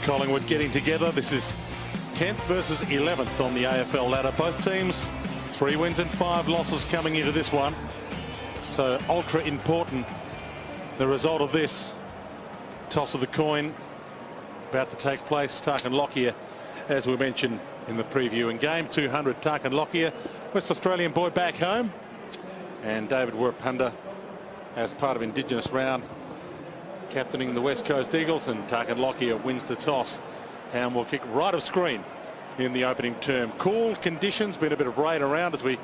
Collingwood getting together. This is 10th versus 11th on the AFL ladder. Both teams 3 wins and 5 losses coming into this one. So ultra important, the result of this. Toss of the coin about to take place. Tarkin Lockyer, as we mentioned in the preview, in game 200. Tarkin Lockyer, West Australian boy back home, and David Warapunda as part of Indigenous round, captaining the West Coast Eagles, and Tarkin Lockyer wins the toss and will kick right of screen in the opening term. Cool conditions, been a bit of rain around as we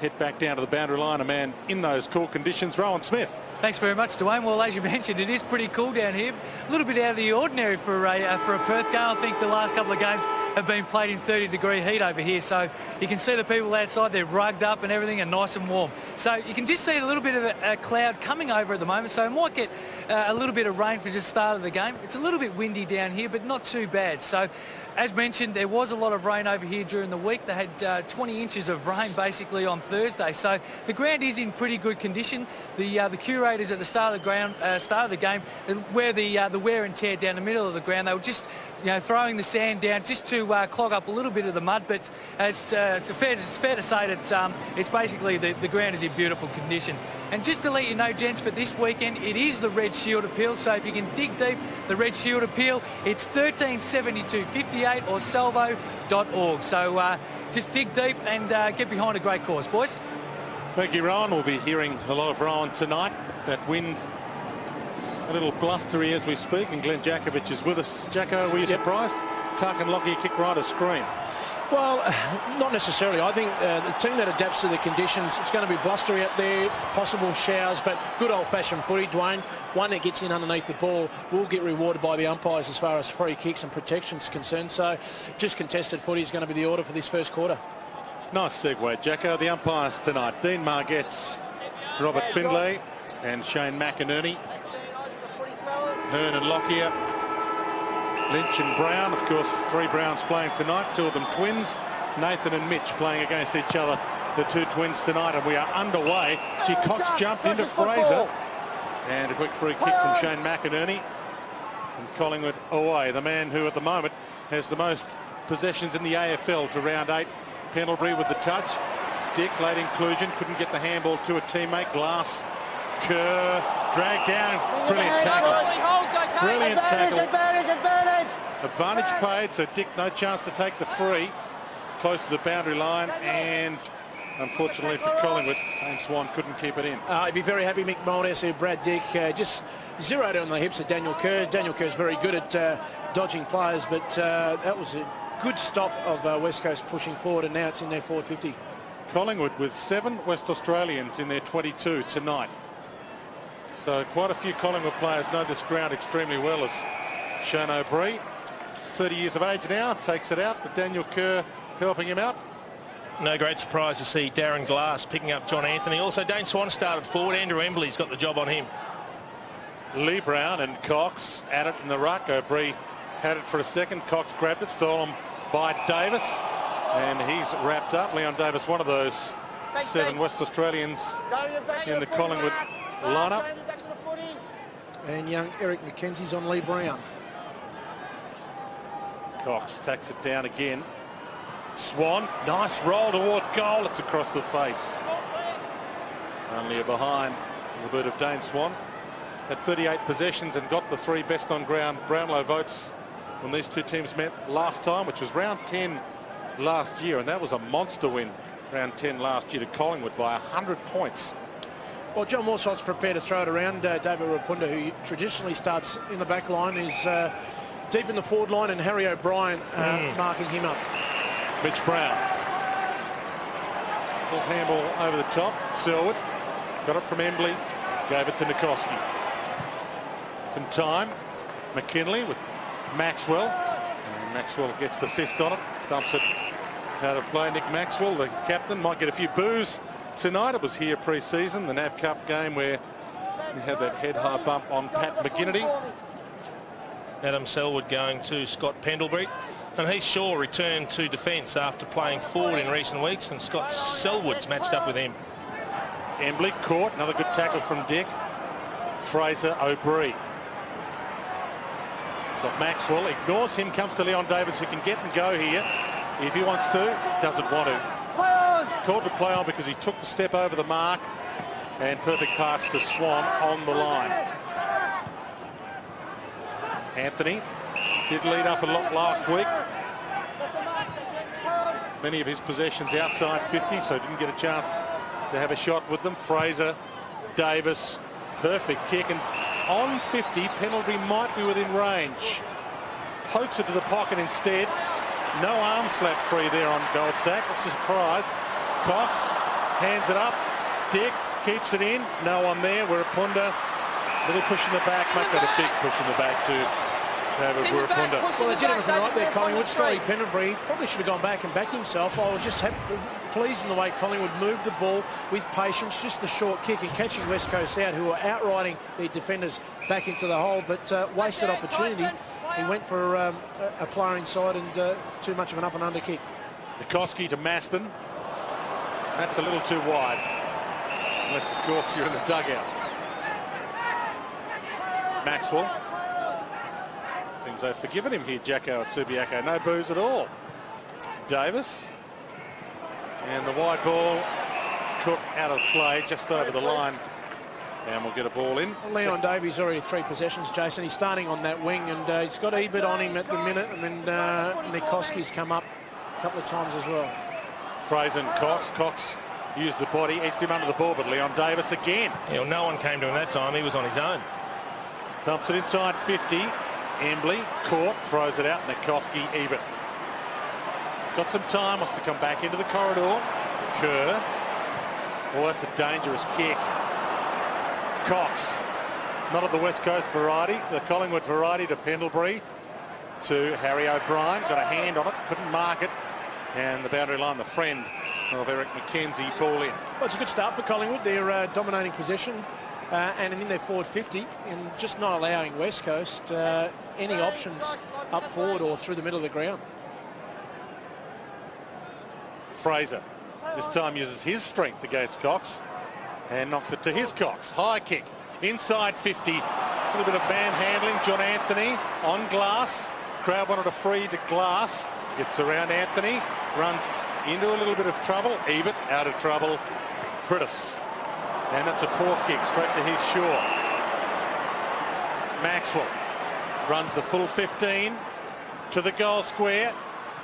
head back down to the boundary line. A man in those cool conditions, Rowan Smith. Thanks very much, Dwayne. Well, as you mentioned, it is pretty cool down here. A little bit out of the ordinary for a Perth game. I think the last couple of games have been played in 30-degree heat over here. So you can see the people outside, they're rugged up and everything and nice and warm. So you can just see a little bit of a cloud coming over at the moment. So it might get a little bit of rain for just the start of the game. It's a little bit windy down here, but not too bad. So as mentioned, there was a lot of rain over here during the week. They had 20 inches of rain basically on Thursday. So the ground is in pretty good condition. The curators at the start of the game, where the wear and tear down the middle of the ground, they were just throwing the sand down just to clog up a little bit of the mud. But it's fair to say that it's basically the ground is in beautiful condition. And just to let you know, gents, for this weekend, it is the Red Shield Appeal. So if you can dig deep, the Red Shield Appeal, it's 1372.58 or salvo.org. So just dig deep and get behind a great cause, boys. Thank you, Rowan. We'll be hearing a lot of Rowan tonight. That wind a little blustery as we speak, and Glenn Jakovich is with us. Jacko, were you surprised? Tarkin Lockyer kicked right of screen. Well, not necessarily. I think the team that adapts to the conditions, it's going to be blustery out there, possible showers, but good old-fashioned footy, Dwayne. One that gets in underneath the ball will get rewarded by the umpires as far as free kicks and protection's concerned. So just contested footy is going to be the order for this first quarter. Nice segue, Jacko. The umpires tonight: Dean Margetts, Robert Findlay and Shane McInerney. Hearn and Lockyer, Lynch and Brown. Of course, 3 Browns playing tonight, 2 of them twins. Nathan and Mitch playing against each other, the 2 twins tonight, and we are underway. Cox jumped into Fraser, and a quick free kick from Shane McInerney. And Collingwood away, the man who at the moment has the most possessions in the AFL to round 8. Pendlebury with the touch. Dick, late inclusion, couldn't get the handball to a teammate. Glass, Kerr, dragged down. Brilliant tackle. Brilliant tackle. Advantage paid, so Dick no chance to take the free. Close to the boundary line, and unfortunately for Collingwood, Hayne Swan couldn't keep it in. I'd be very happy, Mick Moldhouse here, Brad Dick. Just zeroed on the hips of Daniel Kerr. Daniel Kerr's very good at dodging players, but that was a good stop of West Coast pushing forward, and now it's in their forward 50. Collingwood with 7 West Australians in their 22 tonight. So quite a few Collingwood players know this ground extremely well, as Shane O'Brien, 30 years of age now, takes it out, but Daniel Kerr helping him out. No great surprise to see Darren Glass picking up John Anthony. Also, Dane Swan started forward. Andrew Embley's got the job on him. Lee Brown and Cox at it in the ruck. O'Brien had it for a second. Cox grabbed it, stolen by Davis, and he's wrapped up. Leon Davis, one of those 7 West Australians in the Collingwood lineup. And young Eric McKenzie's on Lee Brown. Cox tacks it down again. Swan, nice roll toward goal. It's across the face. Only a behind the boot of Dane Swan. Had 38 possessions and got the 3 best on ground Brownlow votes when these 2 teams met last time, which was round 10 last year, and that was a monster win, round 10 last year, to Collingwood by 100 points. Well, John Morsot's prepared to throw it around. David Rapunda, who traditionally starts in the back line, is deep in the forward line, and Harry O'Brien marking him up. Mitch Brown. Little handball over the top. Selwood got it from Embley, gave it to Nikoski. Some time. McKinley with Maxwell. And Maxwell gets the fist on it, thumps it out of play. Nick Maxwell, the captain, might get a few boos tonight. It was here pre-season, the NAB Cup game, where we had that head-high bump on Pat McGinnity. Adam Selwood going to Scott Pendlebury, and Heath Shaw returned to defence after playing forward in recent weeks, and Scott Selwood's matched up with him. Embley caught, another good tackle from Dick. Fraser, O'Brien. Got Maxwell, ignores him, comes to Leon Davis, who can get and go here if he wants to, doesn't want to. Called to play on because he took the step over the mark, and perfect pass to Swan on the line. Anthony did lead up a lot last week. Many of his possessions outside 50, so didn't get a chance to have a shot with them. Fraser, Davis, perfect kick, and on 50, Pendlebury might be within range. Pokes it to the pocket instead. No arm slap free there on Goldsack. What's the surprise? Cox hands it up. Dick keeps it in. No one there. Wirapunda. Little push in the back. Might got a big push in the back too. David Wirapunda. Well, they did everything right there, Collingwood. Scotty Pendlebury probably should have gone back and backed himself. I was just pleased in the way Collingwood moved the ball with patience. Just the short kick and catching West Coast out, who were outriding their defenders back into the hole, but wasted opportunity. He went for a player inside and too much of an up and under kick. Nikoski to Maston. That's a little too wide. Unless, of course, you're in the dugout. Maxwell. Seems they've forgiven him here, Jacko at Subiaco. No boos at all. Davis. And the wide ball. Cook out of play, just over the line. And we'll get a ball in. Well, Leon Davies already 3 possessions, Jason. He's starting on that wing, and he's got Ebert on him at the minute, and then Nikoski's come up a couple of times as well. Fraser and Cox. Cox used the body, edged him under the ball, but Leon Davis again. Yeah, well, no one came to him that time. He was on his own. Thumps it inside 50. Embley caught, throws it out. Nikoski, Ebert. Got some time, wants to come back into the corridor. Kerr. Oh, that's a dangerous kick. Cox, not of the West Coast variety, the Collingwood variety, to Pendlebury, to Harry O'Brien. Got a hand on it, couldn't mark it. And the boundary line, the friend of Eric McKenzie, ball in. Well, it's a good start for Collingwood. They're dominating possession and in their forward 50 and just not allowing West Coast any options up forward or through the middle of the ground. Fraser this time uses his strength against Cox and knocks it to his Cox. High kick inside 50. A little bit of manhandling. John Anthony on Glass. Crowd wanted a free to Glass. Gets around Anthony. Runs into a little bit of trouble. Ebert out of trouble. Pritis. And that's a poor kick straight to his shore. Maxwell runs the full 15 to the goal square.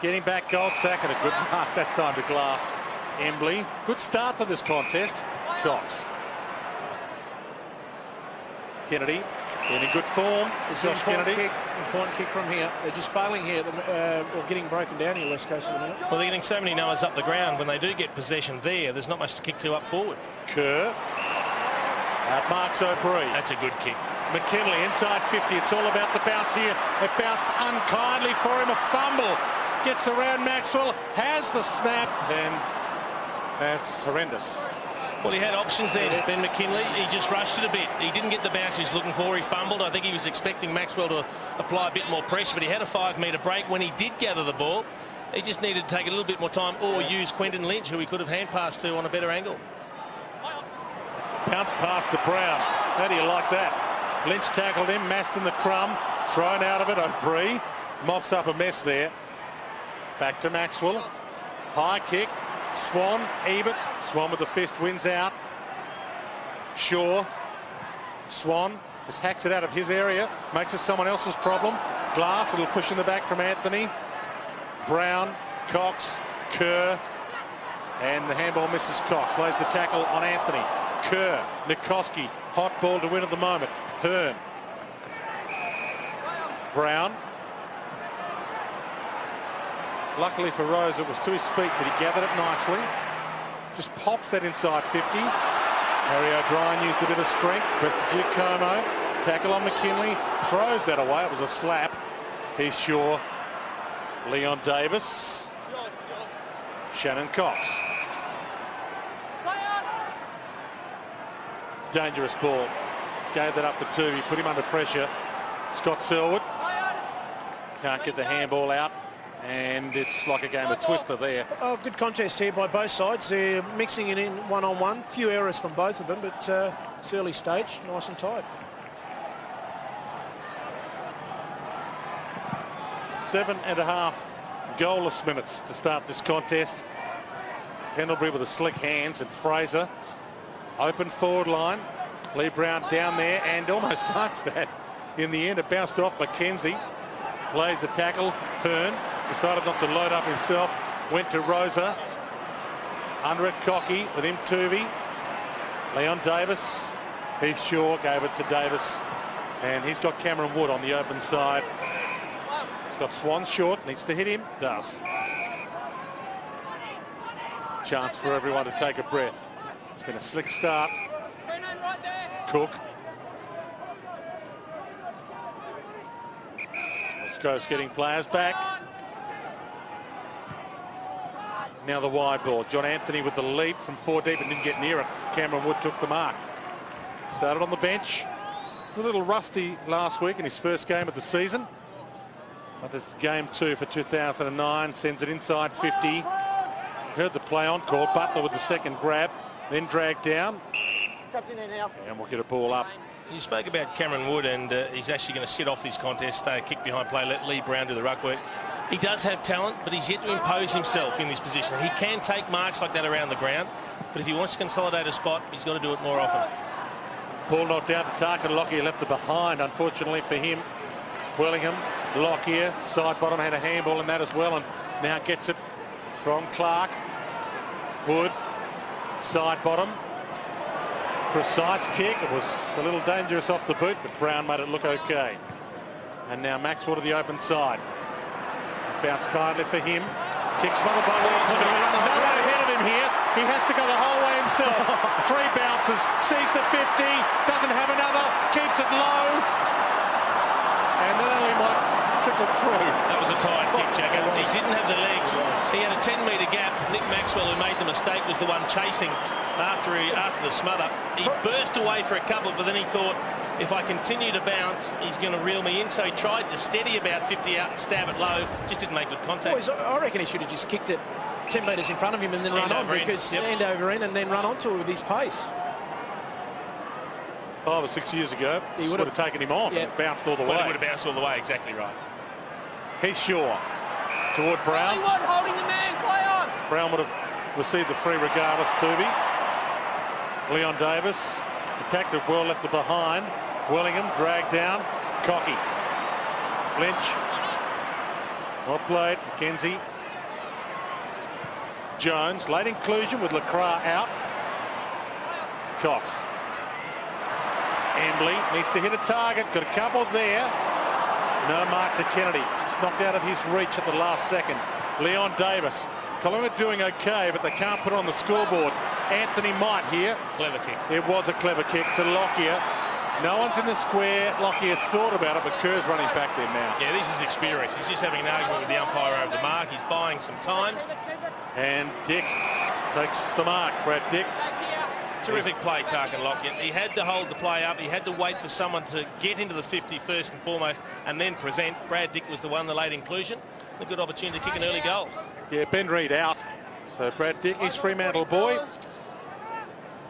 Getting back Goldsack, and a good mark that time to Glass. Embley. Good start to this contest. Cox. Kennedy in good form. It's an important kick from here. They're just failing here, or getting broken down here, West Coast at the minute. Well, they're getting so many numbers up the ground. When they do get possession there's not much to kick to up forward. Kerr. Outmarks O'Brien. That's a good kick. McKinley inside 50. It's all about the bounce here. It bounced unkindly for him. A fumble. Gets around Maxwell. Has the snap. And that's horrendous. Well, he had options there, Ben McKinley. He just rushed it a bit. He didn't get the bounce he was looking for. He fumbled. I think he was expecting Maxwell to apply a bit more pressure, but he had a 5-metre break. When he did gather the ball, he just needed to take a little bit more time or use Quentin Lynch, who he could have hand passed to on a better angle. Bounce pass to Brown. How do you like that? Lynch tackled him. Maston the crumb. Thrown out of it. O'Brien mops up a mess there. Back to Maxwell. High kick. Swan. Ebert. Swan with the fist wins out. Shaw. Swan just hacks it out of his area. Makes it someone else's problem. Glass. A little push in the back from Anthony. Brown. Cox. Kerr. And the handball misses Cox. Lays the tackle on Anthony. Kerr, Nikoski, hot ball to win at the moment. Hearn. Brown. Luckily for Rose, it was to his feet, but he gathered it nicely. Just pops that inside 50. Harry O'Brien used a bit of strength. Prestigiacomo. Tackle on McKinley. Throws that away. It was a slap. Here's Shaw. Leon Davis. Shannon Cox. Dangerous ball. Gave that up to Tuvey. Put him under pressure. Scott Selwood. Can't get the handball out. And it's like a game of twister there. Oh, good contest here by both sides. They're mixing it in one-on-one. Few errors from both of them, but it's early stage. Nice and tight. 7.5 goalless minutes to start this contest. Pendlebury with the slick hands, and Fraser open forward line. Lee Brown down there and almost marks that. In the end, it bounced off McKenzie. Plays the tackle. Hearn decided not to load up himself. Went to Rosa. Under it, Cocky with him, Tuvey. Leon Davis. Heath Shaw gave it to Davis. And he's got Cameron Wood on the open side. He's got Swan short. Needs to hit him. Does. Chance for everyone to take a breath. It's been a slick start. Cook. West Coast getting players back. Now the wide ball. John Anthony with the lead from 4 deep and didn't get near it. Cameron Wood took the mark. Started on the bench. A little rusty last week in his first game of the season. But this is game 2 for 2009. Sends it inside 50. Heard the play on call. Butler with the second grab. Then dragged down. And we'll get a ball up. You spoke about Cameron Wood, and he's actually going to sit off this contest, stay a kick behind play, let Lee Brown do the ruck work. He does have talent, but he's yet to impose himself in this position. He can take marks like that around the ground, but if he wants to consolidate a spot, he's got to do it more often. Ball knocked out to Tarkin. Lockyer left it behind, unfortunately for him. Wellingham, Lockyer, side bottom, had a handball in that as well, and now gets it from Clark. Wood, side bottom. Precise kick. It was a little dangerous off the boot, but Brown made it look okay. And now Maxwell to the open side. Bounce kindly for him. Kick smothered by Wilson. No one ahead of him here. He has to go the whole way himself. 3 bounces. Sees the 50. Doesn't have another. Keeps it low. And then only might trickle through. That was a tight kick, Jagger. He didn't have the legs. He had a 10-metre gap. Nick Maxwell, who made the mistake, was the one chasing after the smother. He burst away for a couple, but then he thought, if I continue to bounce, he's going to reel me in. So he tried to steady about 50 out and stab it low. Just didn't make good contact. Boys, I reckon he should have just kicked it 10 metres in front of him and then run on, because end over end and then run onto it with his pace. 5 or 6 years ago, he would have taken him on. Yeah. Bounced all the way. He would have bounced all the way, exactly right. He's Shaw toward Brown. Collingwood holding the man, play on. Brown would have received the free regardless. Tuvey. Leon Davis attacked it well, left it behind. Wellingham dragged down. Cocky. Lynch. Well played. McKenzie. Jones. Late inclusion with Lacroix out. Cox. Embley needs to hit a target. Got a couple there. No mark to Kennedy. It's knocked out of his reach at the last second. Leon Davis. Collingwood doing okay, but they can't put it on the scoreboard. Anthony might here. Clever kick. It was a clever kick to Lockyer. No one's in the square. Lockyer thought about it, but Kerr's running back there now. Yeah, this is experience. He's just having an argument with the umpire over the mark. He's buying some time. And Dick takes the mark. Brad Dick. Terrific play, Tarkin Lockyer. He had to hold the play up. He had to wait for someone to get into the 50 first and foremost and then present. Brad Dick was the one, the late inclusion. A good opportunity to kick an early goal. Yeah, Ben Reid out. So Brad Dick, his Fremantle boy.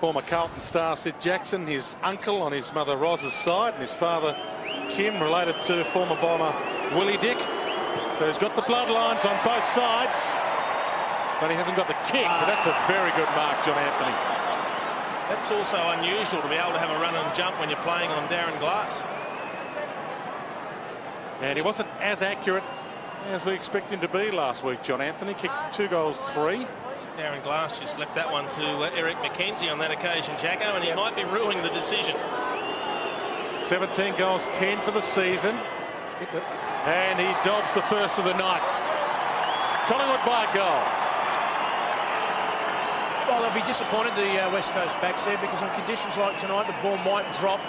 Former Carlton star Sid Jackson, his uncle on his mother Roz's side, and his father Kim, related to former bomber Willie Dick. So he's got the bloodlines on both sides, but he hasn't got the kick. But that's a very good mark, John Anthony. That's also unusual to be able to have a run and jump when you're playing on Darren Glass. And he wasn't as accurate as we expect him to be last week, John Anthony. Kicked 2 goals, 3. Darren Glass just left that one to Eric McKenzie on that occasion, Jacko, and he might be ruining the decision. 17 goals, 10 for the season. And he dodged the first of the night. Collingwood by a goal. Well, they'll be disappointed, the West Coast backs there, because on conditions like tonight, the ball might drop.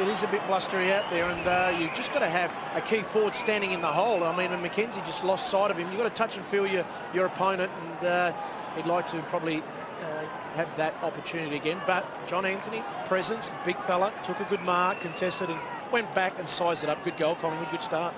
It is a bit blustery out there, and you've just got to have a key forward standing in the hole. I mean, when McKenzie just lost sight of him, you've got to touch and feel your opponent, and he'd like to probably have that opportunity again. But John Anthony, presence, big fella, took a good mark, contested, and went back and sized it up. Good goal, Collingwood, good start.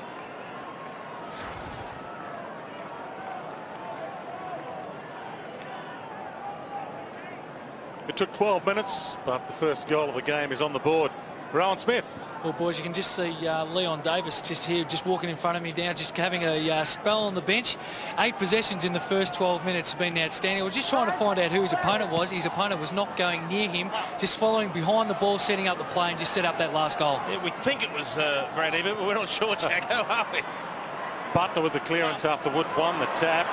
It took 12 minutes, but the first goal of the game is on the board. Rowan Smith. Well, boys, you can just see Leon Davis just here, just walking in front of me now, just having a spell on the bench. 8 possessions in the first 12 minutes has been outstanding. I was just trying to find out who his opponent was. His opponent was not going near him, just following behind the ball, setting up the play, and just set up that last goal. Yeah, we think it was Brad Ebert, but we're not sure, Jacko, are we? Butler with the clearance after Wood won the tap.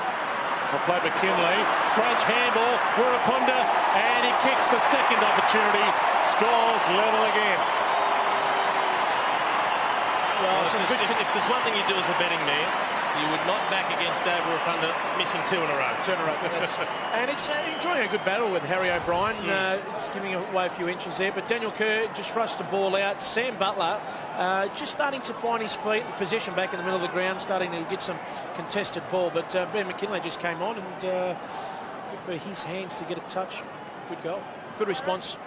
Well played McKinley. Strange handball. Wirapunda, and he kicks the second opportunity. Scores level again. Well, if there's one thing you do as a betting man, you would not back against Dave Wirapunda missing 2 in a row. 2 in a row. And it's enjoying a good battle with Harry O'Brien. It's giving away a few inches there, but Daniel Kerr just rushed the ball out. Sam Butler just starting to find his feet, position back in the middle of the ground, starting to get some contested ball. But Ben McKinley just came on, and good for his hands to get a touch. Good goal. Good response.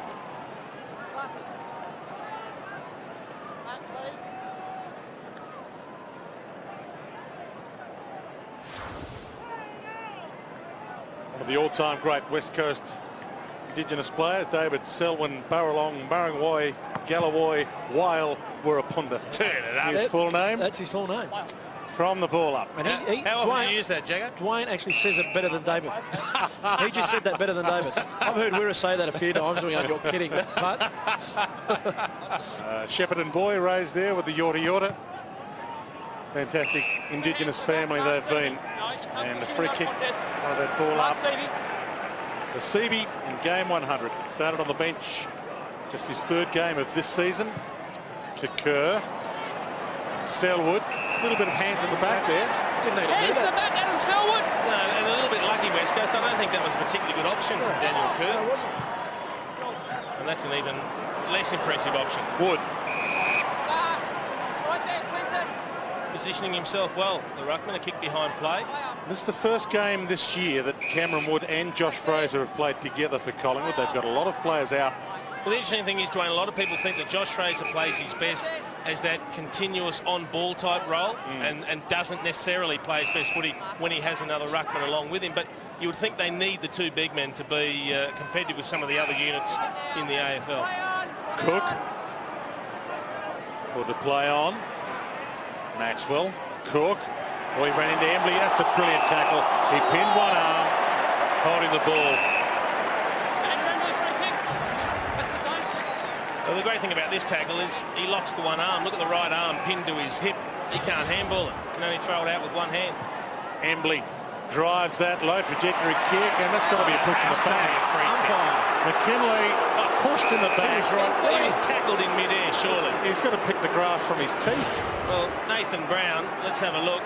One of the all-time great West Coast Indigenous players, David Selwyn, Barralong, Barangwai, Galloway, Weil, Wirapunda. Turn it up. His full name. That's his full name. From the ball up. And how often do you use that, Jagger? Dwayne actually says it better than David. He just said that better than David. I've heard Wirra say that a few times. You're kidding. But Shepherd and Boy raised there with the Yorta Yorta. Fantastic Indigenous family they've been. And the free kick of that ball up. So Seavey in game 100. Started on the bench. Just his 3rd game of this season. To Kerr. Selwood. A little bit of hands at the back there. didn't need to do that. Back Adam Selwood. No, and a little bit lucky, West Coast. I don't think that was a particularly good option from Daniel Kerr. No, it wasn't. And that's an even less impressive option. Wood. Right there, Quinton. Positioning himself well. The ruckman, a kick behind play. This is the first game this year that Cameron Wood and Josh Fraser have played together for Collingwood. They've got a lot of players out. Well, the interesting thing is, Dwayne, a lot of people think that Josh Fraser plays his best as that continuous on-ball type role and doesn't necessarily play his best footy when he has another ruckman along with him. But you would think they need the 2 big men to be competitive with some of the other units in the AFL. Cook. Put the play on. Maxwell. Cook. Oh, he ran into Embley. That's a brilliant tackle. He pinned one arm, holding the ball. Well, the great thing about this tackle is he locks the one arm. Look at the right arm pinned to his hip. He can't handball it. Can only throw it out with one hand. Embley drives that low trajectory kick, and that's got to be a push in the back. McKinley pushed in the back. He's tackled in mid-air, surely. He's got to pick the grass from his teeth. Well, Nathan Brown, let's have a look.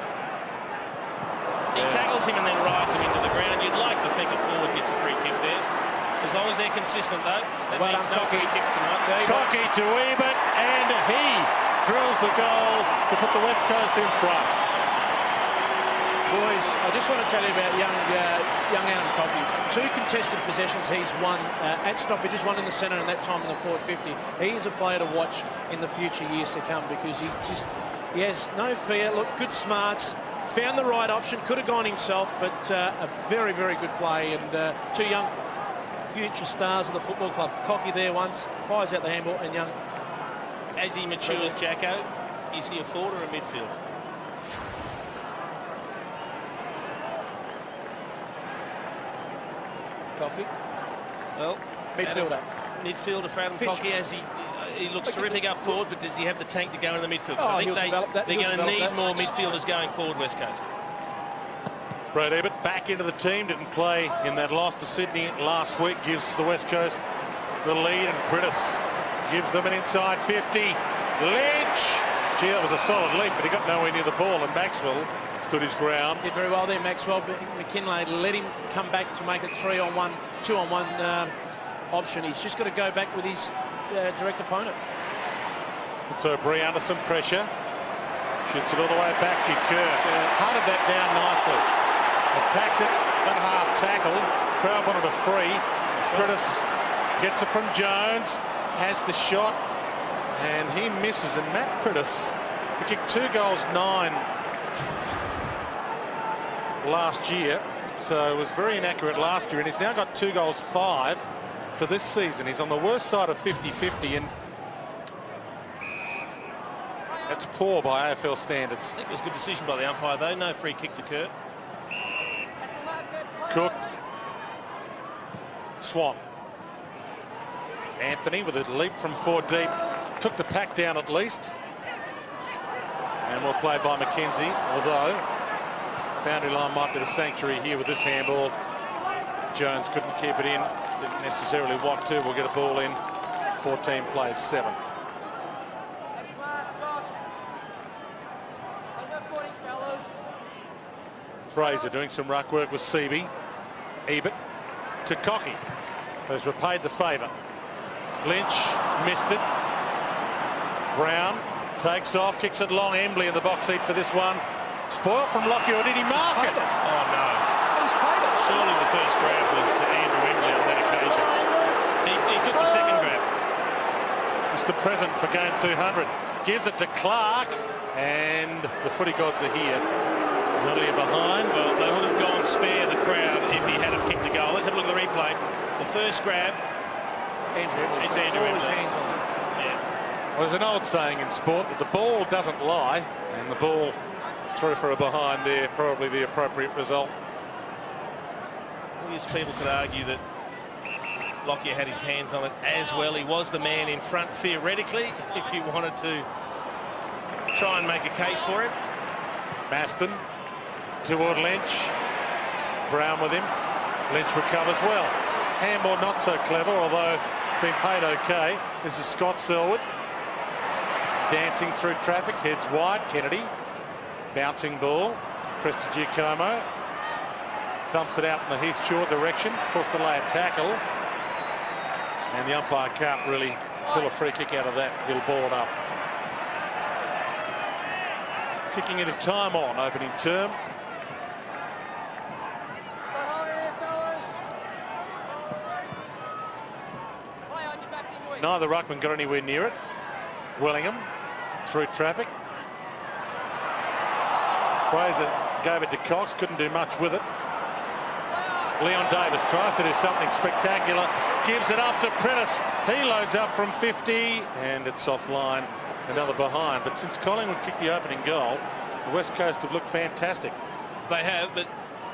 He tackles him and then rides him into the ground. You'd like to think a forward gets a free kick there. As long as they're consistent, though, that means no free kicks tonight. Cocky to Ebert, and he drills the goal to put the West Coast in front. Boys, I just want to tell you about young Adam Cocky. 2 contested possessions he's won at stoppages, one in the centre and that time in the forward 50. He is a player to watch in the future years to come because he has no fear. Look, good smarts. Found the right option. Could have gone himself, but a very, very good play. And 2 young future stars of the football club. Cocky there once, fires out the handball, and Young. As he matures, Jacko, is he a forward or a midfielder? Cocky. Well, Midfielder. Midfielder for Adam Cocky, as he looks terrific up forward, but does he have the tank to go in the midfield? So I think they're going to need more midfielders going forward, West Coast. Brad Ebert back into the team, didn't play in that loss to Sydney last week, gives the West Coast the lead, and Prittis gives them an inside 50. Lynch! Gee, that was a solid leap, but he got nowhere near the ball, and Maxwell stood his ground. Did very well there, Maxwell. But McKinley let him come back to make it 3-on-1, 2-on-1 option. He's just got to go back with his direct opponent. It's Brie Anderson, pressure. Shoots it all the way back to Kerr. Hunted that down nicely. Attacked it, got a half tackle. Crowd wanted a free. Prittis gets it from Jones, has the shot, and he misses. And Matt Prittis, he kicked 2 goals, 9 last year, so it was very inaccurate last year, and he's now got 2 goals, 5 for this season. He's on the worst side of 50-50, and That's poor by AFL standards. I think it was a good decision by the umpire, though. No free kick to Kurt. Cook. Swan. Anthony with a leap from 4 deep. Took the pack down at least. And well played by McKenzie, although boundary line might be the sanctuary here with this handball. Jones couldn't keep it in. Didn't necessarily want to. We'll get a ball in. 14 plays 7. Fraser doing some ruck work with Seavey. Ebert to Cocky. So he's repaid the favour. Lynch missed it. Brown takes off, kicks it long. Embley in the box seat for this one. Spoil from Lockyer, or did he mark it? Oh, no. He's played it. Surely the first grab was Andrew Embley on that occasion. He took the second grab. It's the present for game 200. Gives it to Clark, and the footy gods are here. Earlier behind. Well, they would have gone spare the crowd if he had have kicked the goal. Let's have a look at the replay. The first grab. It's Andrew Embley. Hands on it. Yeah. Well, there's an old saying in sport that the ball doesn't lie, and the ball through for a behind there, probably the appropriate result. Obvious people could argue that Lockyer had his hands on it as well. He was the man in front theoretically if he wanted to try and make a case for it. Maston toward Lynch. Brown with him. Lynch recovers well. Handball not so clever, although been paid okay. This is Scott Selwood. Dancing through traffic, heads wide. Kennedy. Bouncing ball. Prestigiacomo. Thumps it out in the Heath Shore direction. Forced to lay a tackle. And the umpire can't really pull a free kick out of that. He'll ball it up. Ticking into time on opening term. Neither ruckman got anywhere near it. Wellingham through traffic. Fraser gave it to Cox, couldn't do much with it. Leon Davis tries to do something spectacular, gives it up to Prentice. He loads up from 50 and it's offline. Another behind, but since Collingwood kicked the opening goal, the West Coast have looked fantastic. They have, but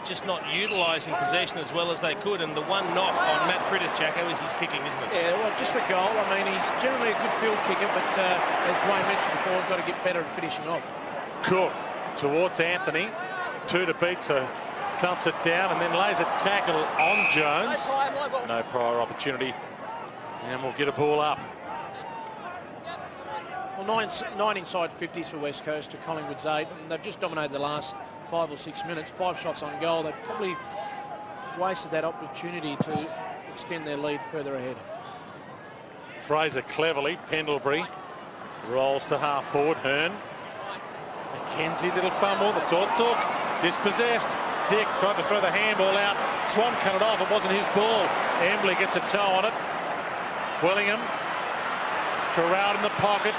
just not utilising possession as well as they could. And the one knock on Matt Prentice, Jacko, is his kicking, isn't it? Yeah, well, just the goal. I mean, he's generally a good field kicker, but as Dwayne mentioned before, got to get better at finishing off. Cook towards Anthony, 2 to beat, so thumps it down and then lays a tackle on Jones. No prior opportunity, and we'll get a ball up. Well, nine inside 50s for West Coast to Collingwood's 8, and they've just dominated the last 5 or 6 minutes. 5 shots on goal. They've probably wasted that opportunity to extend their lead further ahead. Fraser cleverly, Pendlebury rolls to half forward. Hearn, McKenzie, little fumble. That's all it took. Dispossessed. Dick tried to throw the handball out. Swan cut it off. It wasn't his ball. Embley gets a toe on it. Wellingham corralled in the pocket.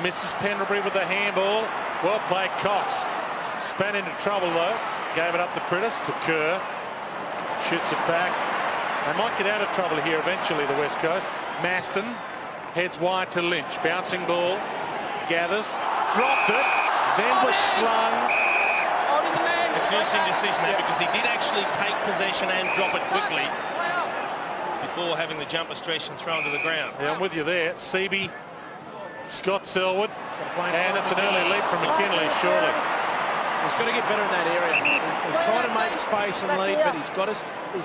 Misses Pendlebury with the handball. Well played, Cox. Span into trouble though. Gave it up to Prentice, to Kerr. Shoots it back. They might get out of trouble here eventually, the West Coast. Maston heads wide to Lynch. Bouncing ball. Gathers. Dropped it. Then was slung. It's an interesting decision there because he did actually take possession and drop it quickly before having the jumper stretched and thrown to the ground. Yeah, I'm with you there. Seabee, Scott Selwood, and it's an early leap from McKinley, surely. He's got to get better in that area. He'll try to make space and lead, but he's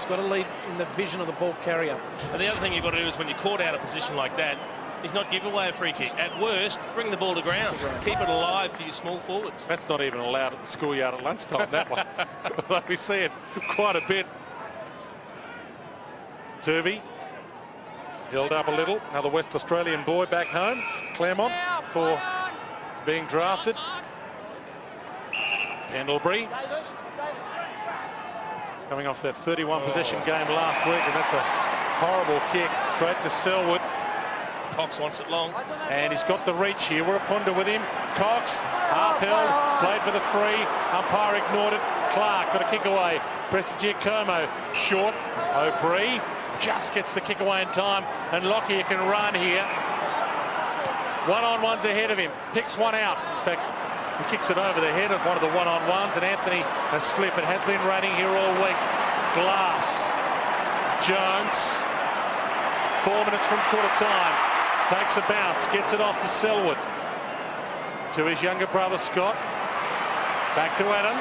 got to lead in the vision of the ball carrier. And the other thing you've got to do is when you're caught out of position like that, is not give away a free kick. At worst, bring the ball to ground. Keep it alive for your small forwards. That's not even allowed at the schoolyard at lunchtime, that one. But we see it quite a bit. Turvey held up a little. Another West Australian boy back home, Claremont, for being drafted. Pendlebury coming off that 31 possession game last week, and that's a horrible kick straight to Selwood. Cox wants it long. And he's got the reach here. Wirapunda with him. Cox, half held, played for the free. Umpire ignored it. Clark got a kick away. Prestigiacomo short. O'Brien just gets the kick away in time, and Lockyer can run here. One-on-ones ahead of him. Picks one out. In fact, he kicks it over the head of one of the one-on-ones, and Anthony has slipped. It has been raining here all week. Glass. Jones. 4 minutes from quarter time. Takes a bounce. Gets it off to Selwood. To his younger brother, Scott. Back to Adam.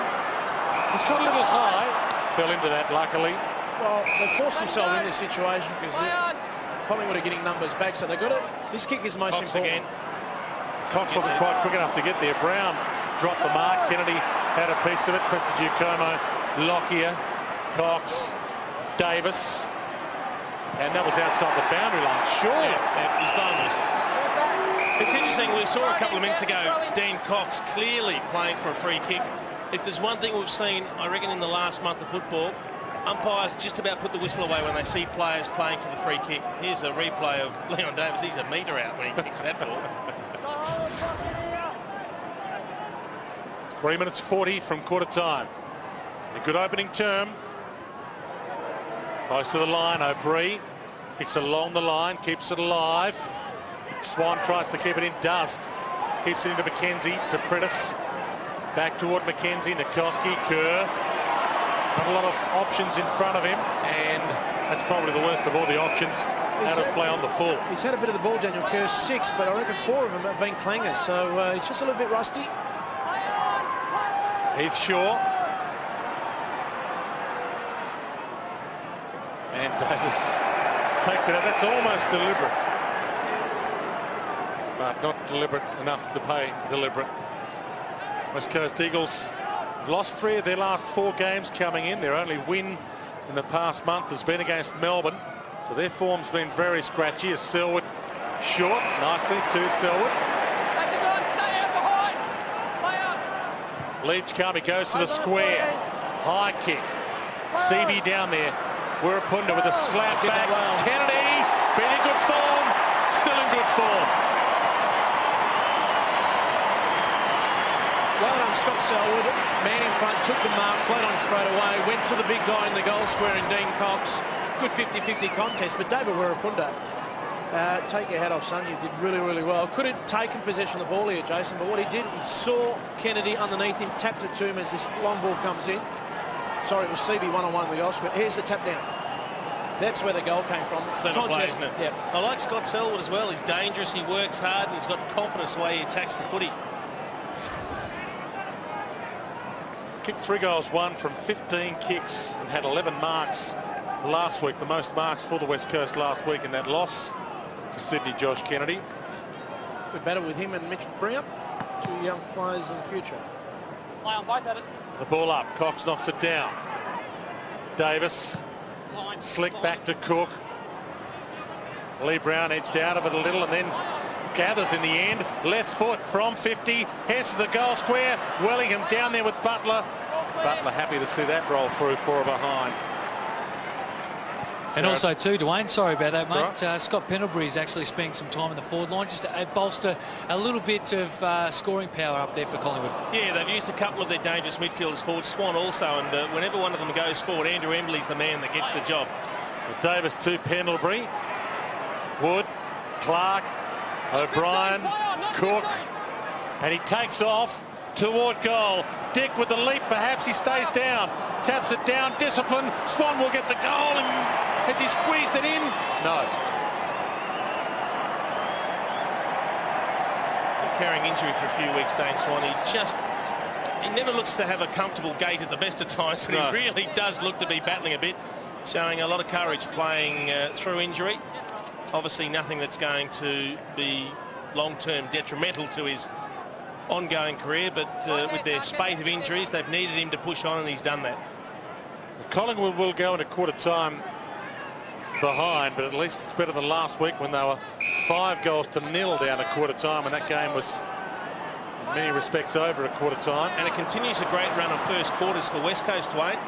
He's got a little high. Fell into that, luckily. Well, they forced themselves in this situation because Collingwood are getting numbers back, so they got it. This kick is most important. Again. Cox wasn't quite quick enough to get there. Brown dropped the mark. Kennedy had a piece of it. Prestigiacomo, Lockyer, Cox, Davis. And that was outside the boundary line. Sure. Yeah, he's boneless. It's interesting, we saw a couple of minutes ago Dean Cox clearly playing for a free kick. If there's one thing we've seen, I reckon, in the last month of football, umpires just about put the whistle away when they see players playing for the free kick. Here's a replay of Leon Davis. He's a metre out when he kicks that ball. 3 minutes 40 from quarter time. A good opening term. Close to the line, O'Brien kicks it along the line, keeps it alive. Swan tries to keep it in, does. Keeps it into McKenzie, to Prentice. Back toward McKenzie, Nikoski, Kerr. Not a lot of options in front of him, and that's probably the worst of all the options out of play on the full. He's had a bit of the ball, Daniel Kerr, 6, but I reckon 4 of them have been clangers, so he's just a little bit rusty. Heath Shaw. And Davis takes it out. That's almost deliberate. But not deliberate enough to pay deliberate. West Coast Eagles have lost 3 of their last 4 games coming in. Their only win in the past month has been against Melbourne. So their form's been very scratchy as Selwood short nicely to Selwood. Leeds come, he goes to the square. High kick. CB down there. Wirapunda with a slap back. Kennedy, been in good form. Still in good form. Well done, Scott Selwood. Man in front, took the mark, played on straight away, went to the big guy in the goal square in Dean Cox. Good 50-50 contest, but David Wirapunda, take your hat off, son. You did really, really well. Could have taken possession of the ball here, Jason, but what he did, he saw Kennedy underneath him, tapped it to him as this long ball comes in. Sorry, it was CB one-on-one in the goal square. Here's the tap down. That's where the goal came from. It's clever play, isn't it? Yeah. I like Scott Selwood as well. He's dangerous, he works hard, and he's got confidence the way he attacks the footy. Kicked 3 goals, 1 from 15 kicks, and had 11 marks last week. The most marks for the West Coast last week in that loss to Sydney, Josh Kennedy. We battle with him and Mitch Brown, 2 young players in the future. The ball up, Cox knocks it down. Davis, slick back to Cook. Lee Brown edged out of it a little and then gathers in the end. Left foot from 50, heads to the goal square. Wellingham down there with Butler. Butler happy to see that roll through, 4 behind. And also too, Dwayne, sorry about that, mate. Right. Scott Pendlebury is actually spending some time in the forward line just to bolster a little bit of scoring power up there for Collingwood. Yeah, they've used a couple of their dangerous midfielders forward, Swan also, and whenever one of them goes forward, Andrew Embley's the man that gets the job. So Davis to Pendlebury. Wood, Clark, O'Brien, Cook, and he takes off toward goal. Dick with the leap, perhaps he stays down, taps it down, discipline. Swan will get the goal, and has he squeezed it in? No. Carrying injury for a few weeks, Dane Swan. He never looks to have a comfortable gait at the best of times, but no, he really does look to be battling a bit, showing a lot of courage playing through injury. Obviously nothing that's going to be long-term detrimental to his ongoing career, but with their spate of injuries, they've needed him to push on, and he's done that. Collingwood will go into quarter time behind, but at least it's better than last week when they were 5-0 down at quarter time, and that game was in many respects over at quarter time. And it continues a great run of first quarters for West Coast, Dwayne.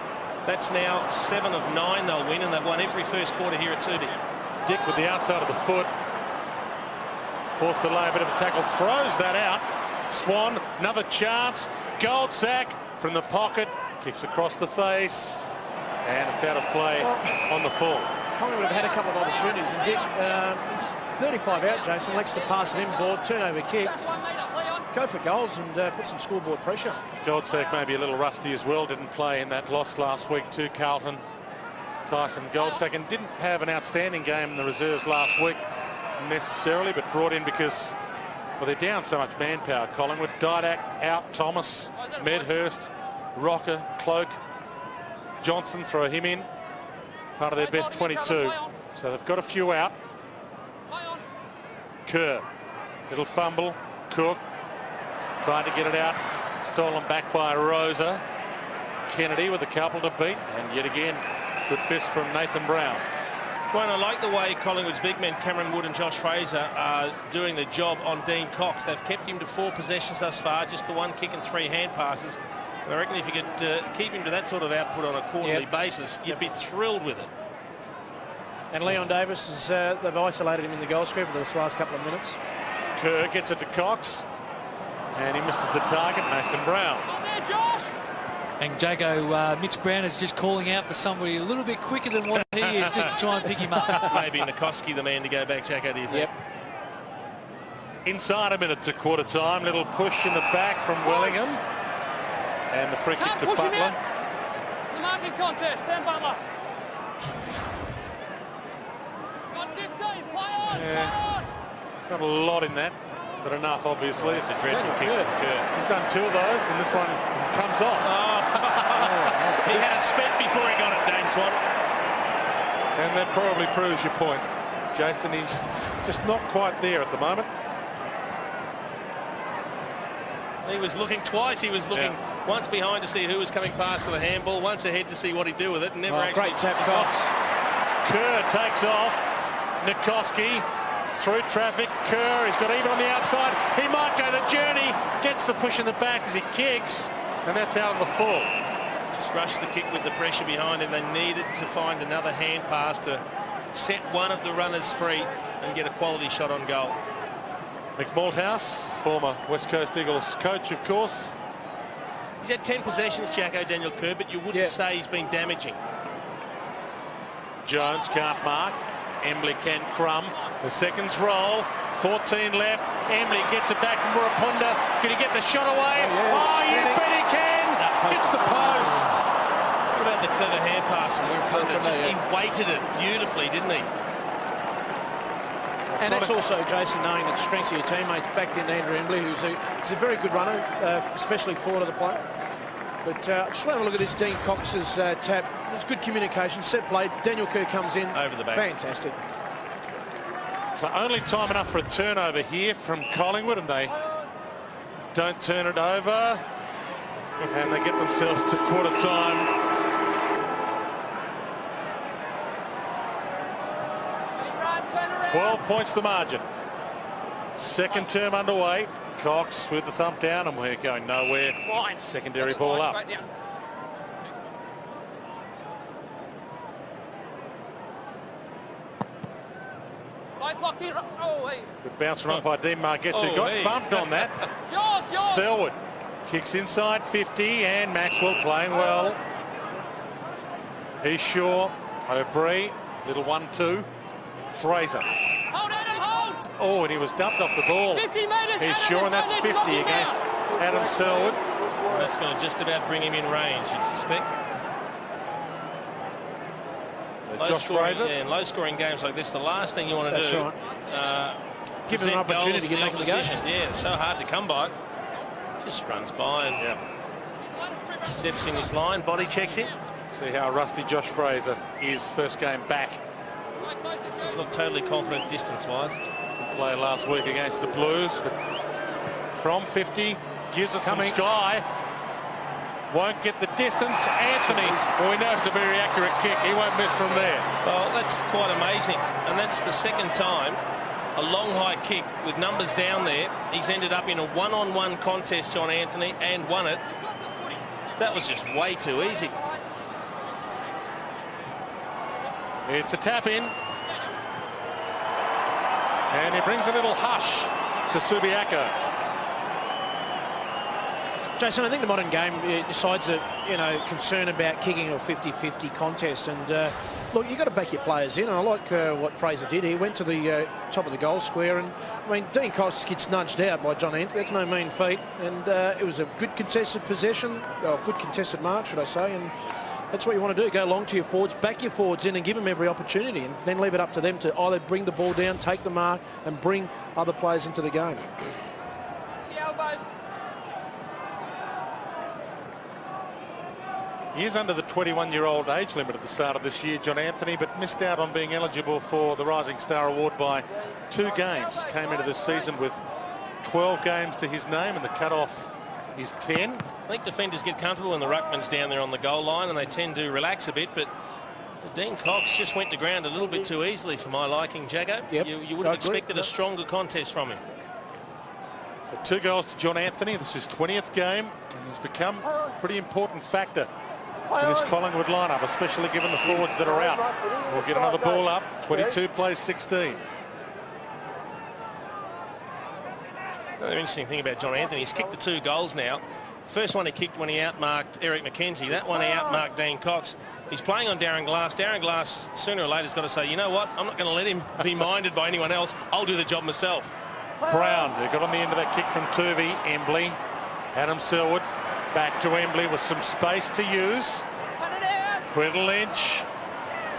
That's now 7 of 9 they'll win, and they've won every first quarter here at Subic. Dick with the outside of the foot, forced to lay a bit of a tackle, throws that out. Swan, another chance. Goldsack from the pocket, kicks across the face, and it's out of play on the full. Collingwood have had a couple of opportunities and did. He's 35 out, Jason. Likes to pass it inboard, turnover kick. Go for goals and put some scoreboard pressure. Goldsack maybe a little rusty as well. Didn't play in that loss last week to Carlton. Tyson Goldsack, and didn't have an outstanding game in the reserves last week necessarily, but brought in because, well, they're down so much manpower. Collingwood, Didak out, Thomas, Medhurst, Rocker, Cloak, Johnson, throw him in. Part of their best 22. So they've got a few out. Kerr, little fumble. Cook tried to get it out. Stolen back by Rosa. Kennedy with a couple to beat. And yet again, good fist from Nathan Brown. Dwayne, I like the way Collingwood's big men, Cameron Wood and Josh Fraser, are doing the job on Dean Cox. They've kept him to 4 possessions thus far, just the 1 kick and 3 hand passes. And I reckon if you could keep him to that sort of output on a quarterly basis, you'd be thrilled with it. And Leon Davis, they've isolated him in the goal square for this last couple of minutes. Kerr gets it to Cox. And he misses the target, Nathan Brown. And Jago, Mitch Brown is just calling out for somebody a little bit quicker than what he is, just to try and pick him up. Maybe Nikoski the man to go back, Jago, do you think? Yep. Inside a minute to quarter time. Little push in the back from Wellingham. And the free kick to Butler. The marking contest, Sam Butler. Got 15, play on, Not a lot in that, but enough, obviously. It's a dreadful kick from Kerr. He's done 2 of those, and this one comes off. He had it spent before he got it, Dane Swan. And that probably proves your point, Jason. He's just not quite there at the moment. He was looking twice. He was looking once behind to see who was coming past for the handball, once ahead to see what he'd do with it, and never actually... Great tap, Cox. Kerr takes off. Nikoski through traffic. Kerr, he's got even on the outside. He might go the journey. Gets the push in the back as he kicks, and that's out on the full. Just rushed the kick with the pressure behind him. They needed to find another hand pass to set one of the runners free and get a quality shot on goal. Mick Malthouse, former West Coast Eagles coach, of course. He's had 10 possessions, Jacko, Daniel Kerr, but you wouldn't say he's been damaging. Jones can't mark. Embley can crumb. The seconds roll. 14 left. Embley gets it back from Murapunda. Can he get the shot away? Oh, you bet he can. Hits the post. What about the clever hand pass from Murapunda? He weighted it beautifully, didn't he? And that's also, Jason, knowing the strengths of your teammates. Backed in Andrew Embley, who's a very good runner, especially forward of the play. But I just want to have a look at this Dean Cox's tap. It's good communication, set play. Daniel Kerr comes in. Over the back. Fantastic. So only time enough for a turnover here from Collingwood, and they don't turn it over. And they get themselves to quarter time. 12 points the margin. Second term underway. Cox with the thump down, and we're going nowhere. Secondary ball up. Good bounce run by Dean Margetts, who got bumped on that. Selwood kicks inside 50, and Maxwell playing well. He's sure. O'Brien, little 1-2. Fraser. Oh, and he was dumped off the ball. 50 metres. He's sure, and that's 50 against Adam Selwood. That's going to just about bring him in range, you'd suspect. Josh Fraser. Yeah, in low-scoring games like this, the last thing you want to do... Give him an opportunity to get back in the game. Yeah, so hard to come by. Just runs by and steps in his line, body checks him. See how rusty Josh Fraser is first game back. Doesn't look totally confident distance-wise. Play last week against the Blues, but from 50, gives it some sky. Won't get the distance. Anthony, well, we know it's a very accurate kick. He won't miss from there. Well, that's quite amazing. And that's the second time a long high kick with numbers down there. He's ended up in a one-on-one contest, John Anthony, and won it. That was just way too easy. It's a tap in. And he brings a little hush to Subiaco. Jason, I think the modern game decides that, concern about kicking or 50-50 contest. And look, you've got to back your players in. And I like what Fraser did. He went to the top of the goal square. And, I mean, Dean Cox gets nudged out by John Anthony. That's no mean feat. And it was a good contested possession, or good contested mark, should I say. And that's what you want to do. Go long to your forwards, back your forwards in and give them every opportunity. And then leave it up to them to either bring the ball down, take the mark, and bring other players into the game. He is under the 21-year-old age limit at the start of this year, John Anthony, but missed out on being eligible for the Rising Star Award by 2 games. Came into this season with 12 games to his name, and the cut-off is 10. I think defenders get comfortable when the ruckman's down there on the goal line, and they tend to relax a bit, but Dean Cox just went to ground a little bit too easily for my liking, Jaggo. Yep, You would have expected a stronger contest from him. So 2 goals to John Anthony. This is his 20th game, and he's become a pretty important factor in this Collingwood lineup, especially given the forwards that are out. We'll get another ball up. 22 plays 16. Another interesting thing about John Anthony, he's kicked the 2 goals now. First one he kicked when he outmarked Eric McKenzie. That one he outmarked Dean Cox. He's playing on Darren Glass. Darren Glass, sooner or later, has got to say, you know what, I'm not going to let him be minded by anyone else. I'll do the job myself. Brown, who got on the end of that kick from Turvey. Embley, Adam Selwood, back to Embley with some space to use. Quinton Lynch,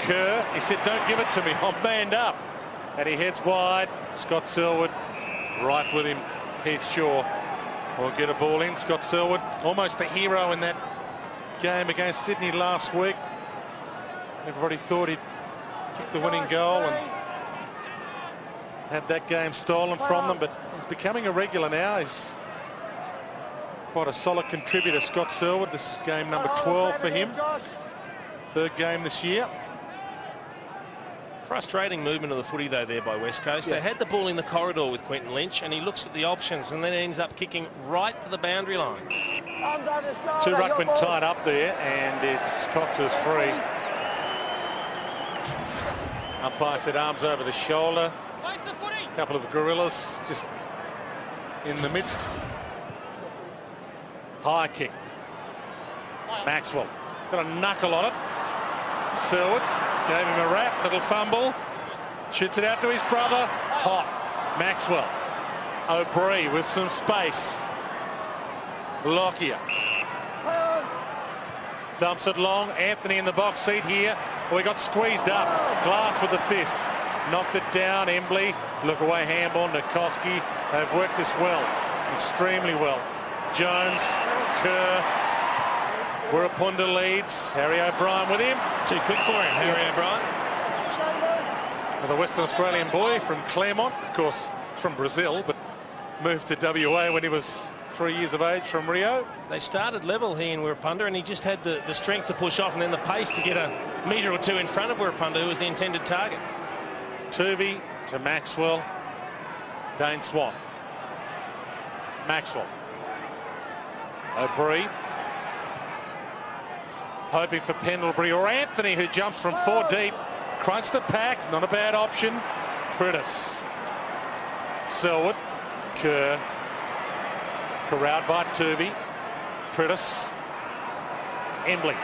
Kerr, he said, don't give it to me, I'm manned up. And he heads wide. Scott Selwood right with him. Heath Shaw will get a ball in. Scott Selwood, almost a hero in that game against Sydney last week. Everybody thought he'd kick the winning goal and had that game stolen from them, but he's becoming a regular now. He's quite a solid contributor, Scott Selwood. This is game number 12 for him. 3rd game this year. Frustrating movement of the footy, though, there by West Coast. They had the ball in the corridor with Quinton Lynch, and he looks at the options and then ends up kicking right to the boundary line. 2 ruckmen tied up there, and it's Cox's free. Umpire said arms over the shoulder. A couple of gorillas just in the midst. High kick. Maxwell got a knuckle on it. Selwood gave him a rap, little fumble. Shoots it out to his brother. Hot. Maxwell. O'Brien with some space. Lockyer. Thumps it long. Anthony in the box seat here. We got squeezed up. Glass with the fist. Knocked it down. Embley. Look away handball. Nikoski. They've worked this well. Extremely well. Jones. Kerr. Wirrapunda leads. Harry O'Brien with him. Too quick for him, Harry O'Brien. The Western Australian boy from Claremont, of course, from Brazil, but moved to WA when he was 3 years of age from Rio. They started level, he and Wirrapunda, and he just had the strength to push off and then the pace to get a metre or 2 in front of Wirrapunda, who was the intended target. Turvey to Maxwell. Dane Swan. Maxwell. O'Brien. Hoping for Pendlebury or Anthony, who jumps from 4 deep. Crunch the pack, not a bad option. Pritis. Selwood. Kerr. Corralled by Turvey. Pritis. Embley.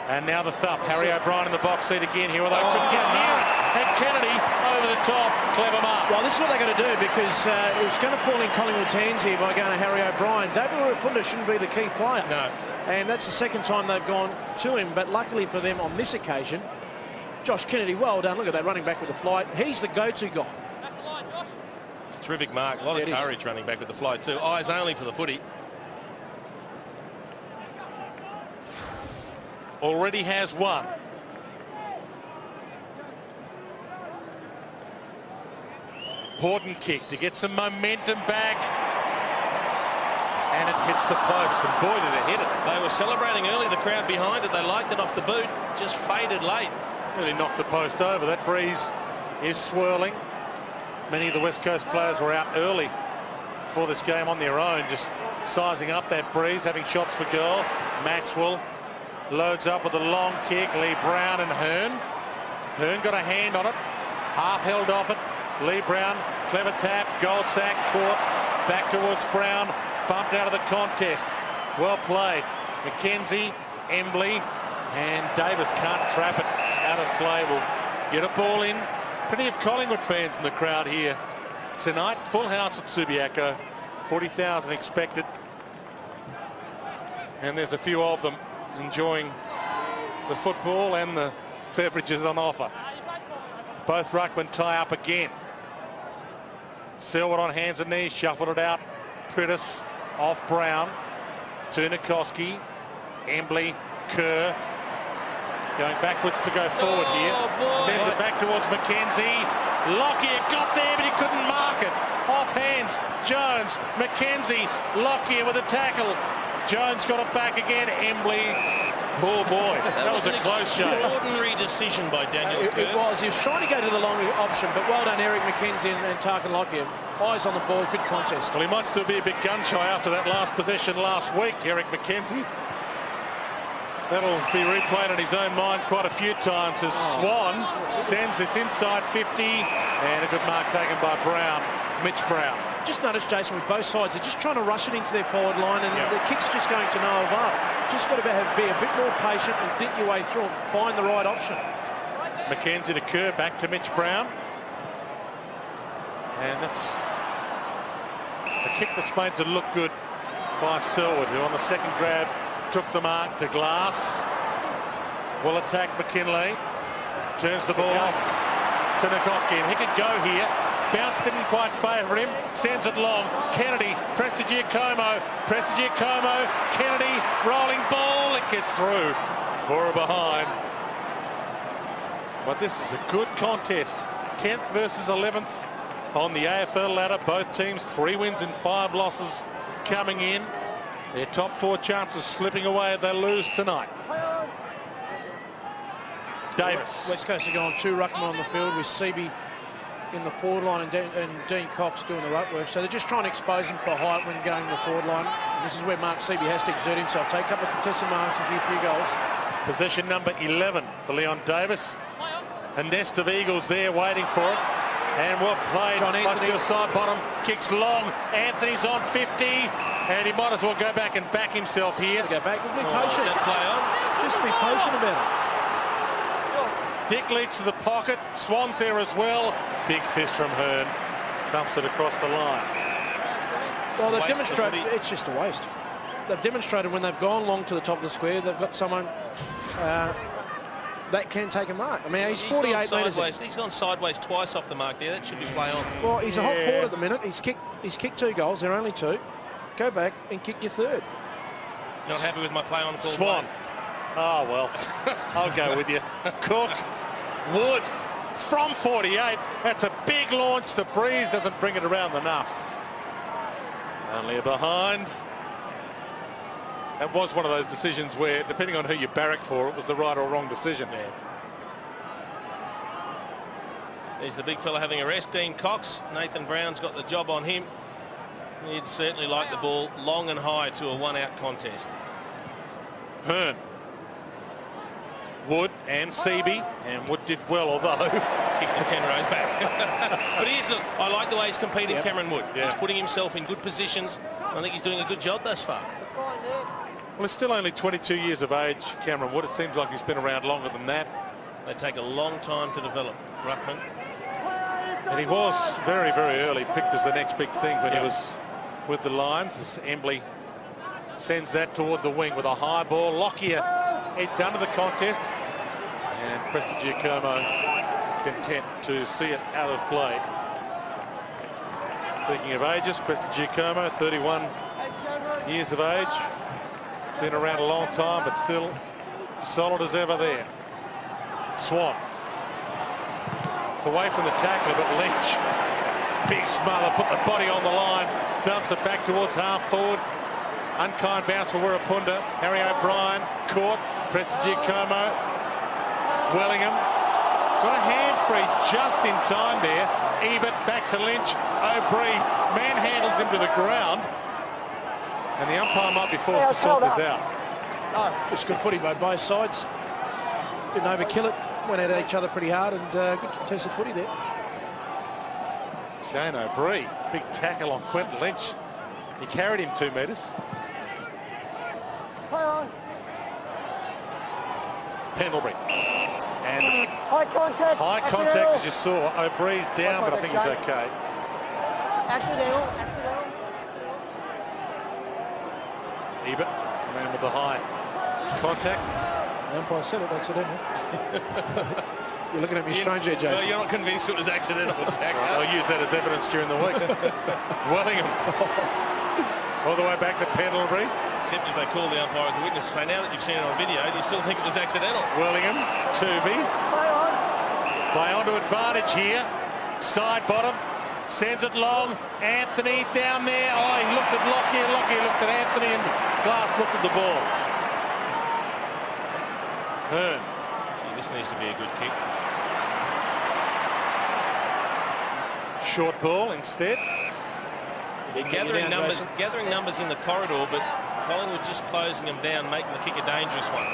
And now the thump. Harry O'Brien in the box seat again here, although couldn't get near it. And Kennedy over the top. Clever mark. Well, this is what they're going to do, because it was going to fall in Collingwood's hands here by going to Harry O'Brien. David Wirrapunda shouldn't be the key player. No. And that's the 2nd time they've gone to him. But luckily for them on this occasion, Josh Kennedy, well done. Look at that running back with the flight. He's the go-to guy. That's the line, Josh. It's a terrific mark. A lot of courage running back with the fly too. Eyes only for the footy. Already has 1. Important kick to get some momentum back. And it hits the post, and boy, did it hit it. They were celebrating early, the crowd behind it. They liked it off the boot, just faded late. Really knocked the post over. That breeze is swirling. Many of the West Coast players were out early for this game on their own, just sizing up that breeze, having shots for goal. Maxwell loads up with a long kick. Lee Brown and Hearn. Hearn got a hand on it, half held off it. Lee Brown, clever tap, Goldsack caught, back towards Brown, bumped out of the contest. Well played. McKenzie, Embley, and Davis can't trap it out of play. Will get a ball in. Plenty of Collingwood fans in the crowd here tonight. Full house at Subiaco. 40,000 expected. And there's a few of them enjoying the football and the beverages on offer. Both ruckmen tie up again. Selwood on hands and knees, shuffled it out. Pritis off Brown to Nikoski. Embley, Kerr going backwards to go forward here. Sends it back towards McKenzie. Lockyer got there, but he couldn't mark it. Off hands, Jones, McKenzie, Lockyer with a tackle. Jones got it back again. Embley. Oh boy, that was a close shot. Extraordinary decision by Daniel Kerr. It was. He was trying to go to the long option, but well done, Eric McKenzie and Tarkin Lockyer. Eyes on the ball, good contest. Well, he might still be a bit gun shy after that last possession last week, Eric McKenzie. That'll be replayed in his own mind quite a few times as Swan sends this inside 50, and a good mark taken by Brown, Mitch Brown. Just notice, Jason, with both sides, they're just trying to rush it into their forward line, and the kick's just going to no avail. Just got to be a bit more patient and think your way through and find the right option. McKenzie to Kerr, back to Mitch Brown. And that's a kick that's made to look good by Selwood, who on the second grab took the mark to Glass. Will attack McKinley. Turns the ball off to Nikoski, and he could go here. Bounce didn't quite favour him. Sends it long. Kennedy, Prestigiacomo, Kennedy, rolling ball. It gets through for a behind. But this is a good contest. 10th versus 11th on the AFL ladder. Both teams 3 wins and 5 losses coming in. Their top 4 chances slipping away if they lose tonight. Davis. West Coast are going 2 ruckmen on the field with Seaby in the forward line and Dean Cox doing the ruck work. So they're just trying to expose him for height when going to the forward line. And this is where Mark Seaby has to exert himself. Take a couple of contested marks and a few goals. Possession number 11 for Leon Davis. A nest of Eagles there waiting for it. And well played. Busker side bottom, kicks long. Anthony's on 50, and he might as well go back and back himself here. Go back and be patient. Play on. Just be patient about it. Dick leads to the pocket. Swan's there as well. Big fist from Hearn. Thumps it across the line. Well, they've demonstrated it's just a waste. They've demonstrated when they've gone long to the top of the square, they've got someone that can take a mark. I mean, he's 48 metres in. He's gone sideways twice off the mark there. That should be play on. Well, he's a hot forward at the minute. He's kicked 2 goals. They're only 2. Go back and kick your 3rd. You're not happy with my play on call? Swan. Oh, well, I'll go with you. Cook. Wood. From 48. That's a big launch. The breeze doesn't bring it around enough. Only a behind. That was one of those decisions where, depending on who you barrack for, it was the right or wrong decision. Yeah. There's the big fella having a rest, Dean Cox. Nathan Brown's got the job on him. He'd certainly like the ball long and high to a 1-out contest. Hearn. Wood and Seaby, and Wood did well, although kicked the 10 rows back. But look, I like the way he's competing, Cameron Wood. He's putting himself in good positions. I think he's doing a good job thus far. Well, he's still only 22 years of age, Cameron Wood. It seems like he's been around longer than that. They take a long time to develop, ruckman. And he was very, very early picked as the next big thing when he was with the Lions. As Embley sends that toward the wing with a high ball. Lockyer heads down to the contest. And Prestigiacomo content to see it out of play. Speaking of ages, Prestigiacomo, 31 years of age. Been around a long time, but still solid as ever there. Swan. Away from the tackler, but Lynch. Big smother, put the body on the line. Thumps it back towards half forward. Unkind bounce for Wirrapunda. Harry O'Brien caught. Prestigiacomo. Wellingham. Got a hand free just in time there. Ebert back to Lynch. O'Brien manhandles him to the ground. And the umpire might be forced to sort this out. Just good footy by both sides. Didn't overkill it. Went at each other pretty hard, and good contested footy there. Shane O'Brien, big tackle on Quentin Lynch. He carried him 2 metres. Pendlebury. And high contact. High contact, as you saw. O'Brien's down, but I think he's okay. Accidental. Ebert, man with the high contact. The umpire said it, accidental. You're looking at me strange there, Jason. Well, you're not convinced it was accidental, Jack. I'll use that as evidence during the week. Wellingham. All the way back to Pendlebury. Except if they call the umpire as a witness. So now that you've seen it on video, do you still think it was accidental? Wellingham, Tuvey. Play on to advantage here. Side bottom. Sends it long. Anthony down there. Oh, he looked at Lockyer. Lockyer looked at Anthony, and Glass looked at the ball. Hearn. Gee, this needs to be a good kick. Short ball instead. They're gathering numbers in the corridor, but Collingwood just closing them down, making the kick a dangerous one.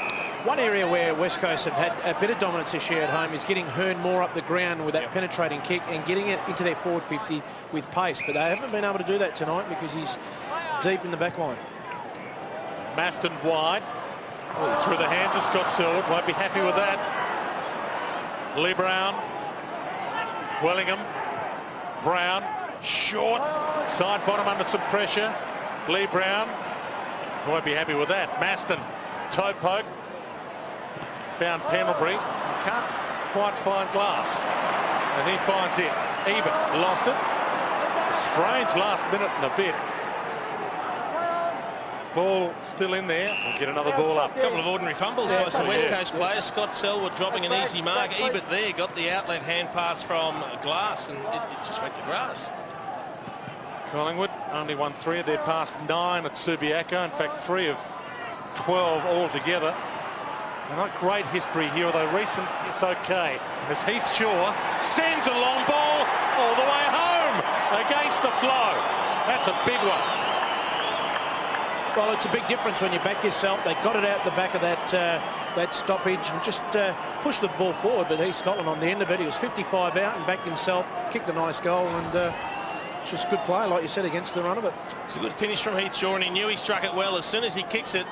One area where West Coast have had a bit of dominance this year at home is getting Hearn more up the ground with that penetrating kick and getting it into their forward 50 with pace. But they haven't been able to do that tonight because he's deep in the back line. Maston wide. Through the hands of Scott Selwood. Won't be happy with that. Lee Brown. Wellingham. Brown. Short. Side bottom under some pressure. Lee Brown. Won't be happy with that. Maston. Toe poke. Found Pendlebury. Can't quite find Glass. And he finds it. Ebert lost it. It's a strange last minute and a bit. Ball still in there. We'll get another ball up. A couple of ordinary fumbles by some West Coast players. Scott Selwood dropping an easy mark. Ebert there got the outlet hand pass from Glass, and it just went to grass. Collingwood only won 3 of their past 9 at Subiaco. In fact, 3 of 12 altogether. They're not great history here, although recent, it's okay. As Heath Shaw sends a long ball all the way home against the flow. That's a big one. Well, it's a big difference when you back yourself. They got it out the back of that stoppage and just pushed the ball forward. But Heath Scotland on the end of it, he was 55 out and backed himself, kicked a nice goal, and it's just good play, like you said, against the run of it. It's a good finish from Heath Shaw, and he knew he struck it well. As soon as he kicks it,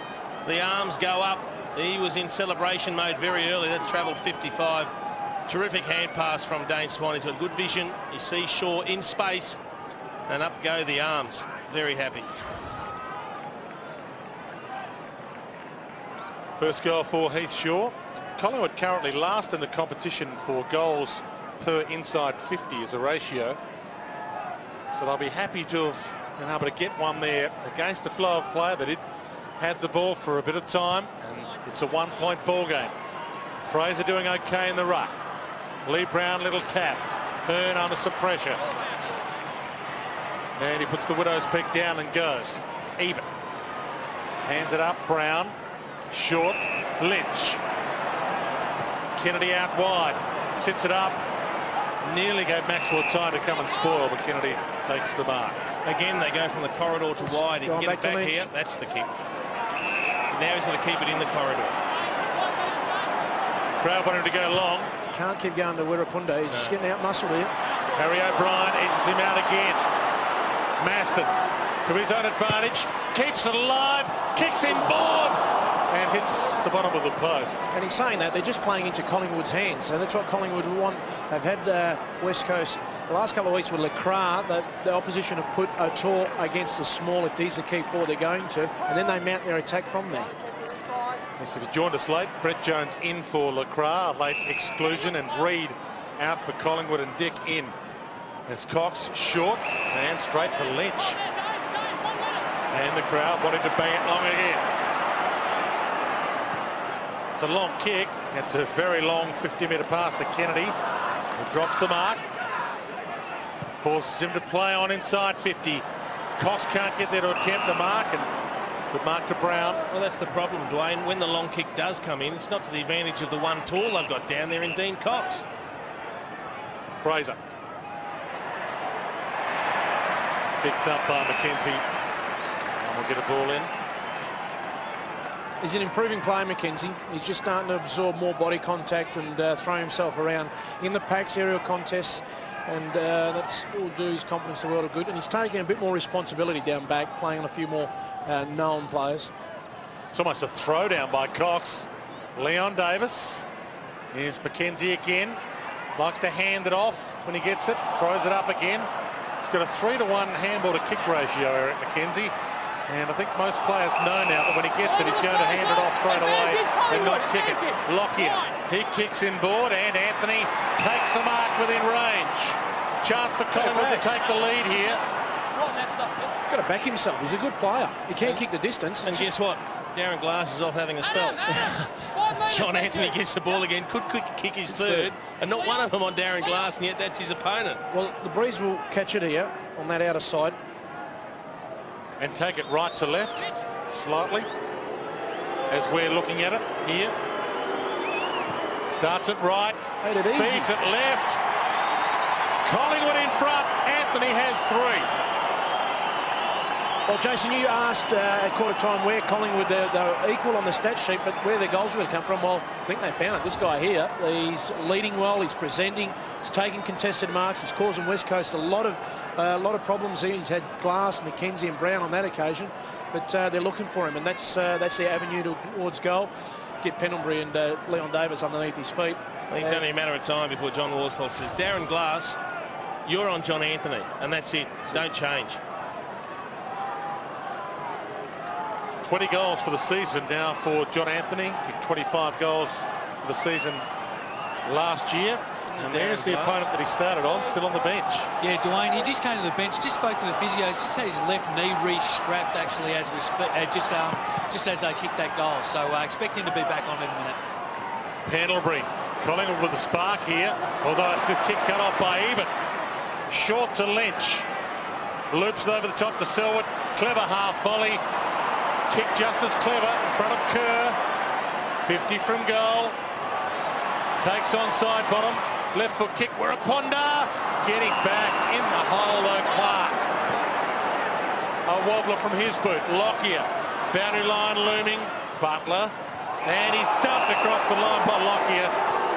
the arms go up. He was in celebration mode very early. That's travelled 55. Terrific hand pass from Dane Swan. He's got good vision. He sees Shaw in space, and up go the arms. Very happy. First goal for Heath Shaw. Collingwood currently last in the competition for goals per inside 50 as a ratio. So they'll be happy to have been able to get one there against the flow of play. They did had the ball for a bit of time, and it's a 1-point ball game. Fraser doing okay in the ruck. Lee Brown, little tap. Hearn under some pressure. And he puts the widow's peak down and goes. Ebert. Hands it up. Brown. Short. Lynch. Kennedy out wide. Sits it up. Nearly gave Maxwell time to come and spoil, but Kennedy takes the mark. Again, they go from the corridor to wide. He can get it back here. That's the kick. Now he's going to keep it in the corridor. Crowd want him to go long. Can't keep going to Wirrapunda. He's just getting out muscled here. Harry O'Brien edges him out again. Maston to his own advantage. Keeps it alive. Kicks in board. And hits the bottom of the post. And he's saying that they're just playing into Collingwood's hands, and that's what Collingwood want. They've had West Coast the last couple of weeks with LeCras. The opposition have put O'Toole against the small if he's the key forward they're going to, and then they mount their attack from there. Yes, if you joined us late, Brett Jones in for LeCras, late exclusion, and Reid out for Collingwood, and Dick in. As Cox short and straight to Lynch. And the crowd wanted to bang it long again. It's a long kick. It's a very long 50-metre pass to Kennedy, who drops the mark. Forces him to play on inside 50. Cox can't get there to attempt the mark, and good mark to Brown. Well, that's the problem, Dwayne. When the long kick does come in, it's not to the advantage of the one tall they've got down there in Dean Cox. Fraser. Big thump by McKenzie. And we'll get a ball in. He's an improving player, McKenzie. He's just starting to absorb more body contact and throw himself around in the packs, aerial contests. And that's will do his confidence a world of good. And he's taking a bit more responsibility down back, playing on a few more known players. It's almost a throwdown by Cox. Leon Davis. Here's McKenzie again. Likes to hand it off when he gets it. Throws it up again. He's got a 3-to-1 handball to kick ratio, Eric McKenzie. And I think most players know now that when he gets it, he's going to hand it off straight away and not kick it. Lockyer, he kicks inboard, and Anthony takes the mark within range. Chance for Collingwood to take the lead here. Got to back himself. He's a good player. He can't kick the distance. And guess what? Darren Glass is off having a spell. John Anthony gets the ball again. Could kick his third. And not one of them on Darren Glass, and yet that's his opponent. Well, the Breeze will catch it here on that outer side. And take it right to left, slightly, as we're looking at it here. Starts it right, feeds it left. Collingwood in front. Anthony has 3. Well, Jason, you asked at quarter time where Collingwood, they were equal on the stat sheet, but where their goals were going to come from, well, I think they found it. This guy here, he's leading well, he's presenting, he's taking contested marks, he's causing West Coast a lot of problems. He's had Glass, McKenzie and Brown on that occasion, but they're looking for him, and that's their avenue towards goal. Get Pendlebury and Leon Davis underneath his feet. I think it's only a matter of time before John Worsfold says, Darren Glass, you're on John Anthony, and that's it. Don't change. 20 goals for the season now for John Anthony. 25 goals for the season last year. And there's the opponent that he started on, still on the bench. Yeah, Dwayne, he just came to the bench, just spoke to the physios, just had his left knee re-strapped actually as we just as they kicked that goal. So expect him to be back on in a minute. Pendlebury, Collingwood with a spark here, although a good kick cut off by Ebert. Short to Lynch. Loops over the top to Selwood. Clever half volley. Kick just as clever in front of Kerr. 50 from goal. Takes onside bottom. Left foot kick. Waraponda getting back in the hole though. Clark. A wobbler from his boot. Lockyer. Boundary line looming. Butler. And he's dumped across the line by Lockyer.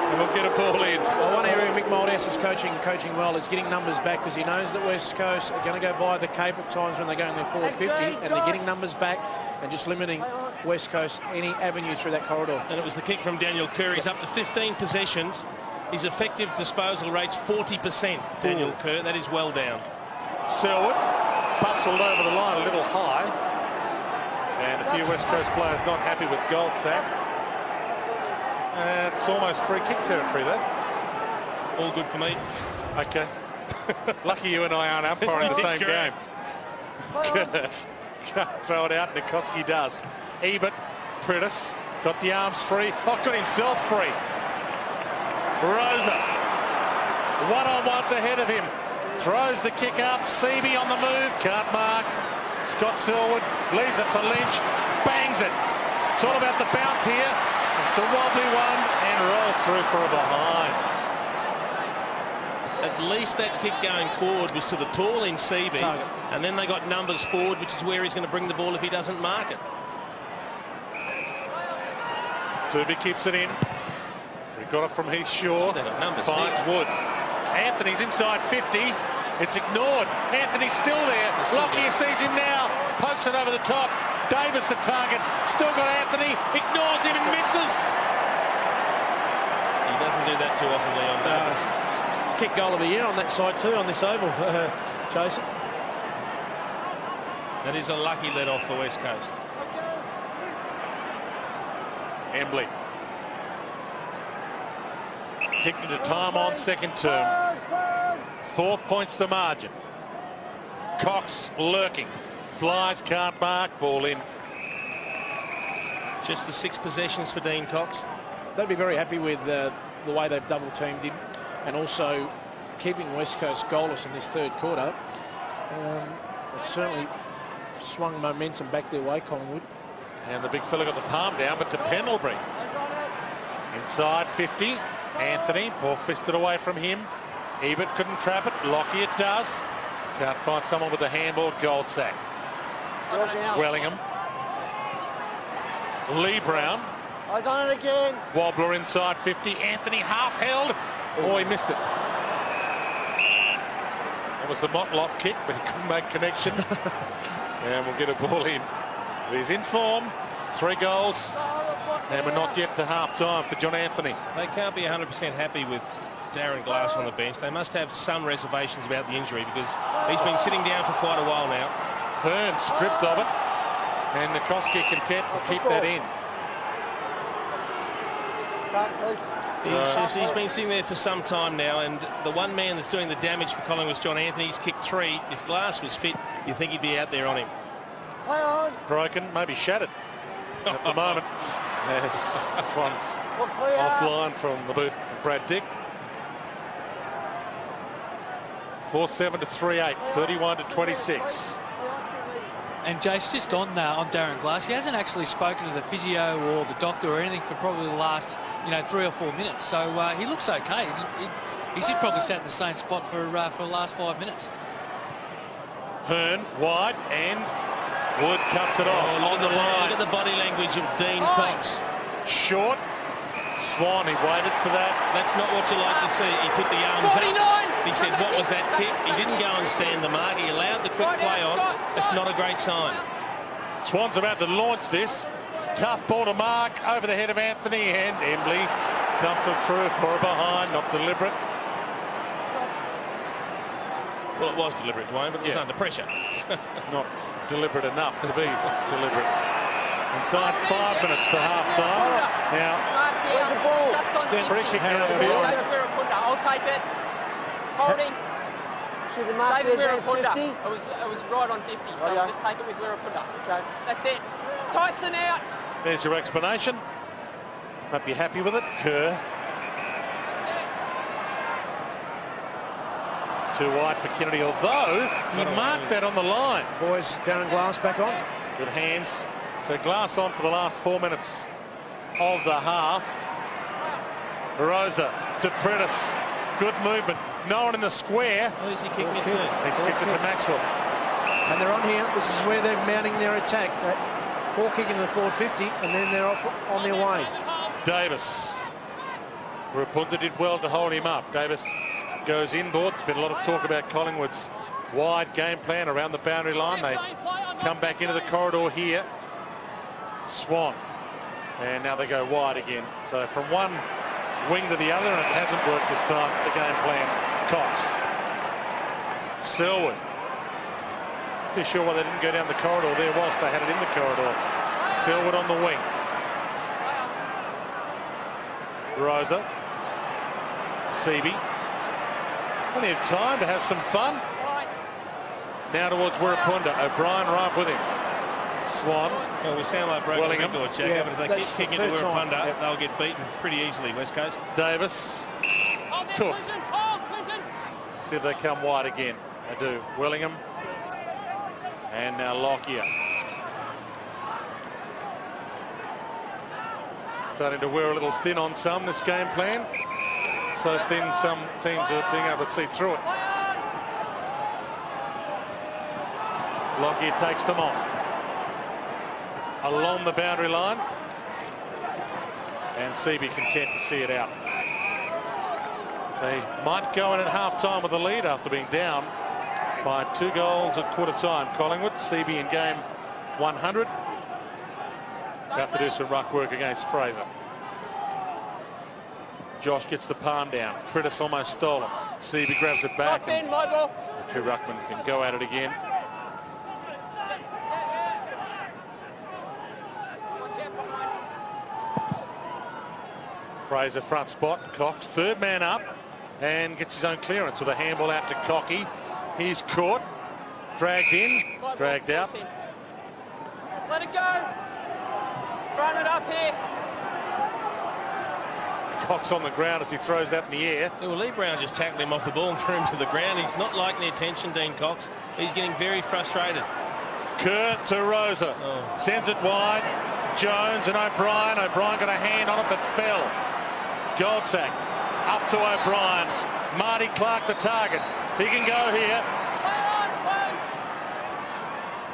And we'll get a ball in. Well, one area Mick Moldhouse is coaching well is getting numbers back, because he knows that West Coast are going to go by the Cape at times when they go in their 450, and they're getting numbers back and just limiting West Coast any avenue through that corridor. And it was the kick from Daniel Kerr. He's up to 15 possessions. His effective disposal rate's 40%. Daniel Kerr, that is well down. Selwood bustled over the line a little high. And a few West Coast players not happy with Goldsack. It's almost free kick territory there. All good for me. Okay. Lucky you and I aren't umpiring the same game. Can't throw it out. Nikoski does. Ebert, Prentice, got the arms free. Oh, got himself free. Rosa. One-on-one's ahead of him. Throws the kick up. Seaby on the move. Can't mark. Scott Selwood leaves it for Lynch. Bangs it. It's all about the bounce here. It's a wobbly one and rolls through for a behind. At least that kick going forward was to the tall in Seaby, and then they got numbers forward, which is where he's going to bring the ball if he doesn't mark it. Tuvi keeps it in. He got it from Heath Shaw. Finds Wood. Anthony's inside 50. It's ignored. Anthony's still there. Lockyer sees him now. Pokes it over the top. Davis the target. Still got Anthony. Ignores him and misses. He doesn't do that too often, Leon Davis. Kick goal of the year on that side too, on this oval, Jason. That is a lucky let-off for West Coast. Embley. Ticking to time on second term. 4 points the margin. Cox lurking. Flies, can't mark, ball in. Just the 6 possessions for Dean Cox. They'd be very happy with the way they've double-teamed him, and also keeping West Coast goalless in this third quarter. They've certainly swung momentum back their way, Collingwood. And the big fella got the palm down, but to Pendlebury. Inside 50. Anthony, ball fisted away from him. Ebert couldn't trap it. Lockyer does. Can't find someone with a handball. Goldsack. Wellingham. Lee Brown. I've done it again. Wobbler inside 50. Anthony half held. Oh, he missed it. was the Motlop kick, but he couldn't make connection. And we'll get a ball in. He's in form. 3 goals. And we're not yet to half-time for John Anthony. They can't be 100% happy with Darren Glass on the bench. They must have some reservations about the injury because he's been sitting down for quite a while now. Hearn stripped of it. And Nikoski content to keep that in. He's been sitting there for some time now, and the one man that's doing the damage for Collingwood was John Anthony. He's kicked 3. If Glass was fit, you'd think he'd be out there on him. Broken, maybe shattered at the moment. Yes, this one's offline from the boot of Brad Dick. 4-7 to 3-8, 31 to 26. And Jace, just on Darren Glass, he hasn't actually spoken to the physio or the doctor or anything for probably the last 3 or 4 minutes. So he looks okay. He's just probably sat in the same spot for the last 5 minutes. Hearn wide and Wood cuts it off on the line. Look at the body language of Dean Cox. Short. Swan, he waited for that. That's not what you like to see. He put the arms up. He said, what was that kick? He didn't go and stand the mark. He allowed the quick play on. That's not a great sign. Swan's about to launch this. Tough ball to mark over the head of Anthony, and Embley thumps it through for a behind. Not deliberate. Well, it was deliberate, Dwayne, but it was under pressure. Not deliberate enough to be deliberate. Inside 5 minutes to half-time. Now, free kick downfield. I'll take it. Holding. David Wirapunda. It was right on 50, so we'll just take it with Wirapunda. Okay. That's it. Tyson out. There's your explanation. Might be happy with it. Kerr. Too wide for Kennedy, although he marked that on the line. Boys, Darren Glass back on. Good hands. So Glass on for the last 4 minutes of the half. Rosa to Prentice. Good movement. No one in the square. Who's he kicking it to? He's kicked it to Maxwell. And they're on here. This is where they're mounting their attack. That ball kicking to the 450, and then they're off on their way. Davis. Rapunda did well to hold him up. Davis goes inboard. There's been a lot of talk about Collingwood's wide game plan around the boundary line. They come back into the corridor here. Swan. And now they go wide again. So from one wing to the other, and it hasn't worked this time, the game plan. Cox. Selwood. Not too sure why they didn't go down the corridor there whilst they had it in the corridor. Selwood on the wing. Rosa. Seaby. Plenty of time to have some fun. Now towards Wirapunda. O'Brien right with him. Swan. Well, we sound like broken records, Jack, yeah, but if they keep kicking into Wirapunda, they'll get beaten pretty easily, West Coast. Davis. Cook. See if they come wide again. They do. Wellingham. And now Lockyer. Starting to wear a little thin on some, this game plan. So thin some teams are being able to see through it. Lockyer takes them on. Along the boundary line. And Seaby content to see it out. They might go in at half-time with a lead after being down by 2 goals at quarter time. Collingwood, Seaby in game 100. Have to do some ruck work against Fraser. Josh gets the palm down. Prentice almost stolen. Seaby grabs it back. And the 2 ruckmen can go at it again. Fraser front spot. Cox, 3rd man up, and gets his own clearance with a handball out to Cocky. He's caught, dragged in, dragged out. Let it go. Run it up here. Cox on the ground as he throws that in the air. Yeah, well, Lee Brown just tackled him off the ball and threw him to the ground. He's not liking the attention, Dean Cox. He's getting very frustrated. Kerr to Rosa. Sends it wide. Jones and O'Brien. O'Brien got a hand on it but fell. Goldsack up to O'Brien. Marty Clark the target. He can go here.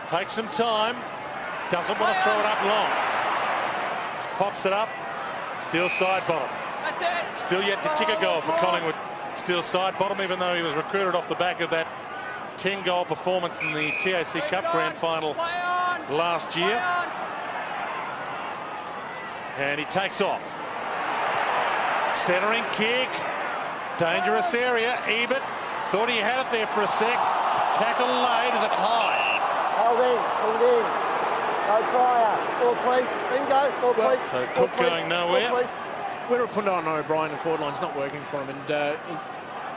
Takes some time. Doesn't want to throw it up long. Pops it up. Still side bottom. That's it. Still yet to kick a goal for Collingwood. Still side bottom, even though he was recruited off the back of that 10-goal performance in the TAC Cup Grand Final last year. And he takes off. Centering kick. Dangerous area. Ebert thought he had it there for a sec. Tackle late. Is it high? Hold in. No fire. Forward, please. Bingo. Forward, please. So Cook going nowhere. Wirapunda on O'Brien and forward line's not working for him, and he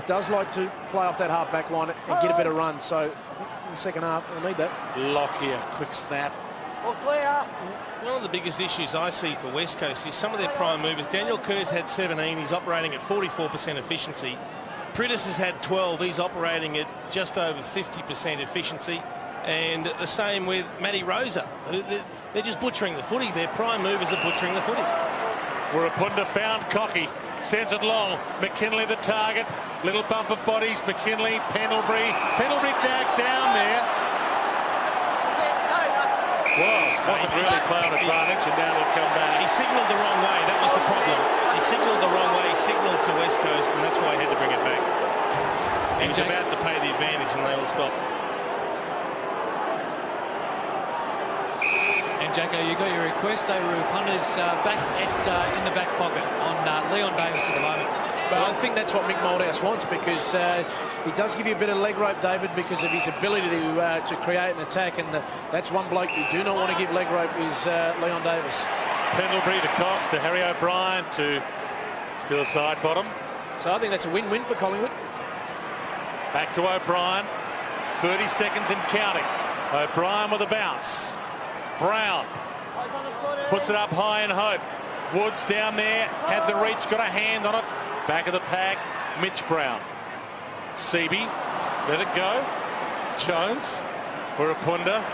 does like to play off that half back line and get a better run. So I think in the second half, we'll need that. Lockyer, quick snap. All clear. One of the biggest issues I see for West Coast is some of their prime movers. Daniel Kerr's had 17. He's operating at 44% efficiency. Pritis has had 12. He's operating at just over 50% efficiency. And the same with Matty Rosa. They're just butchering the footy. Their prime movers are butchering the footy. Wirapunda found Cocky. Sends it long. McKinley the target. Little bump of bodies. McKinley, Pendlebury. Pendlebury down there. Well, wasn't really playing advantage, and now it'll come back. He signalled the wrong way. That was the problem. He signalled the wrong way. He signalled to West Coast, and that's why he had to bring it back. He was about to pay the advantage, and they all stopped. And Jacko, you got your request. Punter's back in the back pocket on Leon Davis at the moment. But I think that's what Mick Moldhouse wants, because he does give you a bit of leg rope, David, because of his ability to create an attack, and that's one bloke you do not want to give leg rope is Leon Davis. Pendlebury to Cox to Harry O'Brien to still side bottom. So I think that's a win-win for Collingwood. Back to O'Brien. 30 seconds and counting. O'Brien with a bounce. Brown puts it up high in hope. Woods down there, had the reach, got a hand on it. Back of the pack, Mitch Brown. Seaby, let it go. Jones, Wirapunda.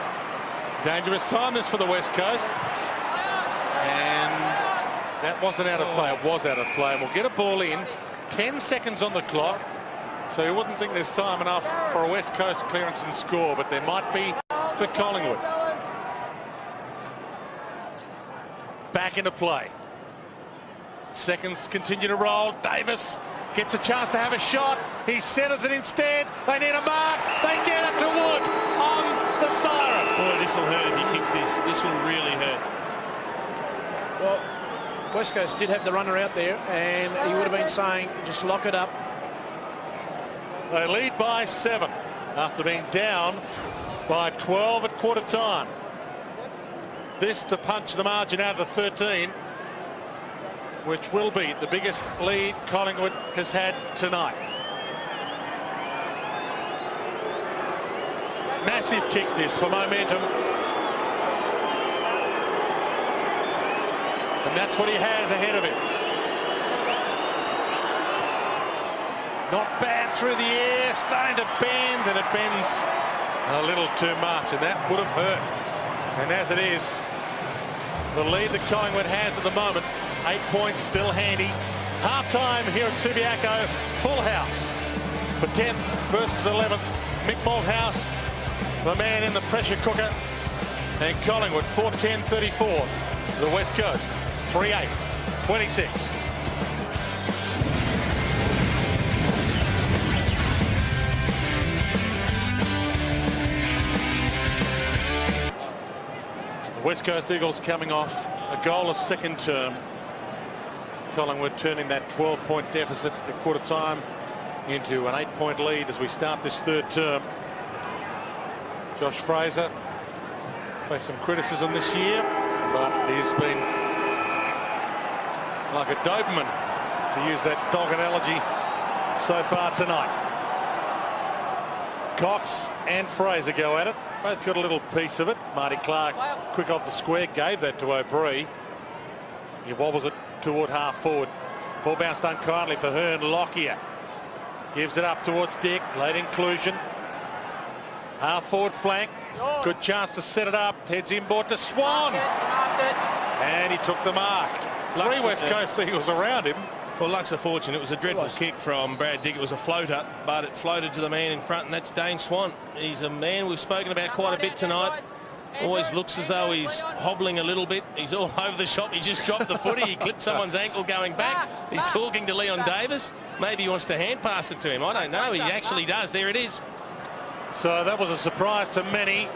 Dangerous time this for the West Coast. And that wasn't out of play. It was out of play. And we'll get a ball in. 10 seconds on the clock. So you wouldn't think there's time enough for a West Coast clearance and score, but there might be for Collingwood. Back into play. Seconds continue to roll. Davis gets a chance to have a shot. He centers it instead. They need a mark. They get it to Wood on the siren. Boy, this will hurt if he kicks this. This will really hurt. Well, West Coast did have the runner out there, and he would have been saying, just lock it up. They lead by 7 after being down by 12 at quarter time. This to punch the margin out of 13, which will be the biggest lead Collingwood has had tonight. Massive kick this for momentum. And that's what he has ahead of him. Not bad through the air, starting to bend, and it bends a little too much, and that would have hurt. And as it is, the lead that Collingwood has at the moment, 8 points still handy. Half-time here at Subiaco, full house for 10th versus 11th. Mick Malthouse, the man in the pressure cooker, and Collingwood 4-10-34. The West Coast 3-8-26. West Coast Eagles coming off a goalless second term. Collingwood turning that 12-point deficit at quarter time into an 8-point lead as we start this third term. Josh Fraser faced some criticism this year, but he's been like a Doberman, to use that dog analogy, so far tonight. Cox and Fraser go at it. Both got a little piece of it. Marty Clark, quick off the square, gave that to O'Brien. He wobbles it toward half forward. Ball bounced unkindly for Hearn. Lockyer gives it up towards Dick. Late inclusion. Half forward flank. Good chance to set it up. Heads inboard to Swan. And he took the mark. Three West Coast Eagles around him. Well, luck's a fortune. It was a dreadful kick from Brad Dick. It was a floater, but it floated to the man in front, and that's Dane Swan. He's a man we've spoken about quite a bit tonight. Always looks as though he's hobbling a little bit. He's all over the shop. He just dropped the footy. He clipped someone's ankle going back. He's talking to Leon Davis. Maybe he wants to hand pass it to him. I don't know. He actually does. There it is. So that was a surprise to many.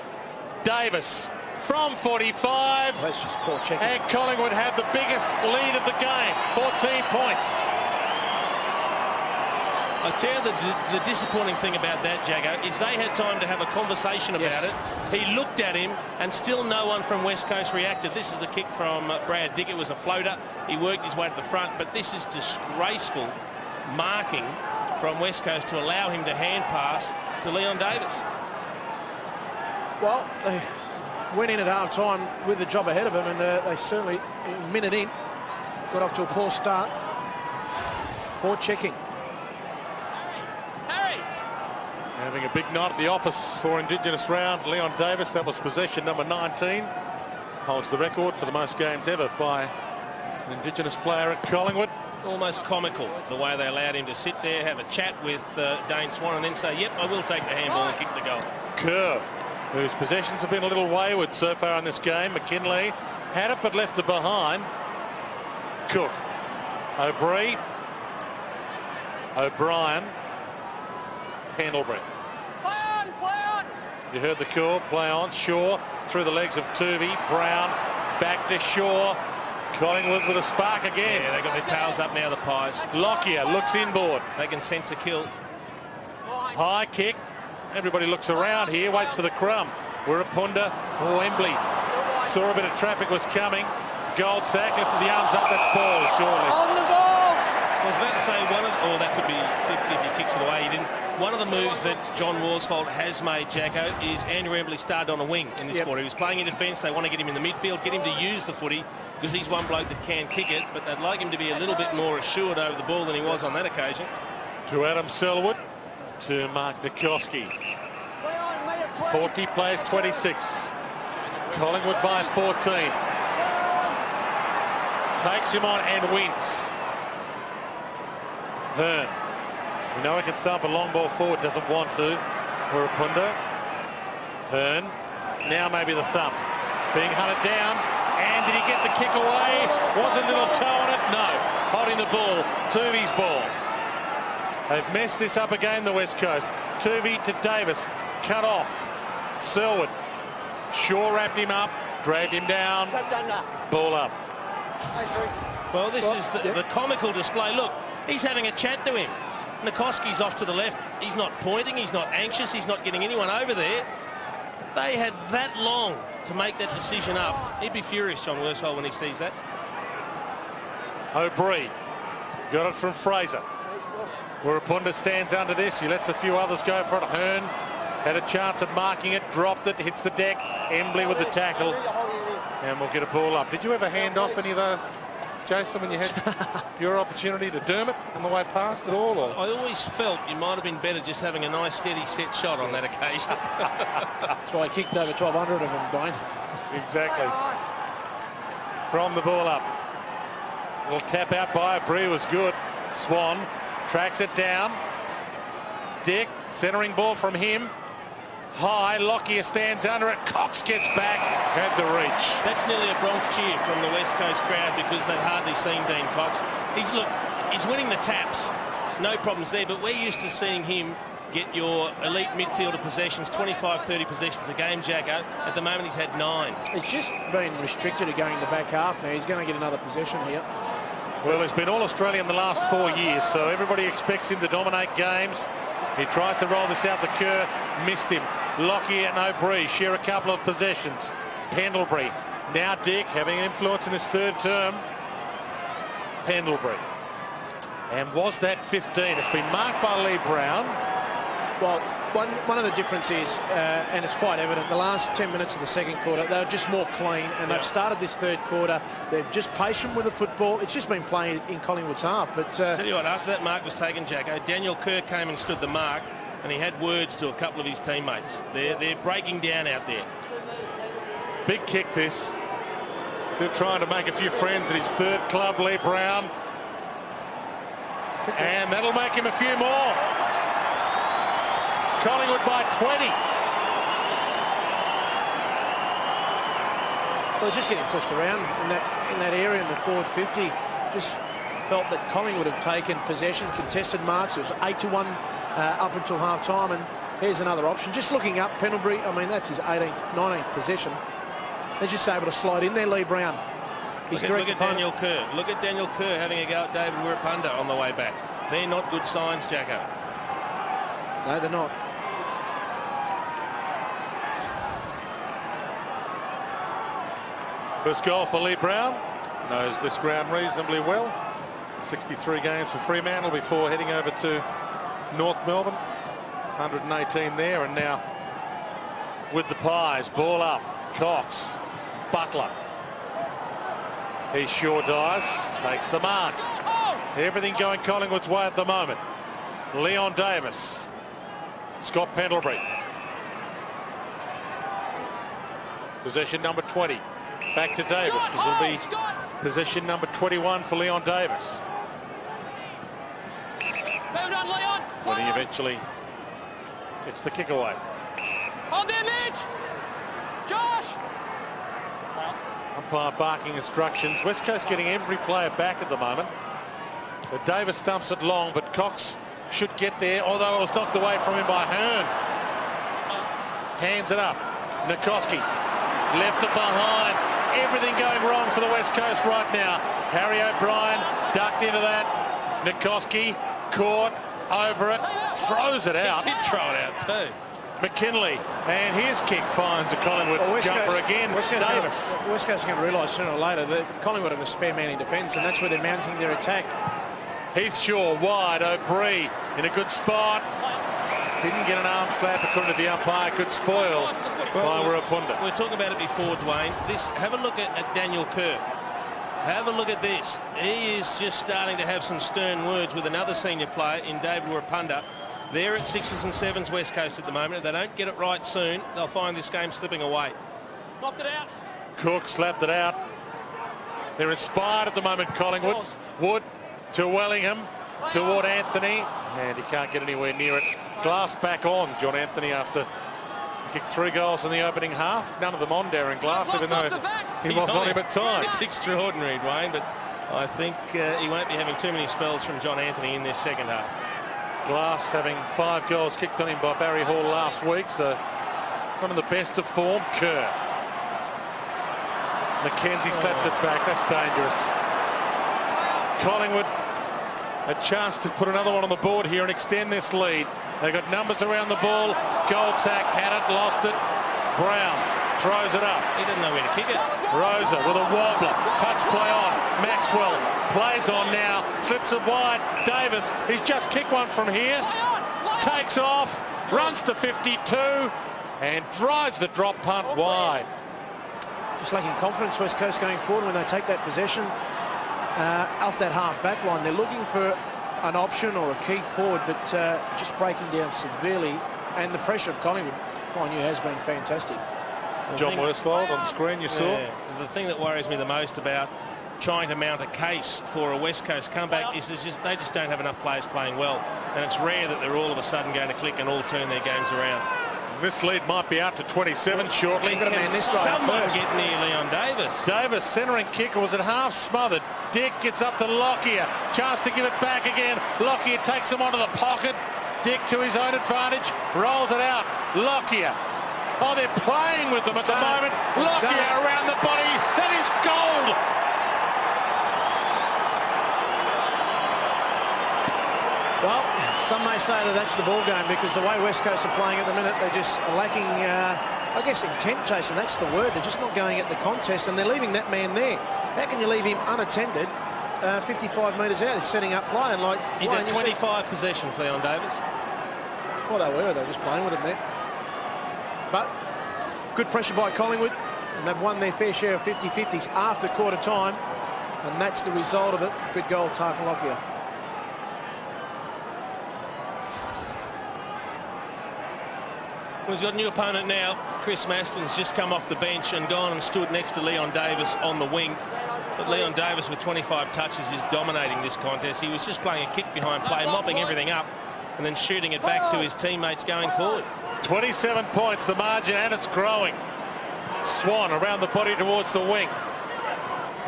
Davis from 45. That's just poor checking. And Collingwood had the biggest lead of the game, 14 points. I tell you the disappointing thing about that, Jagger, is they had time to have a conversation about it. He looked at him and still no one from West Coast reacted. This is the kick from Brad Dick. It was a floater. He worked his way to the front, but this is disgraceful marking from West Coast to allow him to hand pass to Leon Davis. Well, they went in at half time with the job ahead of them, and they certainly, a minute in, got off to a poor start. Poor checking. Having a big night at the office for Indigenous round. Leon Davis, that was possession number 19. Holds the record for the most games ever by an Indigenous player at Collingwood. Almost comical the way they allowed him to sit there, have a chat with Dane Swan, and then say, yep, I will take the handball and kick the goal. Kerr, whose possessions have been a little wayward so far in this game. McKinley had it but left it behind. Cook. O'Brien. Pendlebury. Play on! You heard the call. Play on. Shaw through the legs of Tuvey. Brown back to Shaw. Collingwood with a spark again. Yeah, they've got their tails up now, the Pies. Lockyer looks inboard. They can sense a kill. High kick. Everybody looks around here, waits for the crumb. Wirrapunda, Wembley. Saw a bit of traffic was coming. Goldsack lifted the arms up. That's ball, surely. On the ball! I was about to say that could be 50 if he kicks it away. He didn't. One of the moves that John Worsfold has made, Jacko, is Andrew Embley started on a wing in this quarter. He was playing in defence. They want to get him in the midfield, get him to use the footy because he's one bloke that can kick it, but they'd like him to be a little bit more assured over the ball than he was on that occasion. To Adam Selwood, to Mark Nikoski. 40 plays 26. Collingwood by 14. Takes him on and wins. Hearn. We know he can thump a long ball forward, doesn't want to. Wirrapunda. Hearn. Now maybe the thump. Being hunted down. And did he get the kick away? Was a little toe on it? No. Holding the ball. Tuvey's ball. They've messed this up again, the West Coast. Tuvey to Davis. Cut off. Selwood. Shaw wrapped him up. Dragged him down. Ball up. Well, this is the comical display. Look, he's having a chat to him. Nikoski's off to the left. He's not pointing. He's not anxious. He's not getting anyone over there. They had that long to make that decision up. He'd be furious, John Worsfold, when he sees that. O'Brien got it from Fraser. Wirrapunda stands under this. He lets a few others go for it. Hearn had a chance at marking it, dropped it, hits the deck. Embley with the tackle. And we'll get a ball up. Did you ever hand off any of those, Jason, when you had your opportunity to Dermot on the way past at all? Or? I always felt you might have been better just having a nice steady set shot on that occasion. That's why I kicked over 1,200 of them, Dane. Exactly. From the ball up. Little tap out by Bree was good. Swan tracks it down. Dick, centering ball from him. High, Lockyer stands under it. Cox gets back at the reach. That's nearly a Bronx cheer from the West Coast crowd because they've hardly seen Dean Cox. He's winning the taps. No problems there, but we're used to seeing him get your elite midfielder possessions, 25, 30 possessions a game, Jacko. At the moment, he's had 9. It's just been restricted to going in the back half now. He's going to get another possession here. Well, he's been All-Australian the last 4 years, so everybody expects him to dominate games. He tries to roll this out to Kerr, missed him. Lockyer and O'Brien share a couple of possessions. Pendlebury, now Dick, having influence in his third term. Pendlebury. And was that 15? It's been marked by Lee Brown. Well, one of the differences, and it's quite evident, the last 10 minutes of the second quarter, they were just more clean, and they've started this third quarter. They're just patient with the football. It's just been playing in Collingwood's half. But tell you what, after that mark was taken, Jacko, Daniel Kerr came and stood the mark, and he had words to a couple of his teammates. They're breaking down out there. Big kick this. Still trying to make a few friends at his third club, Lee Brown. And that'll make him a few more. Collingwood by 20. Well, just getting pushed around in that area in the forward 50. Just felt that Collingwood have taken possession, contested marks. It was 8-1 up until half-time, and here's another option. Just looking up, Pendlebury, I mean, that's his 18th, 19th possession. They're just able to slide in there, Lee Brown. Look at Daniel Kerr. Look at Daniel Kerr having a go at David Wirapunda on the way back. They're not good signs, Jacko. No, they're not. First goal for Lee Brown. Knows this ground reasonably well. 63 games for Fremantle before heading over to North Melbourne. 118 there, and now with the Pies. Ball up. Cox. Butler. He sure dives. Takes the mark. Everything going Collingwood's way at the moment. Leon Davis. Scott Pendlebury. Possession number 20. Back to Davis. This will be possession number 21 for Leon Davis. When he eventually gets the kick away. Hold there, Mitch! Josh! Umpire barking instructions. West Coast getting every player back at the moment. So Davis stumps it long, but Cox should get there, although it was knocked away from him by Hearn. Hands it up. Nikoski left it behind. Everything going wrong for the West Coast right now. Harry O'Brien ducked into that. Nikoski caught over it, throws it out. He did throw it out too. McKinley, and his kick finds a Collingwood jumper again. Davis. West Coast are going to realise sooner or later that Collingwood have a spare man in defence, and that's where they're mounting their attack. Heathshaw wide. O'Brien in a good spot. Didn't get an arm slap according to the umpire. Good spoil by Wirapunda. We were talking about it before, Dwayne. Have a look at Daniel Kerr. Have a look at this. He is just starting to have some stern words with another senior player in David Wirapunda. They're at 6s and 7s West Coast at the moment. If they don't get it right soon, they'll find this game slipping away. Knocked it out. Cook slapped it out. They're inspired at the moment, Collingwood. Wood to Wellingham, toward Anthony, and he can't get anywhere near it. Glass back on, John Anthony, after he kicked 3 goals in the opening half. None of them on Darren Glass, even though he was on him at times. It's extraordinary, Dwayne, but I think he won't be having too many spells from John Anthony in this second half. Glass having 5 goals kicked on him by Barry Hall last week, so one of the best of form. Kerr. McKenzie slaps it back. That's dangerous. Collingwood a chance to put another one on the board here and extend this lead. They've got numbers around the ball. Goldsack had it, lost it. Brown throws it up. He didn't know where to kick it. Rosa with a wobbler. Touch play on. Maxwell plays on now. Slips it wide. Davis, he's just kicked one from here. Takes off. Runs to 52 and drives the drop punt wide. Just lacking confidence, West Coast, going forward when they take that possession off that half back line. They're looking for an option or a key forward, but just breaking down severely. And the pressure of Collingwood, mind you, has been fantastic. John Worsfold on the screen, you saw. Yeah, the thing that worries me the most about trying to mount a case for a West Coast comeback is they just don't have enough players playing well. And it's rare that they're all of a sudden going to click and all turn their games around. This lead might be out to 27 shortly. Someone get near Leon Davis. Davis, centering kick, was it half smothered? Dick gets up to Lockyer. Chance to give it back again. Lockyer takes him onto the pocket. Dick to his own advantage. Rolls it out. Lockyer. Oh, they're playing with them at the moment. Lockyer around the body. That is gold. Well, some may say that that's the ball game because the way West Coast are playing at the minute, they're just lacking, I guess, intent, Jason. That's the word. They're just not going at the contest, and they're leaving that man there. How can you leave him unattended 55 metres out? He's setting up play. And like, he's at 25 possessions, Leon Davis. Well, they were just playing with him there. But good pressure by Collingwood, and they've won their fair share of 50-50s after quarter time, and that's the result of it. Good goal, Tarkin Lockyer. Well, he's got a new opponent now. Chris Maston's just come off the bench and gone and stood next to Leon Davis on the wing. But Leon Davis, with 25 touches, is dominating this contest. He was just playing a kick behind play, mopping everything up, and then shooting it back to his teammates going forward. 27 points, the margin, and it's growing. Swan around the body towards the wing.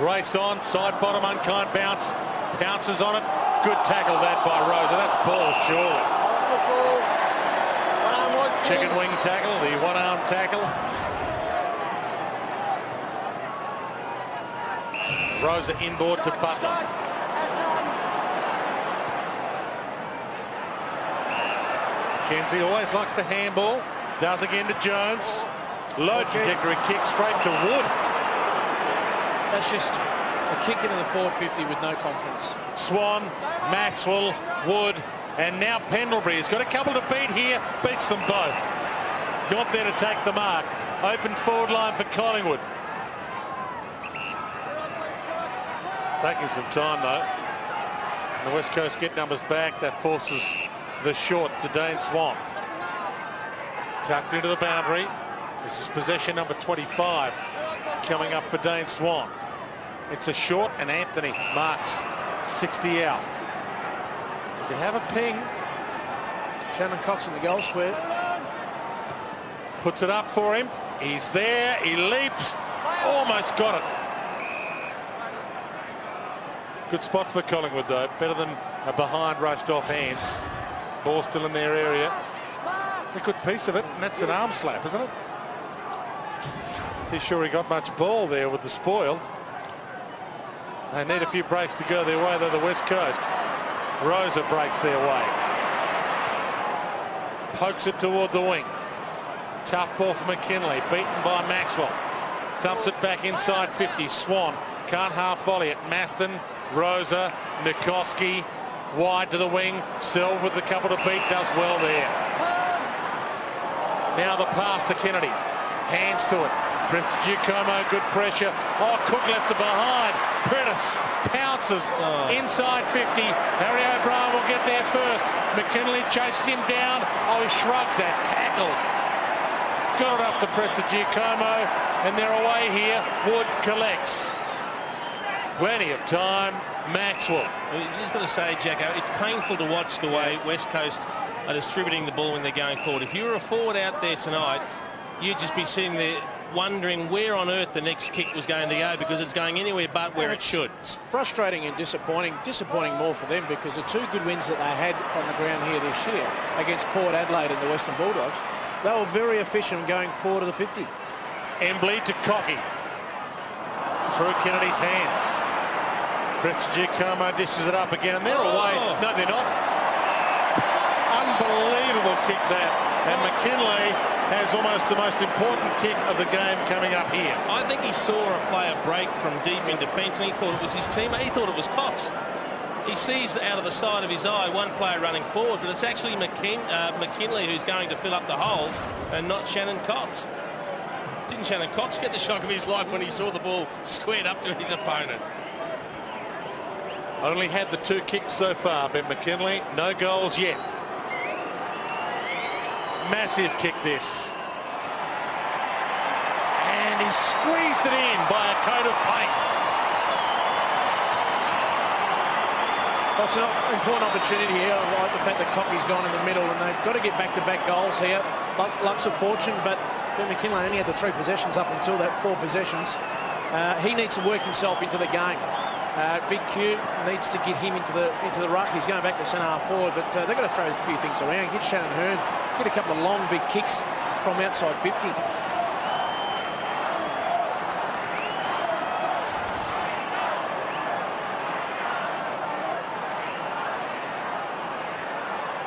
Race on, side bottom, unkind bounce. Pounces on it. Good tackle that by Rosa. That's ball, surely. Chicken wing tackle, the one-arm tackle. Rosa inboard to Butler. Kenzie always likes to handball. Does again to Jones. Low trajectory kick straight to Wood. That's just a kick into the 450 with no confidence. Swan, Maxwell, Wood, and now Pendlebury has got a couple to beat here. Beats them both. Got there to take the mark. Open forward line for Collingwood. Taking some time though. And the West Coast get numbers back. That forces the short to Dane Swan. Tucked into the boundary. This is possession number 25 coming up for Dane Swan. It's a short and Anthony marks 60 out. You have a ping. Shannon Cox in the goal square. Puts it up for him. He's there. He leaps. Almost got it. Good spot for Collingwood though. Better than a behind rushed off hands. Ball still in their area. A good piece of it, and that's an arm slap, isn't it? He's sure he got much ball there with the spoil. They need a few breaks to go their way though, the West Coast. Rosa breaks their way. Pokes it toward the wing. Tough ball for McKinley, beaten by Maxwell. Thumps it back inside 50. Swan can't half volley it. Maston, Rosa, Nikoski, wide to the wing. Self with the couple to beat, does well there. Now the pass to Kennedy. Hands to it. Prestigiacomo, good pressure. Oh, Cook left it behind. Prentice pounces inside 50. Harry O'Brien will get there first. McKinley chases him down. Oh, he shrugs that tackle. Got it up to Prestigiacomo, and they're away here. Wood collects. Plenty of time. Maxwell. I'm just going to say, Jacko, it's painful to watch the way West Coast are distributing the ball when they're going forward. If you were a forward out there tonight, you'd just be sitting there wondering where on earth the next kick was going to go, because it's going anywhere but where it should. It's frustrating and disappointing. Disappointing more for them, because the two good wins that they had on the ground here this year against Port Adelaide and the Western Bulldogs, they were very efficient going forward to the 50. Embley to Cocky. Through Kennedy's hands. Prestigiacomo dishes it up again, and they're away. No, they're not. Unbelievable kick that. And McKinley has almost the most important kick of the game coming up here. I think he saw a player break from deep in defence, and he thought it was his teammate. He thought it was Cox. He sees out of the side of his eye one player running forward, but it's actually McKinley who's going to fill up the hole, and not Shannon Cox. Didn't Shannon Cox get the shock of his life when he saw the ball squared up to his opponent? Only had the two kicks so far, Ben McKinley. No goals yet. Massive kick this. And he squeezed it in by a coat of paint. Well, it's an important opportunity here. I like the fact that Cocky's gone in the middle, and they've got to get back-to-back goals here. Lucks of fortune, but Ben McKinley only had the 3 possessions up until that 4 possessions. He needs to work himself into the game. Big Q needs to get him into the ruck. He's going back to centre half forward, but they've got to throw a few things around. Get Shannon Hearn, get a couple of long, big kicks from outside 50.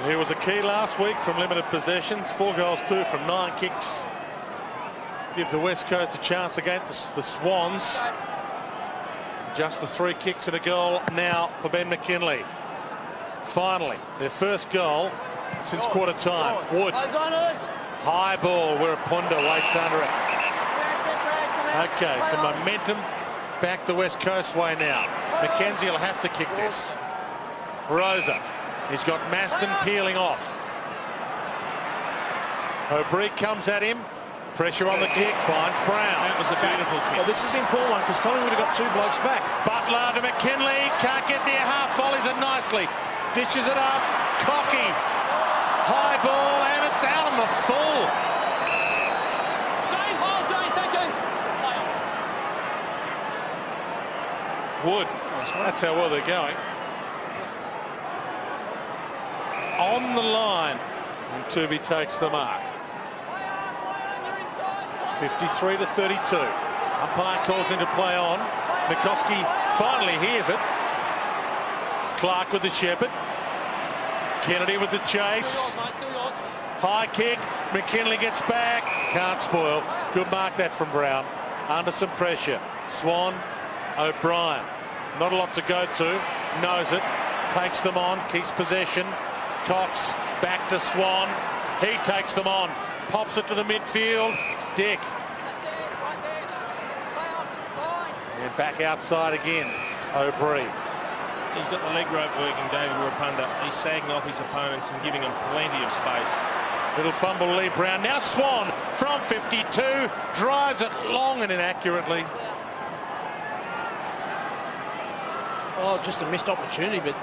He was a key last week from limited possessions. 4 goals, 2 from 9 kicks. Give the West Coast a chance against the Swans. Just the 3 kicks and a goal now for Ben McKinley. Finally, their first goal since quarter time. Wood. High ball where Ponda waits under it. Okay, some momentum back the West Coast way now. McKenzie will have to kick this. Rosa. He's got Maston peeling off. O'Brien comes at him. Pressure on the kick, finds Brown. That was a beautiful kick. Well, this is an important one because Collingwood have got 2 blokes back. Butler to McKinley, can't get there, half volleys it nicely. Ditches it up, Cocky. High ball, and it's out on the full. Dane, hold, Dane, thank you. Wood, that's how well they're going. On the line, and Tooby takes the mark. 53 to 32. Umpire calls into play on. Mikoski finally hears it. Clark with the shepherd. Kennedy with the chase. High kick. McKinley gets back. Can't spoil. Good mark that from Brown. Under some pressure. Swan, O'Brien. Not a lot to go to. Knows it. Takes them on. Keeps possession. Cox back to Swan. He takes them on. Pops it to the midfield. Dick. And back outside again. O'Brien. He's got the leg rope working, David Warapunda. He's sagging off his opponents and giving them plenty of space. Little fumble, Lee Brown. Now Swan from 52 drives it long and inaccurately. Oh, just a missed opportunity, but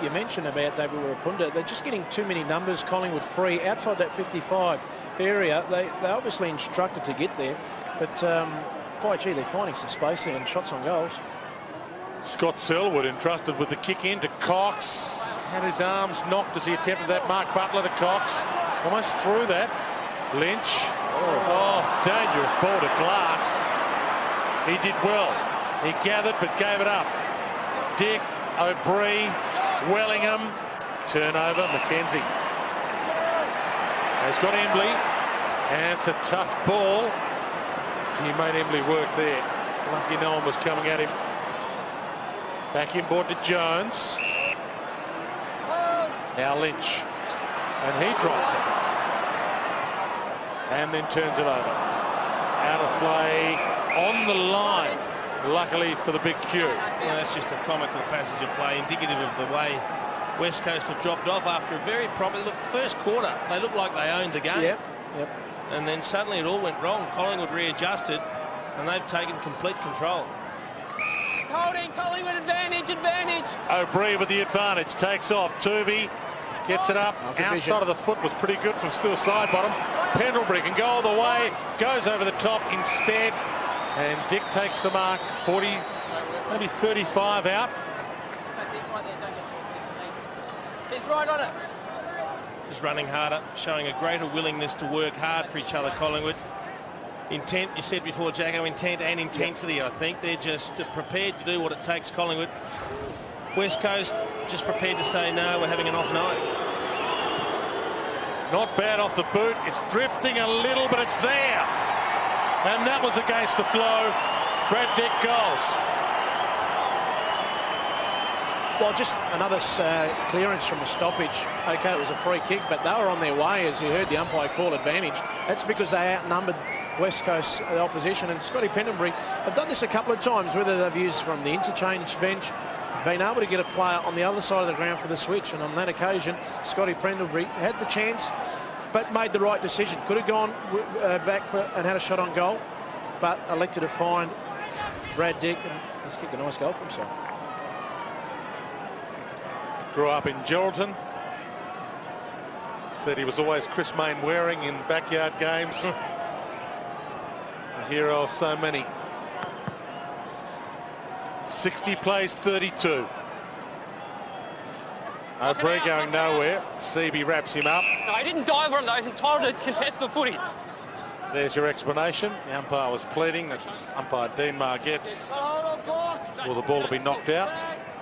you mentioned about David Warapunda. They're just getting too many numbers. Collingwood free outside that 55 area. They're obviously instructed to get there, but by gee, they're finding some space there and shots on goals. Scott Selwood entrusted with the kick in to Cox. Had his arms knocked as he attempted that. Mark Butler to Cox. Almost through that. Lynch. Oh, dangerous ball to Glass. He did well. He gathered but gave it up. Dick, O'Brien, Wellingham. Turnover, McKenzie. Has got Embley. And it's a tough ball. He made Embley work there. Lucky no one was coming at him. Back inboard to Jones. Now Lynch. And he drops it. And then turns it over. Out of play on the line. Luckily for the big Q. Well, that's just a comical passage of play, indicative of the way West Coast have dropped off after a very promising look. First quarter, they looked like they owned the game. Yep. And then suddenly it all went wrong. Collingwood readjusted, and they've taken complete control. Holding, Collingwood advantage. O'Brien with the advantage. Takes off. Tuvey gets it up. Outside of the foot was pretty good from still side bottom. Pendlebury can go all the way. Goes over the top instead. And Dick takes the mark. 40, maybe 35 out. That's it right there. Don't get thanks. It's right on it. Just running harder, showing a greater willingness to work hard for each other, Collingwood. Intent, you said before, Jacko, intent and intensity, I think. They're just prepared to do what it takes, Collingwood. West Coast just prepared to say, no, we're having an off night. Not bad off the boot. It's drifting a little, but it's there. And that was against the flow. Brad Dick goals. Well, just another clearance from a stoppage. OK, it was a free kick, but they were on their way, as you heard the umpire call advantage. That's because they outnumbered West Coast opposition. And Scotty Pendlebury have done this a couple of times, whether they've used from the interchange bench, been able to get a player on the other side of the ground for the switch. And on that occasion, Scotty Pendlebury had the chance, but made the right decision. Could have gone back and had a shot on goal, but elected to find Brad Dick, and he's kicked a nice goal for himself. Grew up in Geraldton. Said he was always Chris Mainwaring in backyard games. A hero of so many. 60 plays 32. O'Brien going nowhere. Seaby wraps him up. No, he didn't dive on those. He's entitled to contest the footy. There's your explanation. The umpire was pleading. That's umpire Dean Margetts for the ball to be knocked out.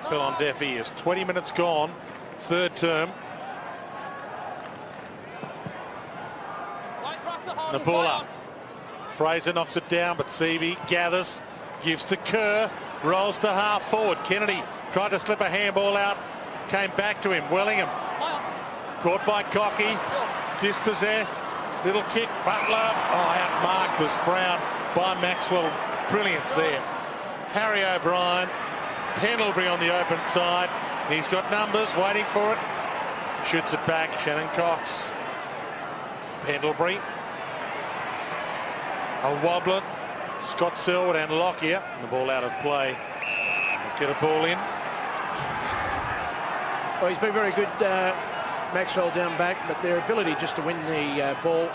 Fell on deaf ears. 20 minutes gone. Third term. The ball up. Fraser knocks it down, but Seaby gathers, gives to Kerr, rolls to half forward. Kennedy tried to slip a handball out, came back to him. Wellingham caught by Cocky, dispossessed. Little kick, Butler. Oh, outmarked was Brown by Maxwell. Brilliance there. Harry O'Brien. Pendlebury on the open side. He's got numbers, waiting for it. Shoots it back. Shannon Cox. Pendlebury. A wobbler. Scott Selwood and Lockyer. The ball out of play. Get a ball in. Well, he's been very good, Maxwell, down back, but their ability just to win the ball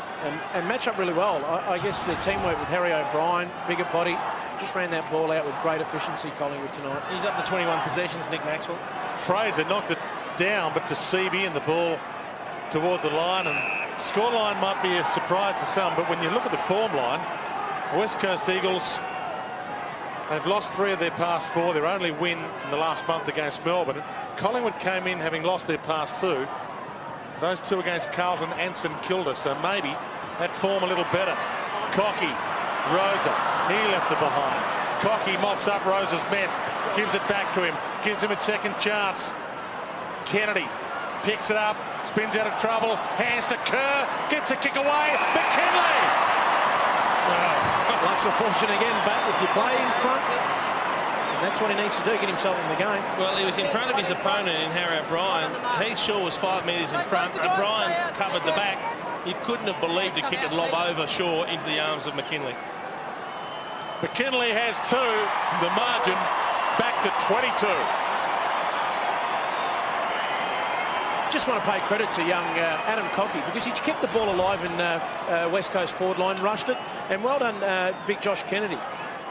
and match up really well. I guess the teamwork with Harry O'Brien, bigger body, just ran that ball out with great efficiency, Collingwood tonight. He's up to 21 possessions, Nick Maxwell. Fraser knocked it down, but to Seaby and the ball toward the line, and Scoreline might be a surprise to some, but when you look at the form line, West Coast Eagles, they've lost 3 of their past 4. Their only win in the last month against Melbourne. Collingwood came in having lost their past 2. Those 2 against Carlton and St Kilda, so maybe that form a little better. Cocky, Rosa, he left it behind. Cocky mops up Rosa's mess, gives it back to him, gives him a second chance. Kennedy picks it up, spins out of trouble, hands to Kerr, gets a kick away, McKinley! Wow. Lots of fortune again, but if you play in front, that's what he needs to do, get himself in the game. Well, he was in front of his opponent in Harry O'Brien. Heath Shaw was 5 metres in front. O'Brien covered the back. You couldn't have believed the kick had lob over Shaw into the arms of McKinley. McKinley has 2, the margin back to 22. Just want to pay credit to young Adam Cocky, because he kept the ball alive in West Coast forward line, rushed it, and well done big Josh Kennedy.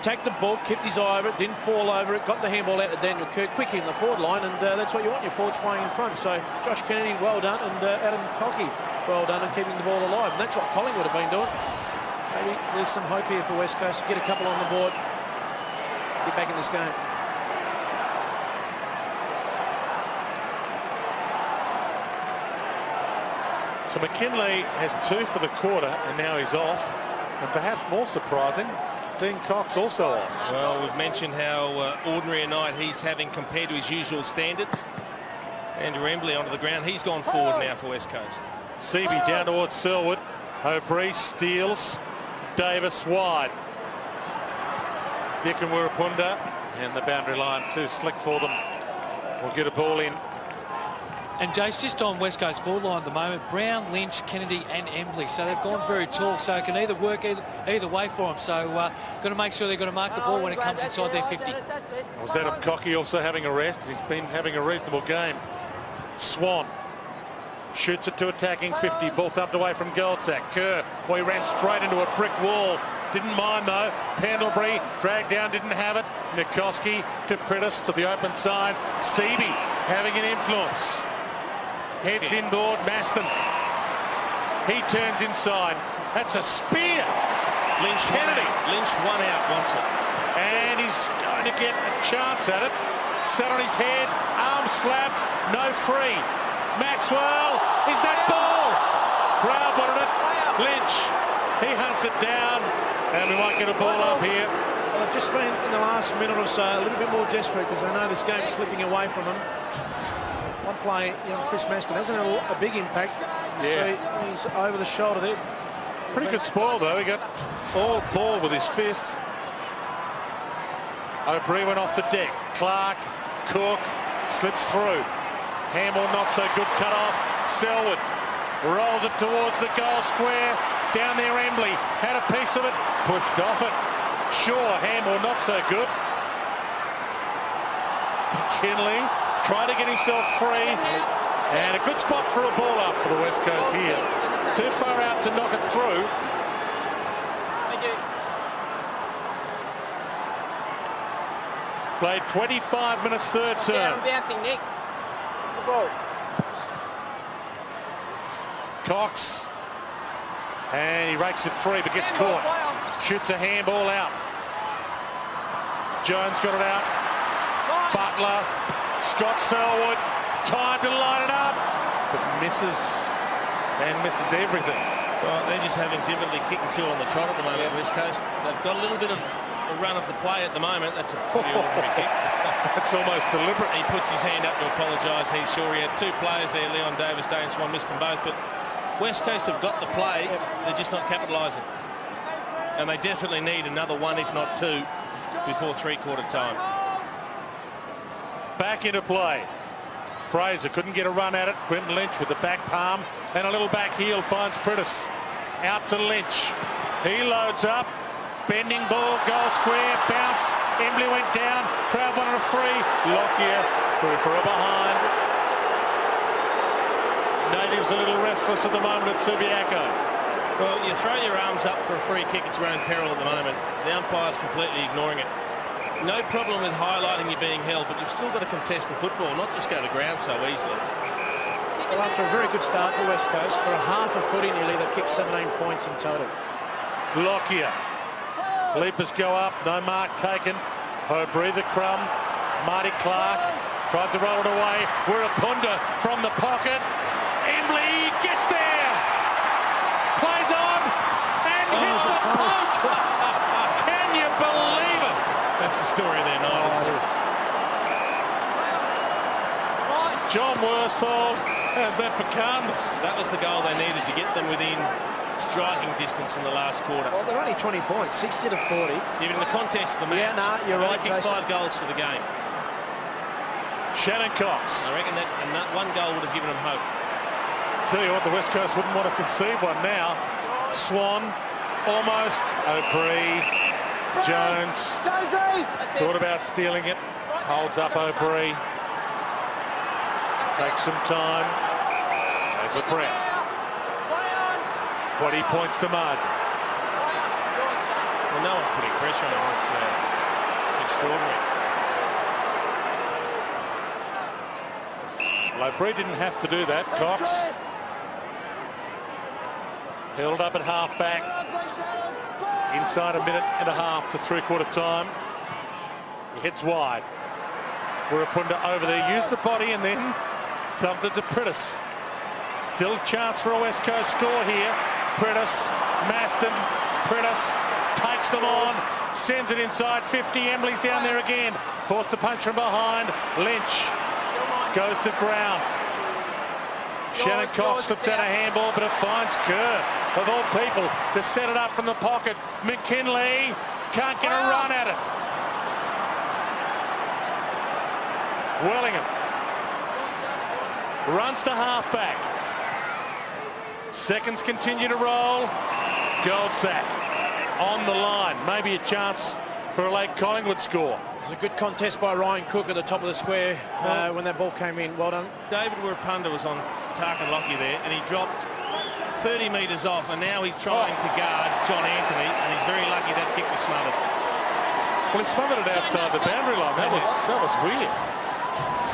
Tacked the ball, kept his eye over it, didn't fall over it, got the handball out to Daniel Kerr, quick in the forward line, and that's what you want your forwards playing in front. So Josh Kennedy, well done, and Adam Cocky, well done, and keeping the ball alive. And that's what Collingwood have been doing. Maybe there's some hope here for West Coast. Get a couple on the board, get back in this game. So McKinley has 2 for the quarter, and now he's off. And perhaps more surprising, Dean Cox also off. Well, we've mentioned how ordinary a night he's having compared to his usual standards. Andrew Embley onto the ground. He's gone forward now for West Coast. Seavey down towards Selwood. O'Brien steals. Davis wide. Dick and Wirrapunda, and the boundary line too slick for them. We'll get a ball in. And Jace, just on West Coast forward line at the moment, Brown, Lynch, Kennedy and Embley. So they've gone very tall, so it can either work either way for them. So got to make sure they've got to mark the ball when it comes inside their 50. Was Adam Cocky also having a rest? He's been having a reasonable game. Swan shoots it to attacking 50. Ball thumped away from Goldsack. Kerr, well, he ran straight into a brick wall. Didn't mind though. Pendlebury dragged down, didn't have it. Nikoski to Prentice to the open side. Seavey having an influence. Heads inboard, Maston. He turns inside. That's a spear. Lynch Kennedy. Lynch one out, wants it. And he's going to get a chance at it. Sat on his head, arm slapped, no free. Maxwell, is that ball? Crowd wanted it. Lynch, he hunts it down, and we might get a ball up here. Well, they've just been in the last minute or so a little bit more desperate, because they know this game's slipping away from them. One play, Chris Maston hasn't had a big impact. Yeah. So he's over the shoulder there. Pretty good spoil though. He got all ball with his fist. O'Brien went off the deck. Clark, Cook slips through. Hamill not so good cut off. Selwood rolls it towards the goal square. Down there Embley had a piece of it. Pushed off it. Shaw, Hamill not so good. McKinley trying to get himself free, and a good spot for a ball up for the West Coast here. Too far out to knock it through. Thank you. Played 25 minutes, third term. Yeah, I'm bouncing, Nick. The ball. Cox, and he rakes it free but gets caught. Shoots a handball out. Jones got it out. Butler, Scott Selwood, time to line it up, but misses and misses everything. Well, they're just having difficulty kicking 2 on the trot at the moment, West Coast. They've got a little bit of a run of the play at the moment. That's a pretty ordinary kick. That's almost deliberate. He puts his hand up to apologise. He's sure he had 2 players there, Leon Davis, Dane Swan, missed them both. But West Coast have got the play, they're just not capitalising. And they definitely need another 1, if not 2, before three-quarter time. Back into play. Fraser couldn't get a run at it. Quinton Lynch with the back palm and a little back heel finds Prentice. Out to Lynch. He loads up. Bending ball, goal square, bounce. Embley went down. Crowd wanted a free. Lockyer through for a behind. Natives a little restless at the moment at Subiaco. Well, you throw your arms up for a free kick at your own peril at the moment. The umpire's completely ignoring it. No problem with highlighting you being held, but you've still got to contest the football, not just go to ground so easily. Kick Well, after a very good start for West Coast, for a half a footy nearly, they've kicked 17 points in total. Lockyer. Leapers go up, no mark taken. O'Brien the crumb. Marty Clark tried to roll it away. Wirapunda from the pocket. Embley gets there. Plays on and hits the post. Can you believe it? That's the story of their night. It is. John Worsfold has that for calmness. That was the goal they needed to get them within striking distance in the last quarter. Well, they're only 20 points, 60 to 40. Even in the contest of the match, Yeah, no, you're they right, kicked Jason. 5 goals for the game. Shannon Cox. I reckon that one goal would have given them hope. Tell you what, the West Coast wouldn't want to concede one now. Swan, almost. O'Brien, Jones. Thought about stealing it. Holds up O'Brien. Takes some time. There's a breath. 20 points to margin. Well, no one's putting pressure on this. It's extraordinary. Well, O'Brien didn't have to do that. Cox held up at half-back. Inside a minute and a half to three-quarter time. He hits wide. Wirapunda over there, used the body and then thumped it to Prentice. Still a chance for a West Coast score here. Prentice, Maston, Prentice takes them on, sends it inside 50. Embley's down there again, forced to punch from behind. Lynch goes to ground. Shannon Cox slips out a handball, but it finds Kerr, of all people, to set it up from the pocket. McKinley can't get a run at it. Wellingham runs to halfback. Seconds continue to roll. Goldsack on the line. Maybe a chance for a late Collingwood score. It was a good contest by Ryan Cook at the top of the square when that ball came in. Well done. David Wirapunda was on Tarkin-Lockie there, and he dropped 30 metres off, and now he's trying to guard John Anthony, and he's very lucky that kick was smothered. Well, he smothered it outside the boundary line. That was weird.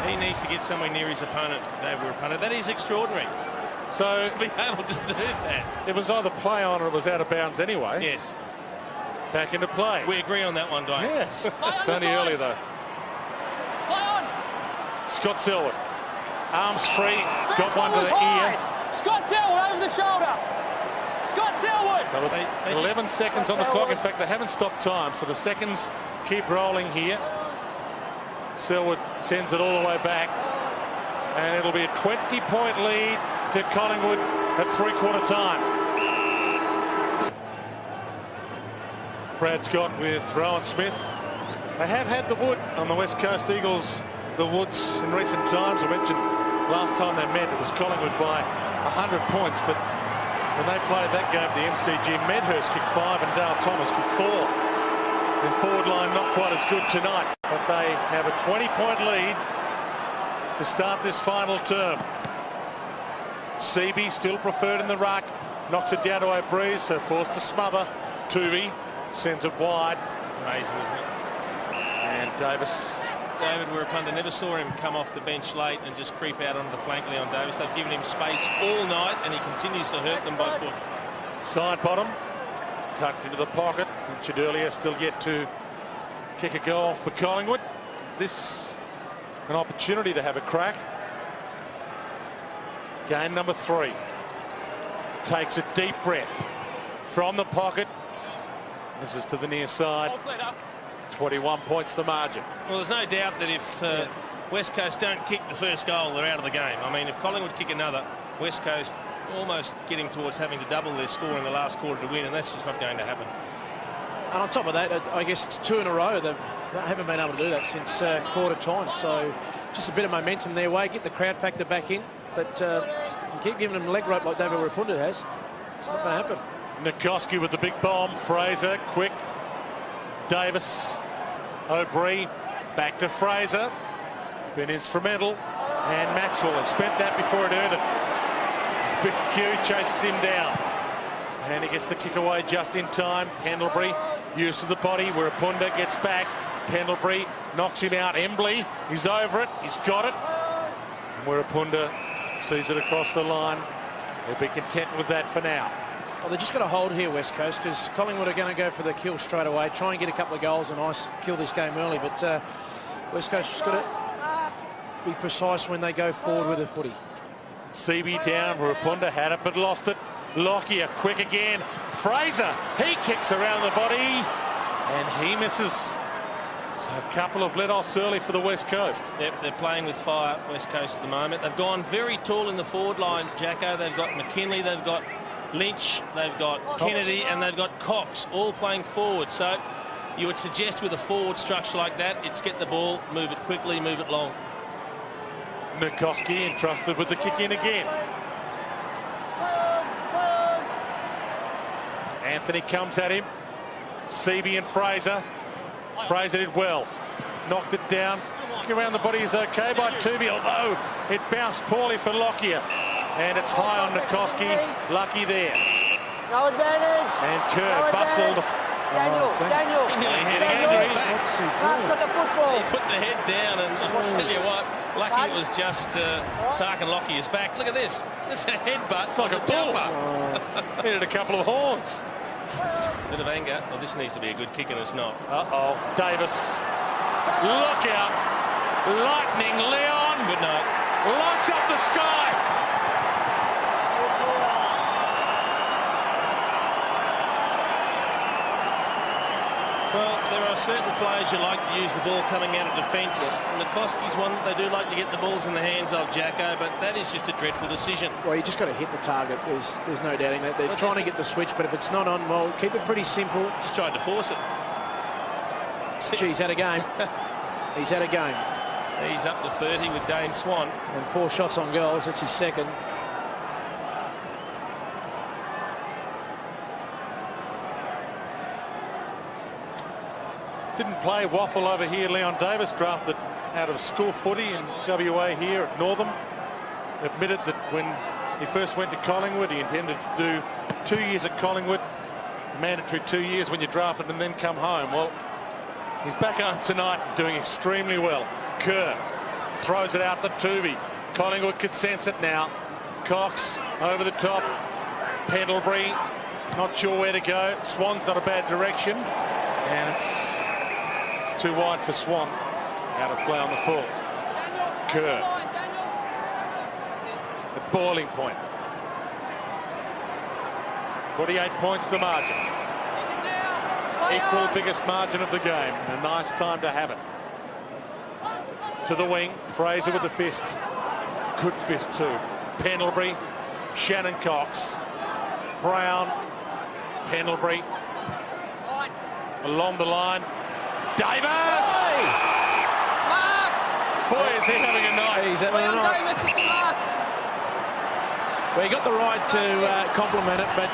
He needs to get somewhere near his opponent, David Wirapunda. That is extraordinary. So to be able to do that. It was either play on or it was out of bounds anyway. Yes. Back into play. We agree on that one, Dwayne. Yes. It's only early though. Play on. Scott Selwood. Arms free. Got one to the ear. Scott Selwood over the shoulder. Scott Selwood. So with 11 seconds on the clock. In fact, they haven't stopped time. So the seconds keep rolling here. Selwood sends it all the way back. And it'll be a 20-point lead to Collingwood at three-quarter time. Brad Scott with Rowan Smith. They have had the wood on the West Coast Eagles, the Woods, in recent times. I mentioned last time they met, it was Collingwood by 100 points. But when they played that game, the MCG, Medhurst kicked 5 and Dale Thomas kicked 4. The forward line not quite as good tonight, but they have a 20-point lead to start this final term. Seaby still preferred in the ruck, knocks it down to O'Brien, so forced to smother. Tuvey sends it wide. Amazing, isn't it? And Davis. David Wirapunda, never saw him come off the bench late and just creep out onto the flank, Leon Davis. They've given him space all night and he continues to hurt them by foot. Side bottom, tucked into the pocket. Richard earlier still yet to kick a goal for Collingwood. This an opportunity to have a crack. Game number 3. Takes a deep breath from the pocket. This is to the near side. 21 points the margin. Well, there's no doubt that if West Coast don't kick the first goal, they're out of the game. I mean, if Collingwood kick another, West Coast almost getting towards having to double their score in the last quarter to win, and that's just not going to happen. And on top of that, I guess it's 2 in a row. They haven't been able to do that since quarter time. So just a bit of momentum their way, get the crowd factor back in. But you keep giving them leg rope like David Wirapunda has, it's not going to happen. Nikoski with the big bomb. Fraser, quick. Davis, O'Brien, back to Fraser. Been instrumental. And Maxwell has spent that before it earned it. Big Q chases him down. And he gets the kick away just in time. Pendlebury, use of the body. Wirapunda gets back. Pendlebury knocks him out. Embley, he's over it. He's got it. And Wirapunda Sees it across the line. He'll be content with that for now. Well, they've just got to hold here, West Coast, because Collingwood are going to go for the kill straight away, try and get a couple of goals and kill this game early. But West Coast just got to be precise when they go forward with the footy. CB down. Rupunga had it but lost it. Lockyer quick again. Fraser, he kicks around the body and he misses. So a couple of let-offs early for the West Coast. Yep, they're playing with fire, West Coast, at the moment. They've gone very tall in the forward line, Jacko. They've got McKinley, they've got Lynch, they've got Kennedy, and they've got Cox, all playing forward. So you would suggest with a forward structure like that, it's get the ball, move it quickly, move it long. Nikoski entrusted with the kick in again. Anthony comes at him. Seaby and Fraser. Fraser did well. Knocked it down. Around the body is okay by Tooby, although it bounced poorly for Lockyer. And it's high on Nikoski. Lucky there. No advantage. And Kerr bustled. Daniel. Mark's got the football. He put the head down, and I'll tell you what, lucky it was just Tarkin Lockyer's back. Look at this. It's a headbutt. It's like a jumper. Needed a couple of horns. Bit of anger. Well, this needs to be a good kick, and it's not. Uh-oh. Davis. Look out. Lightning Leon. Good night. Lights up the sky. Well, there are certain players you like to use the ball coming out of defence. Nikoski's one that they do like to get the balls in the hands of, Jacko, but that is just a dreadful decision. Well, you just got to hit the target. There's no doubting that. They're trying to get the switch, but if it's not on, well, keep it pretty simple. Just tried to force it. Gee, he's had a game. He's had a game. He's up to 30 with Dane Swan. And 4 shots on goals. That's his second. Didn't play waffle over here. Leon Davis, drafted out of school footy in WA here at Northam, admitted that when he first went to Collingwood, he intended to do 2 years at Collingwood, mandatory 2 years when you're drafted and then come home. Well, he's back home tonight doing extremely well. Kerr throws it out to Tooby. Collingwood could sense it now. Cox over the top. Pendlebury not sure where to go. Swan's not a bad direction, and it's too wide for Swan. Out of play on the full. Kerr at boiling point. 48 points the margin. Equal biggest margin of the game. A nice time to have it. To the wing. Fraser with the fist. Good fist too. Pendlebury. Shannon Cox. Brown. Pendlebury. Along the line. Davis! Mark! Boy, is he having a night. He's having a night. Davis, it's Mark. Well, he got the right to compliment it, but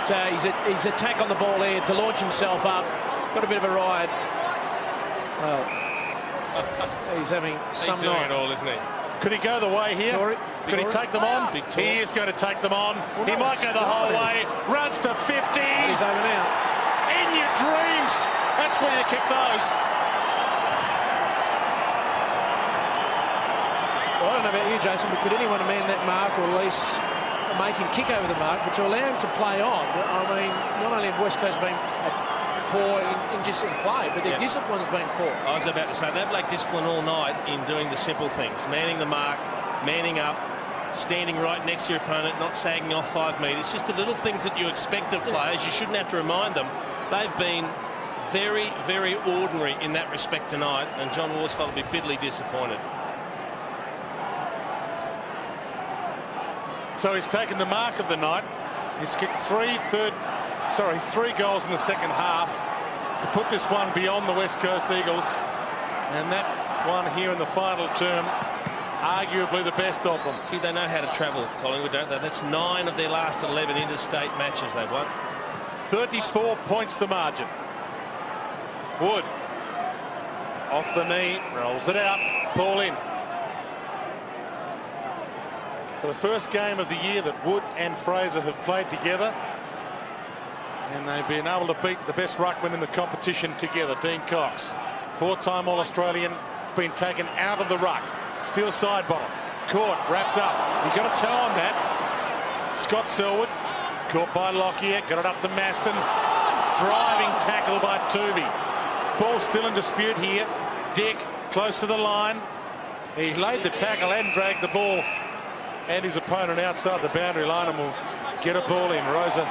his attack on the ball here to launch himself up. Got a bit of a ride. Well, he's having some He's doing night. it all, isn't he? Could he go the way here? Could he take them on? He is going to take them on. He might go the whole way. Runs to 50. He's over now. In your dreams. That's where you kick those. Well, I don't know about you, Jason, but could anyone man that mark or at least make him kick over the mark, but to allow him to play on? I mean, not only have West Coast been poor in just in play, but their discipline's been poor. I was about to say, they've lacked discipline all night in doing the simple things. Manning the mark, manning up, standing right next to your opponent, not sagging off 5 metres. Just the little things that you expect of players. You shouldn't have to remind them. They've been very, very ordinary in that respect tonight, and John Worsfold will be bitterly disappointed. So he's taken the mark of the night. He's kicked 3 goals in the second half to put this one beyond the West Coast Eagles. And that one here in the final term, arguably the best of them. Gee, they know how to travel, Collingwood, don't they? That's 9 of their last 11 interstate matches they've won. 34 points the margin. Wood off the knee, rolls it out, ball in. So the first game of the year that Wood and Fraser have played together, and they've been able to beat the best ruckman in the competition together. Dean Cox, 4-time All-Australian, has been taken out of the ruck. Still side bottom. caught, wrapped up. You got a toe on that. Scott Selwood, caught by Lockyer, got it up to Maston. Driving tackle by Tuvey. Ball still in dispute here. Dick close to the line. He laid the tackle and dragged the ball and his opponent outside the boundary line and will get a ball in. Rosa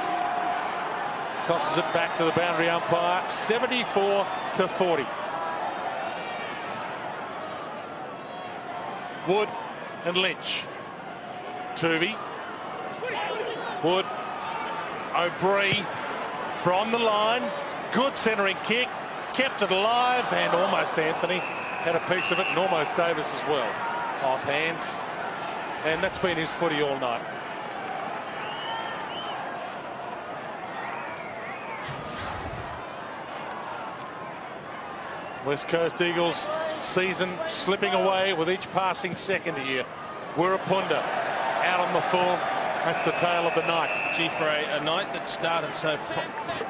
tosses it back to the boundary umpire. 74-40. Wood and Lynch. Tuvey. Wood. O'Brien from the line. Good centering kick. Kept it alive, and almost Anthony had a piece of it, and almost Davis as well. Off hands. And that's been his footy all night. West Coast Eagles season slipping away with each passing second here. Wirrapunda out on the full. That's the tale of the night. Gee, for a night that started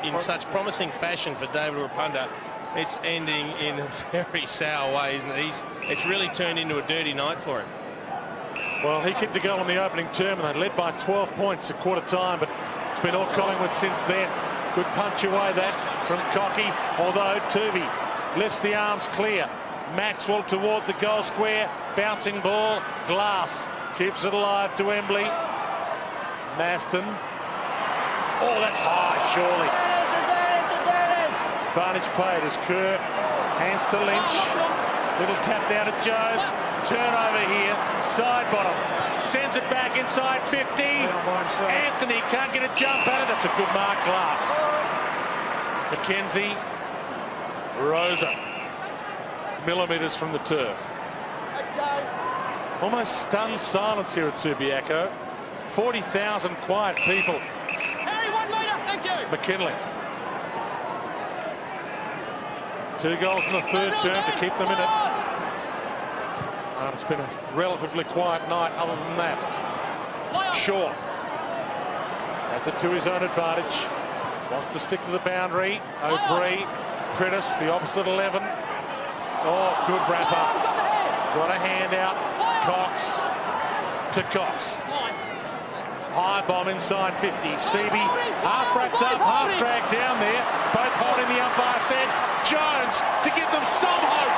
in such promising fashion for David Wirrapunda, it's ending in a very sour way, isn't it? It's really turned into a dirty night for him. Well, he kicked a goal in the opening term and they led by 12 points at quarter time, but it's been all Collingwood since then. Good punch away that from Cocky, although Tuvey lifts the arms clear. Maxwell toward the goal square, bouncing ball. Glass keeps it alive to Embley. Maston. Oh, that's high, surely. Advantage played as Kerr hands to Lynch. Little tap down to Jones. Turnover here. Side bottom. Sends it back inside 50. Anthony can't get a jump at it. That's a good mark, Glass. McKenzie. Rosa. Millimetres from the turf. Almost stunned silence here at Subiaco. 40,000 quiet people. Harry, 1 metre, thank you. McKinley. 2 goals in the third term to keep them in it. It's been a relatively quiet night other than that. Shaw. At it to his own advantage. Wants to stick to the boundary. O'Brien. Prentice, the opposite 11. Oh, good wrap up. Got a hand out. Cox to Cox. High bomb inside 50. Seavey half wrapped up, half dragged down there. Both holding the umpire said. Jones to give them some hope.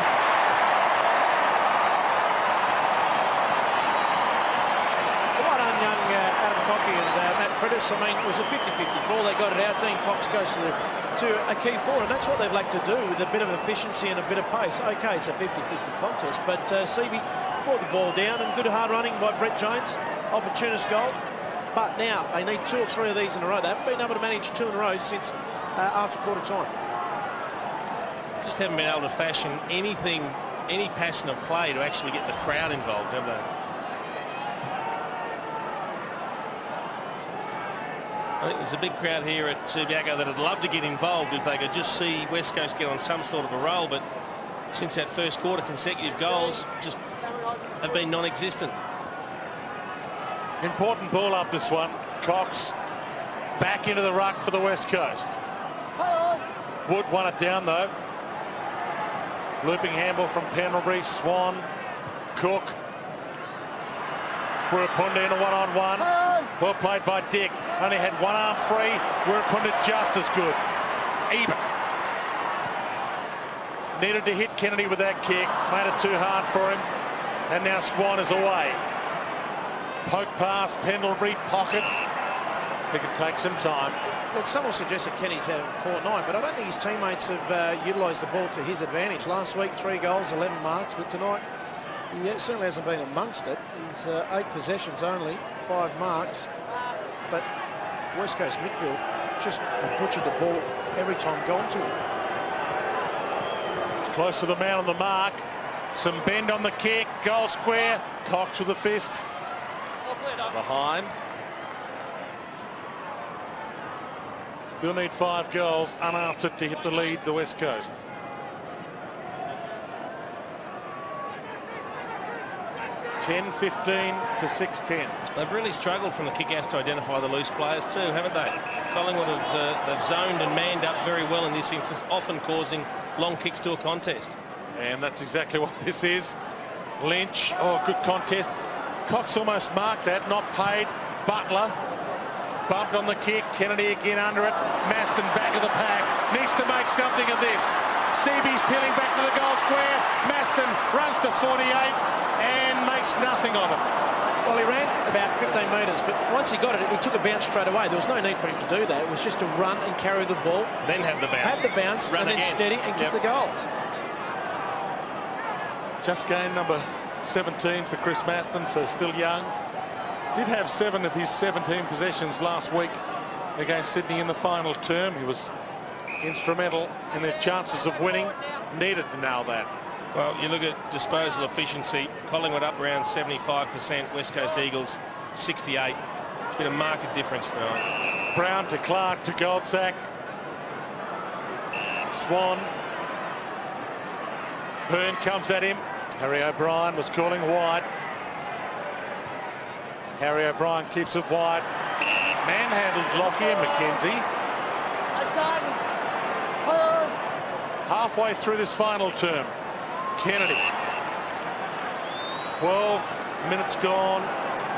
Well done, young Adam Cocky and Matt Prentice. I mean, it was a 50-50 ball. They got it out. Dean Cox goes to a key forward, and that's what they've lacked to do with a bit of efficiency and a bit of pace. OK, it's a 50-50 contest, but Seavey brought the ball down, and good hard running by Brett Jones. Opportunist goal. But now they need 2 or 3 of these in a row. They haven't been able to manage 2 in a row since after quarter time. Just haven't been able to fashion anything, any passion of play to actually get the crowd involved, have they? I think there's a big crowd here at Subiaco that would love to get involved if they could just see West Coast get on some sort of a roll, but since that first quarter, consecutive goals just have been non-existent. Important ball up this one. Cox back into the ruck for the West Coast. Wood won it down though. Looping handball from Pendlebury. Swan. Cook. Wirrapunda in a one-on-one. Well played by Dick. Only had one arm free. Wirrapunda just as good. Even. Needed to hit Kennedy with that kick. Made it too hard for him. And now Swan is away. Poke pass, Pendlebury, pocket. I think it takes some time. Look, some will suggest that Kenny's had a poor night, but I don't think his teammates have utilised the ball to his advantage. Last week, 3 goals, 11 marks, but tonight he certainly hasn't been amongst it. He's 8 possessions only, 5 marks. But West Coast midfield just butchered the ball every time gone to him. Close to the man on the mark. Some bend on the kick, goal square. Cox with a fist. Behind. Still need 5 goals unanswered to hit the lead, the West Coast. (10-15 to 6-10). They've really struggled from the kick-outs to identify the loose players too, haven't they? Collingwood have they've zoned and manned up very well in this instance, often causing long kicks to a contest. And that's exactly what this is. Lynch, oh, good contest. Cox almost marked that, not paid. Butler bumped on the kick. Kennedy again under it. Maston back of the pack. Needs to make something of this. Seaby's peeling back to the goal square. Maston runs to 48 and makes nothing of it. Well, he ran about 15 metres, but once he got it, he took a bounce straight away. There was no need for him to do that. It was just to run and carry the ball. Then have the bounce. Have the bounce, run and then again. steady and kick the goal. Just gained number 17 for Chris Maston, so still young. Did have 7 of his 17 possessions last week against Sydney in the final term. He was instrumental in their chances of winning. Needed to nail that. Well, you look at disposal efficiency. Collingwood up around 75%. West Coast Eagles 68. It's been a marked difference tonight. Brown to Clark to Goldsack. Swan. Hearn comes at him. Harry O'Brien was calling wide. Harry O'Brien keeps it wide. Manhandles Lockyer and McKenzie. Halfway through this final term. Kennedy. 12 minutes gone.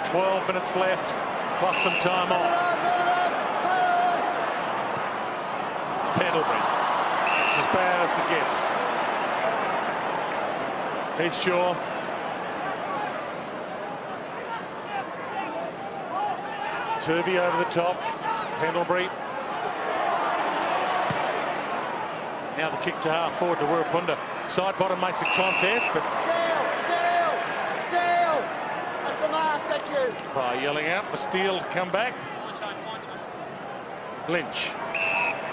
12 minutes left. Plus some time off. Pendlebury. It's as bad as it gets. Heath Shaw. Turvey over the top. Pendlebury. Now the kick to half forward to Wirrapunda. Side bottom makes a contest, but Steele! That's the mark, thank you. by yelling out for Steele to come back. Lynch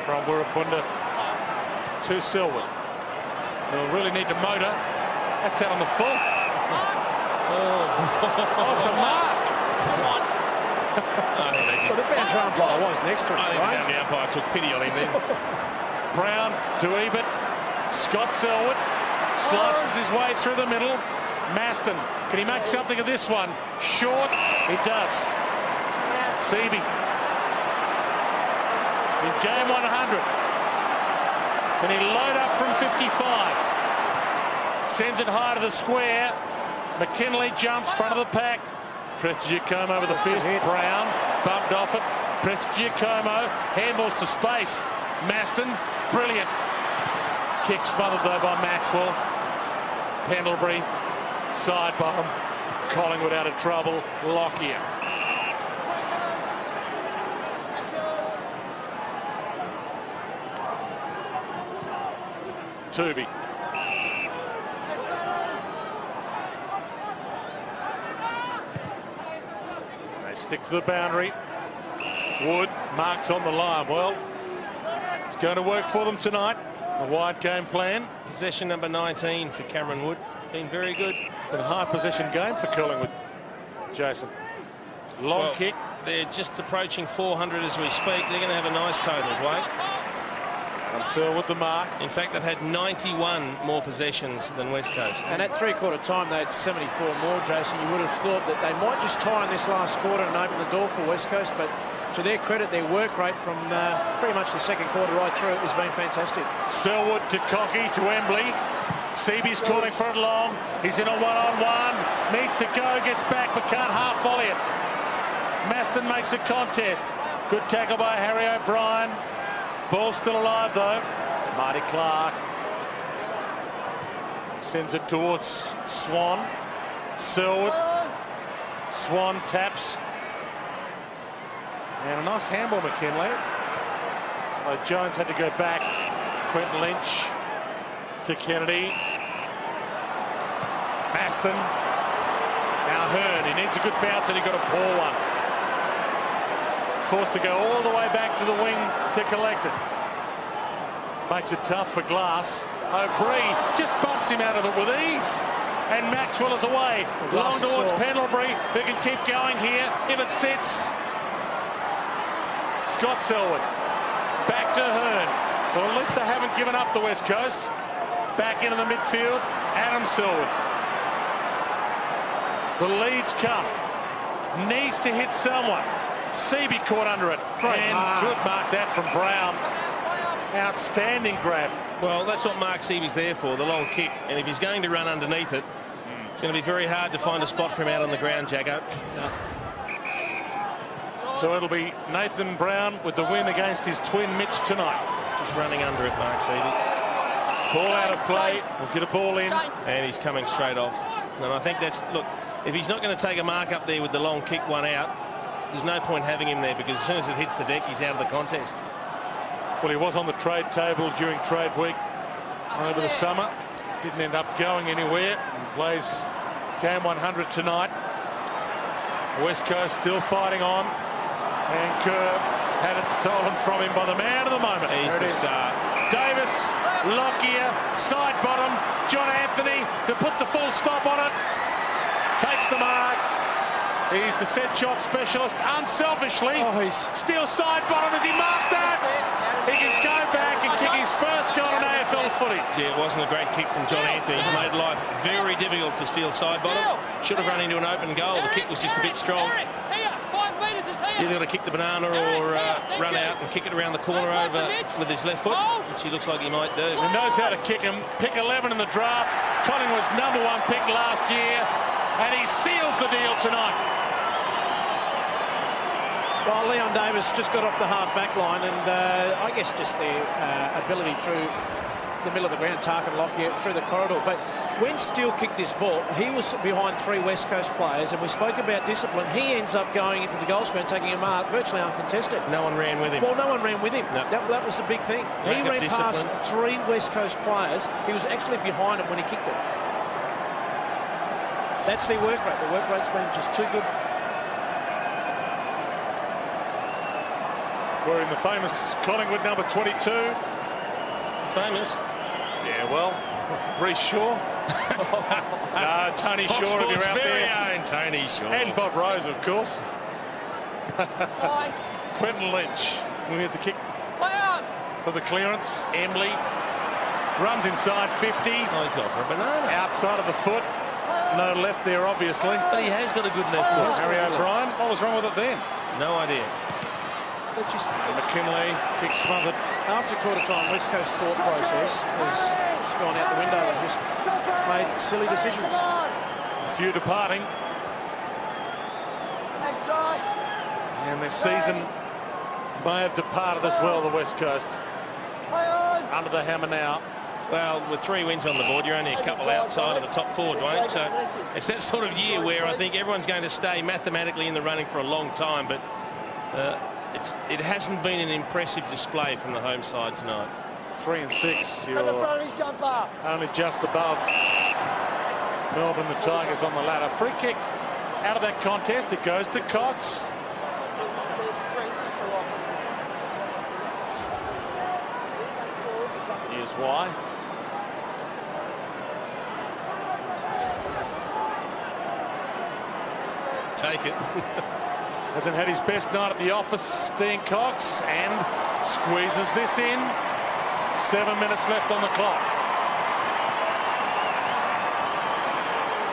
from Wirrapunda to Selwood. They'll really need to motor. That's out on the full. Oh, it's a mark. Well, the bench umpire was next to him, I think right? the umpire took pity on him then. Brown to Ebert. Scott Selwood slices his way through the middle. Maston, can he make something of this one? Short, he does. Seaby in game 100. Can he load up from 55? Sends it high to the square. McKinley jumps front of the pack. Prestigiacomo with the fist. Brown bumped off it. Prestigiacomo handballs to space. Maston, brilliant. Kick smothered though by Maxwell. Pendlebury, side bottom. Collingwood out of trouble. Lockyer. Turvey. They stick to the boundary. Wood marks on the line. Well, it's going to work for them tonight. A wide game plan. Possession number 19 for Cameron Wood. Been very good. It's been a high possession game for Collingwood. Jason. Long kick. They're just approaching 400 as we speak. They're going to have a nice total, Wade. Adam Selwood the mark. In fact, they've had 91 more possessions than West Coast. And at three-quarter time, they had 74 more, Jason. You would have thought that they might just tie in this last quarter and open the door for West Coast, but to their credit, their work rate from pretty much the second quarter right through has been fantastic. Selwood to Cocky to Embley. Seaby's calling for it long. He's in a one-on-one. Needs to go, gets back, but can't half volley it. Maston makes a contest. Good tackle by Harry O'Brien. Ball's still alive though. Marty Clark sends it towards Swan. Selwood. Swan taps. And a nice handball, McKinley. Jones had to go back. Quentin Lynch to Kennedy. Maston. Now Hearn. He needs a good bounce and he got a poor one. Forced to go all the way back to the wing to collect it. Makes it tough for Glass. O'Brien just bumps him out of it with ease. And Maxwell is away. Long towards Pendlebury, who can keep going here if it sits. Scott Selwood. Back to Hearn. Well, at least they haven't given up the West Coast. Back into the midfield. Adam Selwood. The leads come. Needs to hit someone. Seaby caught under it. Good mark that from Brown. Outstanding grab. Well, that's what Mark Seaby's there for, the long kick. And if he's going to run underneath it, It's going to be very hard to find a spot for him out on the ground, Jacko. So it'll be Nathan Brown with the win against his twin Mitch tonight. Just running under it, Mark Seavey. Ball out of play. We'll get a ball in. And he's coming straight off. And I think that's, look, if he's not going to take a mark up there with the long kick one out, there's no point having him there, because as soon as it hits the deck, he's out of the contest. Well, he was on the trade table during trade week over the summer. Didn't end up going anywhere. He plays game 100 tonight. West Coast still fighting on. And Kerr had it stolen from him by the man of the moment. He's the star. Davis, Lockyer, side bottom. John Anthony to put the full stop on it. Takes the mark. He's the set shot specialist. Unselfishly, steals side bottom as he marked that. He can go back and kick his first goal in AFL footy. Yeah, it wasn't a great kick from John Anthony. He's made life very difficult for Steele side bottom. Should have run into an open goal. The kick was just a bit strong. Either got to kick the banana or run out and kick it around the corner over with his left foot, which he looks like he might do. He knows how to kick him. Pick 11 in the draft. Collingwood's #1 pick last year, and he seals the deal tonight. Well, Leon Davis just got off the half-back line, and I guess just their ability through the middle of the ground, Tarkin Lockyer through the corridor. But when Steele kicked this ball, he was behind 3 West Coast players, and we spoke about discipline. He ends up going into the goal square, taking a mark, virtually uncontested. No one ran with him. Well, no one ran with him. No. That was the big thing. He ran past 3 West Coast players. He was actually behind them when he kicked it. That's their work rate. The work rate's been just too good. We're in the famous Collingwood number 22. Famous? Yeah, well, Reece Shaw. Tony Shaw, if you're out there. Own Tony Shaw. And Bob Rose, of course. Quentin Lynch will get the kick for the clearance. Embley runs inside 50. Oh, he's got for a banana. Outside of the foot. No left there, obviously. But he has got a good left foot. Harry O'Brien, what was wrong with it then? No idea. Just McKinley, kick smothered. after quarter time, West Coast thought process has just gone out the window. They just made silly decisions. A few departing. Thanks, Josh. And their season may have departed as well, the West Coast. Play on. Under the hammer now. Well, with 3 wins on the board, you're only a couple outside of the top 4, Dwayne. So it's that sort of year where I think everyone's going to stay mathematically in the running for a long time, but it hasn't been an impressive display from the home side tonight. 3 and 6. You're Jumper. only just above Melbourne, the Tigers on the ladder. Free kick out of that contest. It goes to Cox. Here's why. Take it. Hasn't had his best night at the office, Dean Cox, and squeezes this in. 7 minutes left on the clock.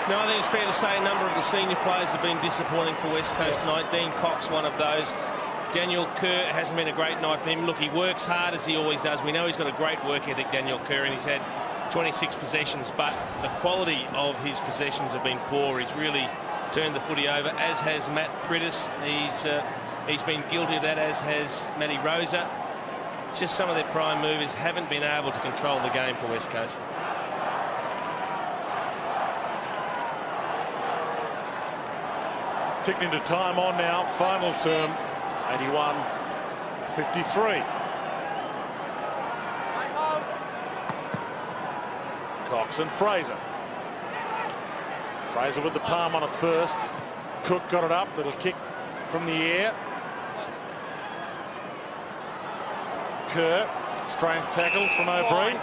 No, I think it's fair to say a number of the senior players have been disappointing for West Coast tonight. Dean Cox, one of those. Daniel Kerr hasn't been a great night for him. Look, he works hard as he always does. We know he's got a great work ethic, Daniel Kerr, and he's had 26 possessions, but the quality of his possessions have been poor. He's really turned the footy over, as has Matt Prittis. He's been guilty of that, as has Matty Rosa. Just some of their prime movers haven't been able to control the game for West Coast. Ticking into time on now. Final term, 81-53. Cox and Fraser. Fraser with the palm on it first. Cook got it up. Little kick from the air. Kerr, strange tackle from O'Brien.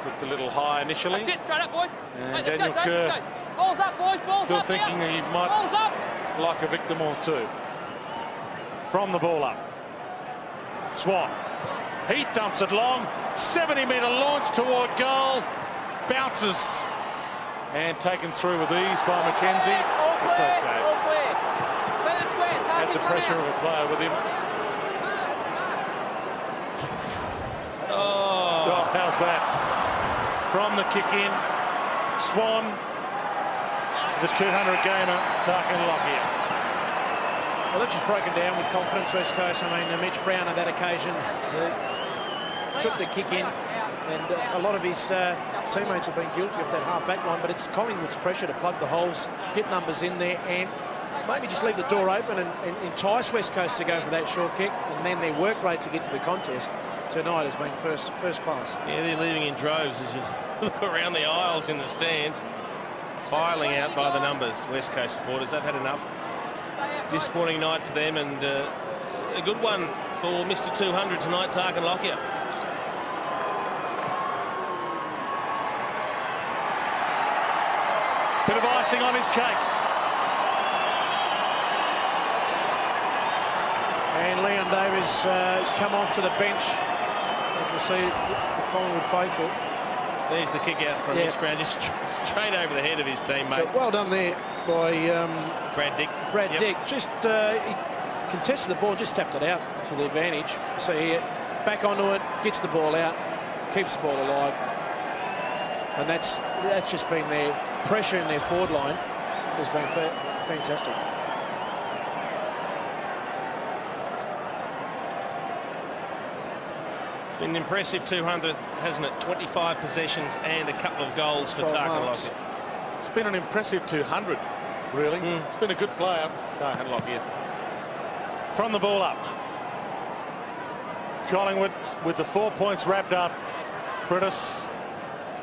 Looked a little high initially. That's it, straight up, boys. And Right, Daniel let's go, Kerr let's go. Balls up, boys, balls still up. thinking now. he might Balls up. like a victim or two. From the ball up. Swan. Heath dumps it long. 70-metre launch toward goal. Bounces. And taken through with ease by McKenzie. All It's clear, okay. all clear. Clear the square. Had the pressure of a player with him. Oh, how's that? From the kick in. Swan. to the 200-gamer, Tarkin Lockyer. Well, they've just broken down with confidence, West Coast. I mean, Mitch Brown on that occasion took the kick in, and a lot of his teammates have been guilty of that half-back line, but it's Collingwood's pressure to plug the holes, get numbers in there, and maybe just leave the door open and entice West Coast to go for that short kick, and then their work rate to get to the contest tonight has been first class. Yeah, they're leaving in droves as you look around the aisles in the stands, filing out by the numbers. West Coast supporters, they've had enough. Disappointing night for them, and a good one for Mr. 200 tonight, Tarkin Lockyer. Bit of icing on his cake. And Leon Davis has come onto the bench, as we see the Collingwood faithful. There's the kick out from Mitch Brown, just straight over the head of his teammate. But well done there by Brad Dick. Dick. Just he contested the ball, just tapped it out to the advantage. So here, back onto it, gets the ball out, keeps the ball alive, and that's just been their pressure in their forward line has been fantastic. Been an impressive 200, hasn't it? 25 possessions and a couple of goals for Tarkin Lockyer. It's been an impressive 200, really. It's been a good player, Tarkin Lockyer. From the ball up. Collingwood with the 4 points wrapped up. Prentice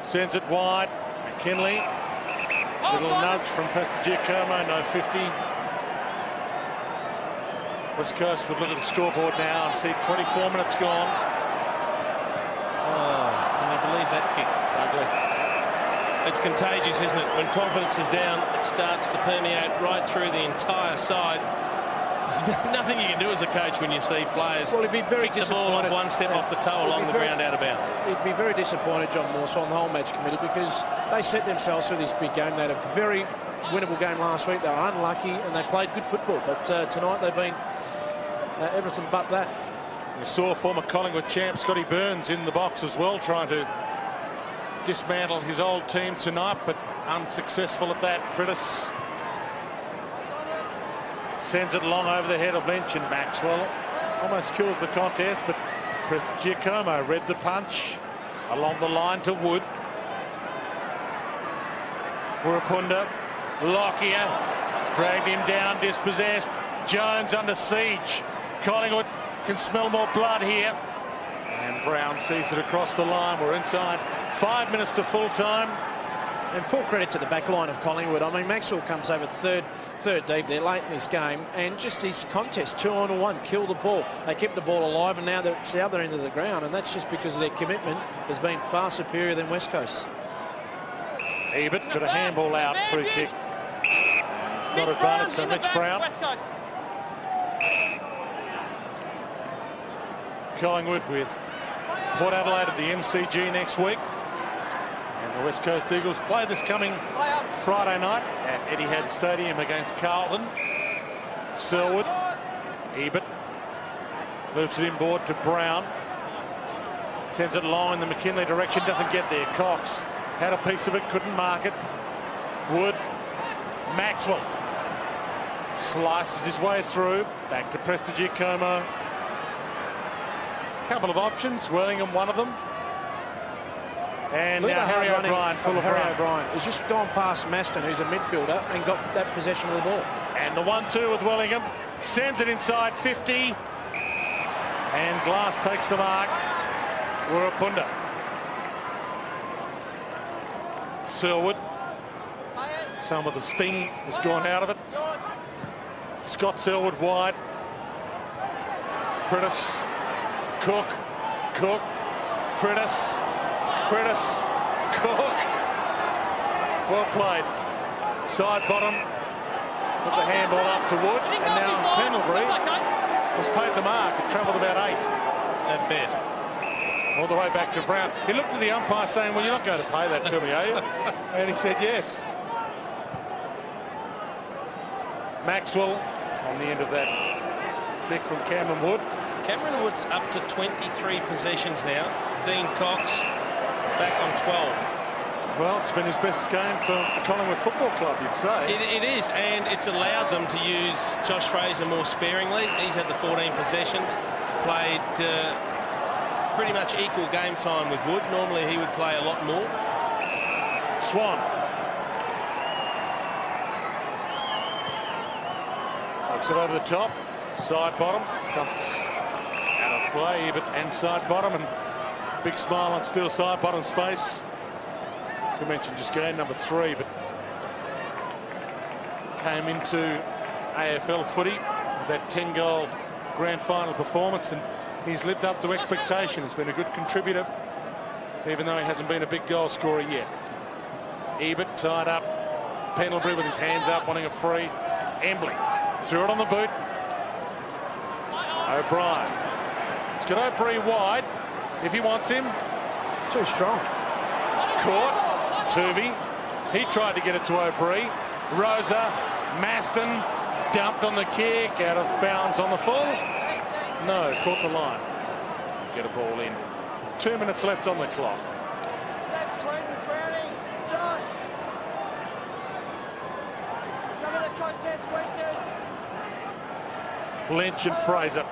sends it wide. McKinley. Little nudge from Prestigiacomo, no 50. West Coast would look at the scoreboard now and see 24 minutes gone. Can you believe that kick? It's ugly. It's contagious, isn't it? When confidence is down, it starts to permeate right through the entire side. There's nothing you can do as a coach when you see players Well, he'd be very kick the ball off one step off the toe along the ground out of bounds. He'd be very disappointed, John Morsell, on the whole match committee, because they set themselves for this big game. They had a very winnable game last week. They were unlucky and they played good football, but tonight they've been everything but that. We saw former Collingwood champ Scotty Burns in the box as well, trying to dismantle his old team tonight, but unsuccessful at that. Prentice sends it long over the head of Lynch, and Maxwell almost kills the contest, but Giacomo read the punch along the line to Wood. Warapunda, Lockyer dragged him down, dispossessed. Jones under siege. Collingwood can smell more blood here, and Brown sees it across the line. We're inside 5 minutes to full time. And full credit to the back line of Collingwood. I mean, Maxwell comes over third deep there late in this game, and just this contest, 2-on-1, kill the ball. They kept the ball alive, and now they're at the other end of the ground, and that's just because their commitment has been far superior than West Coast. Ebert got a handball out, free kick. It's not advantage, so Mitch Brown. Collingwood with Port Adelaide at the MCG next week. And the West Coast Eagles play this coming Friday night at Etihad Stadium against Carlton. Selwood, Ebert moves it inboard to Brown. Sends it long in the McKinley direction, doesn't get there. Cox had a piece of it, couldn't mark it. Wood, Maxwell slices his way through. Back to Prestigiacomo. Couple of options, Wellingham one of them. And now Harry O'Brien full of run. O'Brien has just gone past Maston, who's a midfielder, and got that possession of the ball. And the 1-2 with Wellingham. Sends it inside 50. And Glass takes the mark. Warapunda. Selwood. Some of the sting has gone out of it. Scott Selwood wide. Prentice. Cook. Prentice. Cook. Well played. Side bottom. Put the handball up to Wood. And now Pendlebury has paid the mark. It travelled about 8 at best. All the way back to Brown. He looked at the umpire saying, well, you're not going to pay that to me, are you? And he said yes. Maxwell on the end of that kick from Cameron Wood. Cameron Wood's up to 23 possessions now. Dean Cox back on 12. Well, it's been his best game for the Collingwood Football Club, you'd say. It is, and it's allowed them to use Josh Fraser more sparingly. He's had the 14 possessions, played pretty much equal game time with Wood. Normally he would play a lot more. Swan. Looks it over the top. Side bottom. Thumps out of play, but and side bottom, and big smile on Steele side bottom's face. You mentioned just game number 3, but came into AFL footy with that 10-goal grand final performance, and he's lived up to expectation. He's been a good contributor, even though he hasn't been a big goal scorer yet. Ebert tied up. Pendlebury with his hands up, wanting a free. Embley threw it on the boot. O'Brien. It's got O'Brien wide if he wants him. Too strong. Caught. Tuvey. He tried to get it to O'Brien. Rosa. Maston dumped on the kick, out of bounds on the full. No, caught the line. Get a ball in. 2 minutes left on the clock. That's Quentin, Brownie, Josh. Some of the contest, Quentin. Lynch and Fraser.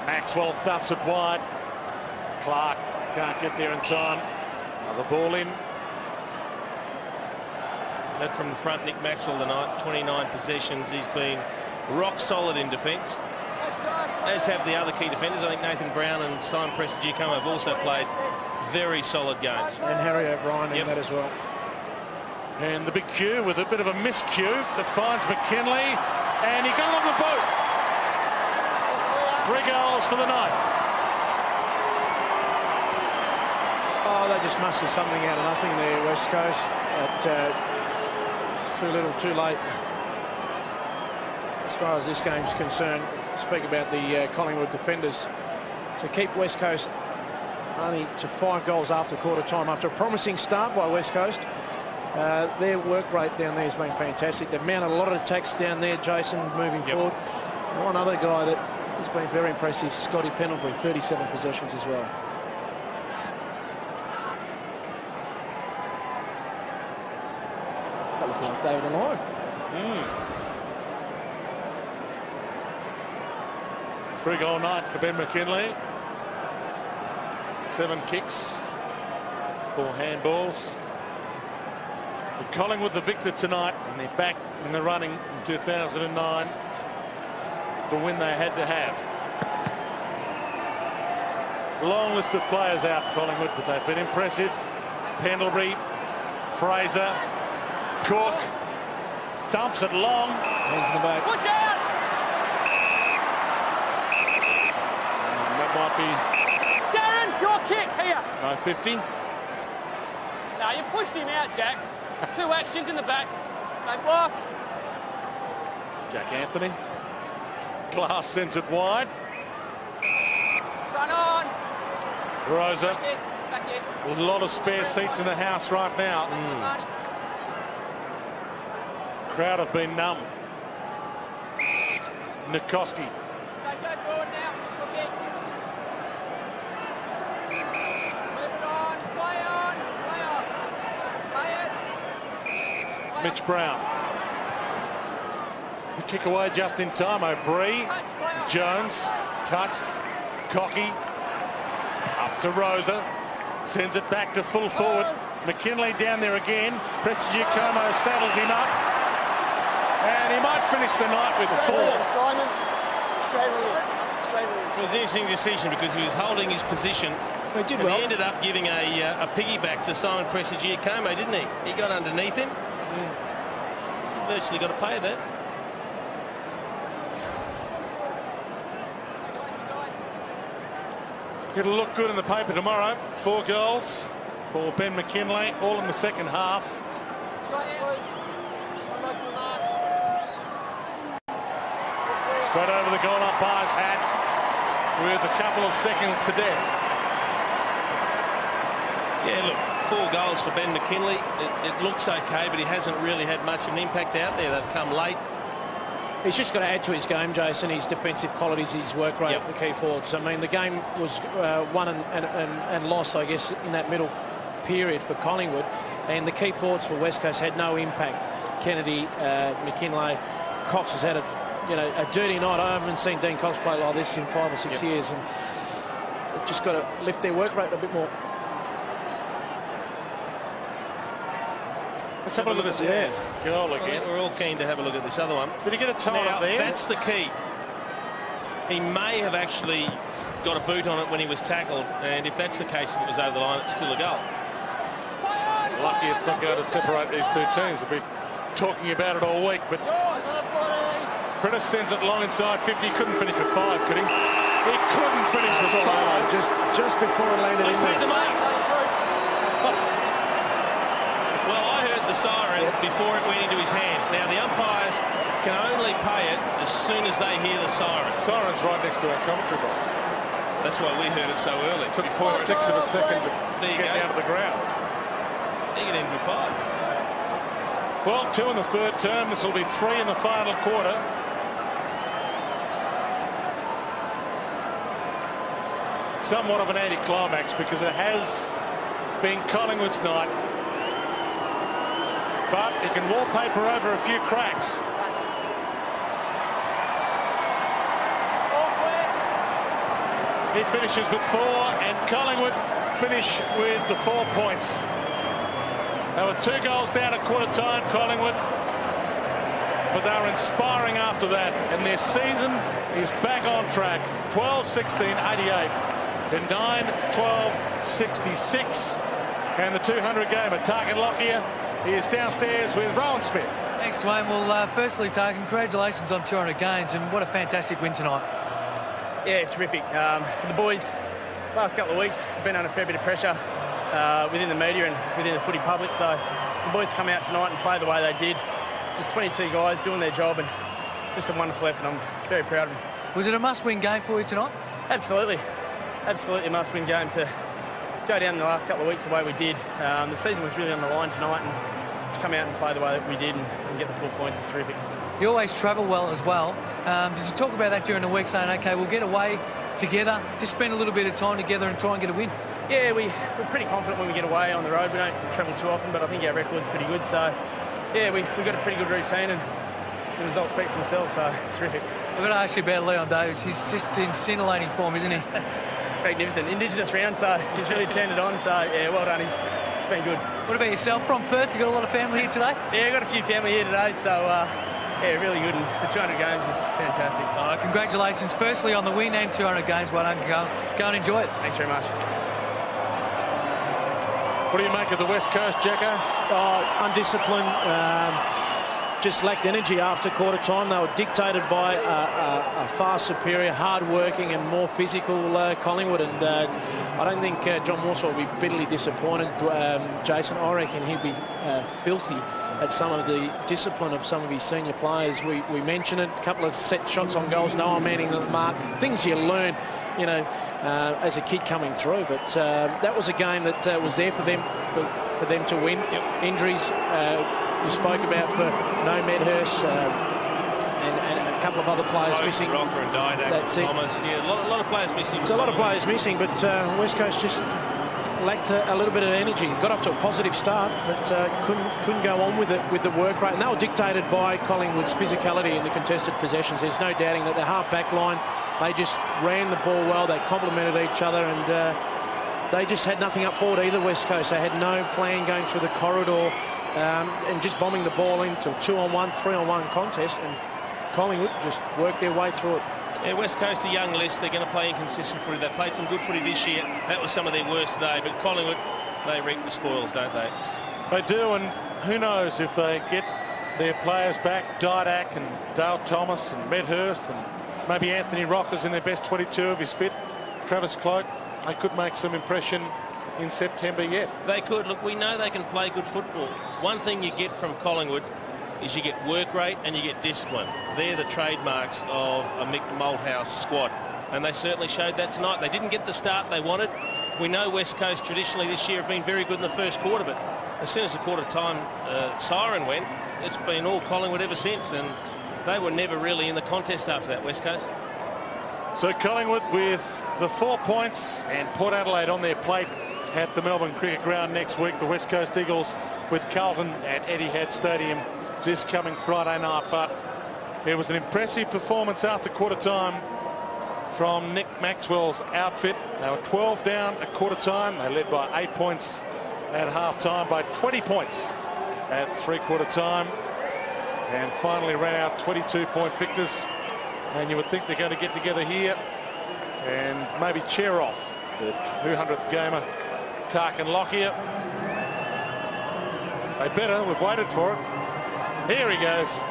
Maxwell thumps it wide. Clark can't get there in time. Another ball in. Led from the front, Nick Maxwell tonight, 29 possessions. He's been rock solid in defence, as have the other key defenders. I think Nathan Brown and Simon Prestigiacomo have also played very solid games. And Harry O'Brien in that as well. And the big cue with a bit of a miscue that finds McKinley, and he got it on the boat. 3 goals for the night. Oh, they just mustered something out of nothing there, West Coast. Too little, too late. As far as this game's concerned, speak about the Collingwood defenders. To keep West Coast only to 5 goals after quarter time, after a promising start by West Coast, their work rate down there has been fantastic. They've mounted a lot of attacks down there, Jason, moving forward. And one other guy that has been very impressive, Scotty Pendlebury, 37 possessions as well. That looks like David and Lyon. 3-goal night for Ben McKinley. 7 kicks, 4 handballs. But Collingwood the victor tonight, and they're back in the running in 2009. The win they had to have. Long list of players out, Collingwood, but they've been impressive. Pendlebury, Fraser, Cook, thumps it long. Hands in the back. Push out! And that might be Darren, your kick here. no 50. No, you pushed him out, Jack. 2 actions in the back. No block. Jack Anthony. Glass sends it wide. Run on. Rosa. Back in. With a lot of spare seats in the house right now. Crowd have been numb. Nikoski. Go forward now. Look in. Move it on. Play on. Play on. Play it. Play Mitch Brown. The kick away just in time. O'Brien. Jones. Touched. Cocky. Up to Rosa. Sends it back to full forward. McKinley down there again. Prestigiacomo saddles him up. And he might finish the night with 4. Simon, Australian. It was an interesting decision because he was holding his position. He did and well. he ended up giving a piggyback to Simon Prestigiacomo, didn't he? He got underneath him. Virtually got to pay that. It'll look good in the paper tomorrow. 4 goals for Ben McKinley, all in the second half. Straight over the goal umpire's hat with a couple of seconds to death. Yeah, look, 4 goals for Ben McKinley. It looks okay, but he hasn't really had much of an impact out there. They've come late. He's just got to add to his game, Jason, his defensive qualities, his work rate, the key forwards. I mean, the game was won and lost, I guess, in that middle. period for Collingwood, and the key forwards for West Coast had no impact. Kennedy, McKinlay, Cox has had a dirty night. I haven't seen Dean Cox play like this in 5 or 6 years, and they've just got to lift their work rate a bit more. Let's have a look at this goal again. We're all keen to have a look at this other one. Did he get a tie up there? That's the key. He may have actually got a boot on it when he was tackled, and if that's the case, if it was over the line, it's still a goal. Lucky it's not going to separate these two teams. We'll be talking about it all week, but Prentice sends it long inside 50. He couldn't finish with 5, could he? He couldn't finish with 5. Just before it landed in there. Well, I heard the siren before it went into his hands. Now, the umpires can only pay it as soon as they hear the siren. Siren's right next to our commentary box. That's why we heard it so early. Took 0.6 of a second to get down to the ground. He could end with 5. Well, 2 in the third term. This will be 3 in the final quarter. Somewhat of an anticlimax because it has been Collingwood's night. But he can wallpaper over a few cracks. He finishes with 4, and Collingwood finish with the 4 points. They were 2 goals down at quarter time, Collingwood, but they were inspiring after that, and their season is back on track. 12-16-88 and 9-12-66, and the 200 gamer Tarkin Lockyer is downstairs with Rowan Smith. Thanks, Dwayne. Well, firstly, Tarkin, congratulations on 200 games, and what a fantastic win tonight. Yeah, terrific. For the boys, last couple of weeks, been under a fair bit of pressure within the media and within the footy public. So the boys come out tonight and play the way they did. Just 22 guys doing their job, and just a wonderful effort. I'm very proud of them. Was it a must-win game for you tonight? Absolutely. Absolutely a must-win game to go down the last couple of weeks the way we did. The season was really on the line tonight, and to come out and play the way that we did and get the 4 points is terrific. You always travel well as well. Did you talk about that during the week, saying, OK, we'll get away together, just spend a little bit of time together and try and get a win? Yeah, we're pretty confident when we get away on the road. We don't travel too often, but I think our record's pretty good. So, yeah, we've got a pretty good routine, and the results speak for themselves, so it's terrific. I've got to ask you about Leon Davis. He's just in scintillating form, isn't he? Magnificent. Indigenous round, so he's really turned it on. So, yeah, well done. It's been good. What about yourself from Perth? You got a lot of family here today? Yeah, I've got a few family here today, so... yeah, really good, and the 200 games is fantastic. Congratulations, firstly, on the win and 200 games. Well done. Go and enjoy it. Thanks very much. What do you make of the West Coast, Jacko? Undisciplined. Just lacked energy after quarter time. They were dictated by a far superior, hard-working and more physical Collingwood, and I don't think John Morsell will be bitterly disappointed. Jason, I reckon he'll be filthy at some of the discipline of some of his senior players. We mentioned it, a couple of set shots on goals, no one manning the mark, things you learn, you know, as a kid coming through. But that was a game that was there for them to win. Yep. Injuries you spoke about for no Medhurst and a couple of other players missing. Rocker and Didak, Thomas. Yeah, a lot of players missing. It's a lot of players missing, but West Coast just lacked a little bit of energy. Got off to a positive start, but couldn't go on with it with the work rate. And they were dictated by Collingwood's physicality in the contested possessions. There's no doubting that the half-back line, they just ran the ball well. They complemented each other, and they just had nothing up forward either, West Coast. They had no plan going through the corridor and just bombing the ball into a 2-on-1, 3-on-1 contest, and Collingwood just worked their way through it. Yeah, West Coast, a young list. They're going to play inconsistent footy. They played some good footy this year. That was some of their worst today. But Collingwood, they reap the spoils, don't they? They do, and who knows if they get their players back, Didak and Dale Thomas and Medhurst and maybe Anthony Rockers in their best 22 if he's fit, Travis Cloke, they could make some impression in September yet. They could. Look, we know they can play good football. One thing you get from Collingwood is you get work rate and you get discipline. They're the trademarks of a Mick Malthouse squad, and they certainly showed that tonight. They didn't get the start they wanted. We know West Coast traditionally this year have been very good in the first quarter, but as soon as the quarter time siren went, it's been all Collingwood ever since, and they were never really in the contest after that, West Coast. So Collingwood with the 4 points and Port Adelaide on their plate at the Melbourne Cricket Ground next week. The West Coast Eagles with Carlton at Etihad Stadium this coming Friday night. But it was an impressive performance after quarter time from Nick Maxwell's outfit. They were 12 down at quarter time. They led by 8 points at half time, by 20 points at 3/4 time, and finally ran out 22-point victors. And you would think they're going to get together here and maybe cheer off the 200th gamer, Tarkin Lockyer. They better. We've waited for it. Here he goes.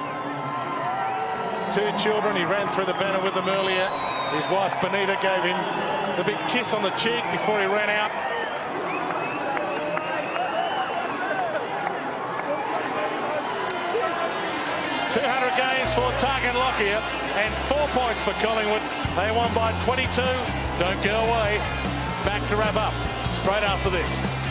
2 children. He ran through the banner with them earlier. His wife Benita gave him the big kiss on the cheek before he ran out. Games for Tarkin Lockyer and 4 points for Collingwood. They won by 22. Don't go away. Back to wrap up straight after this.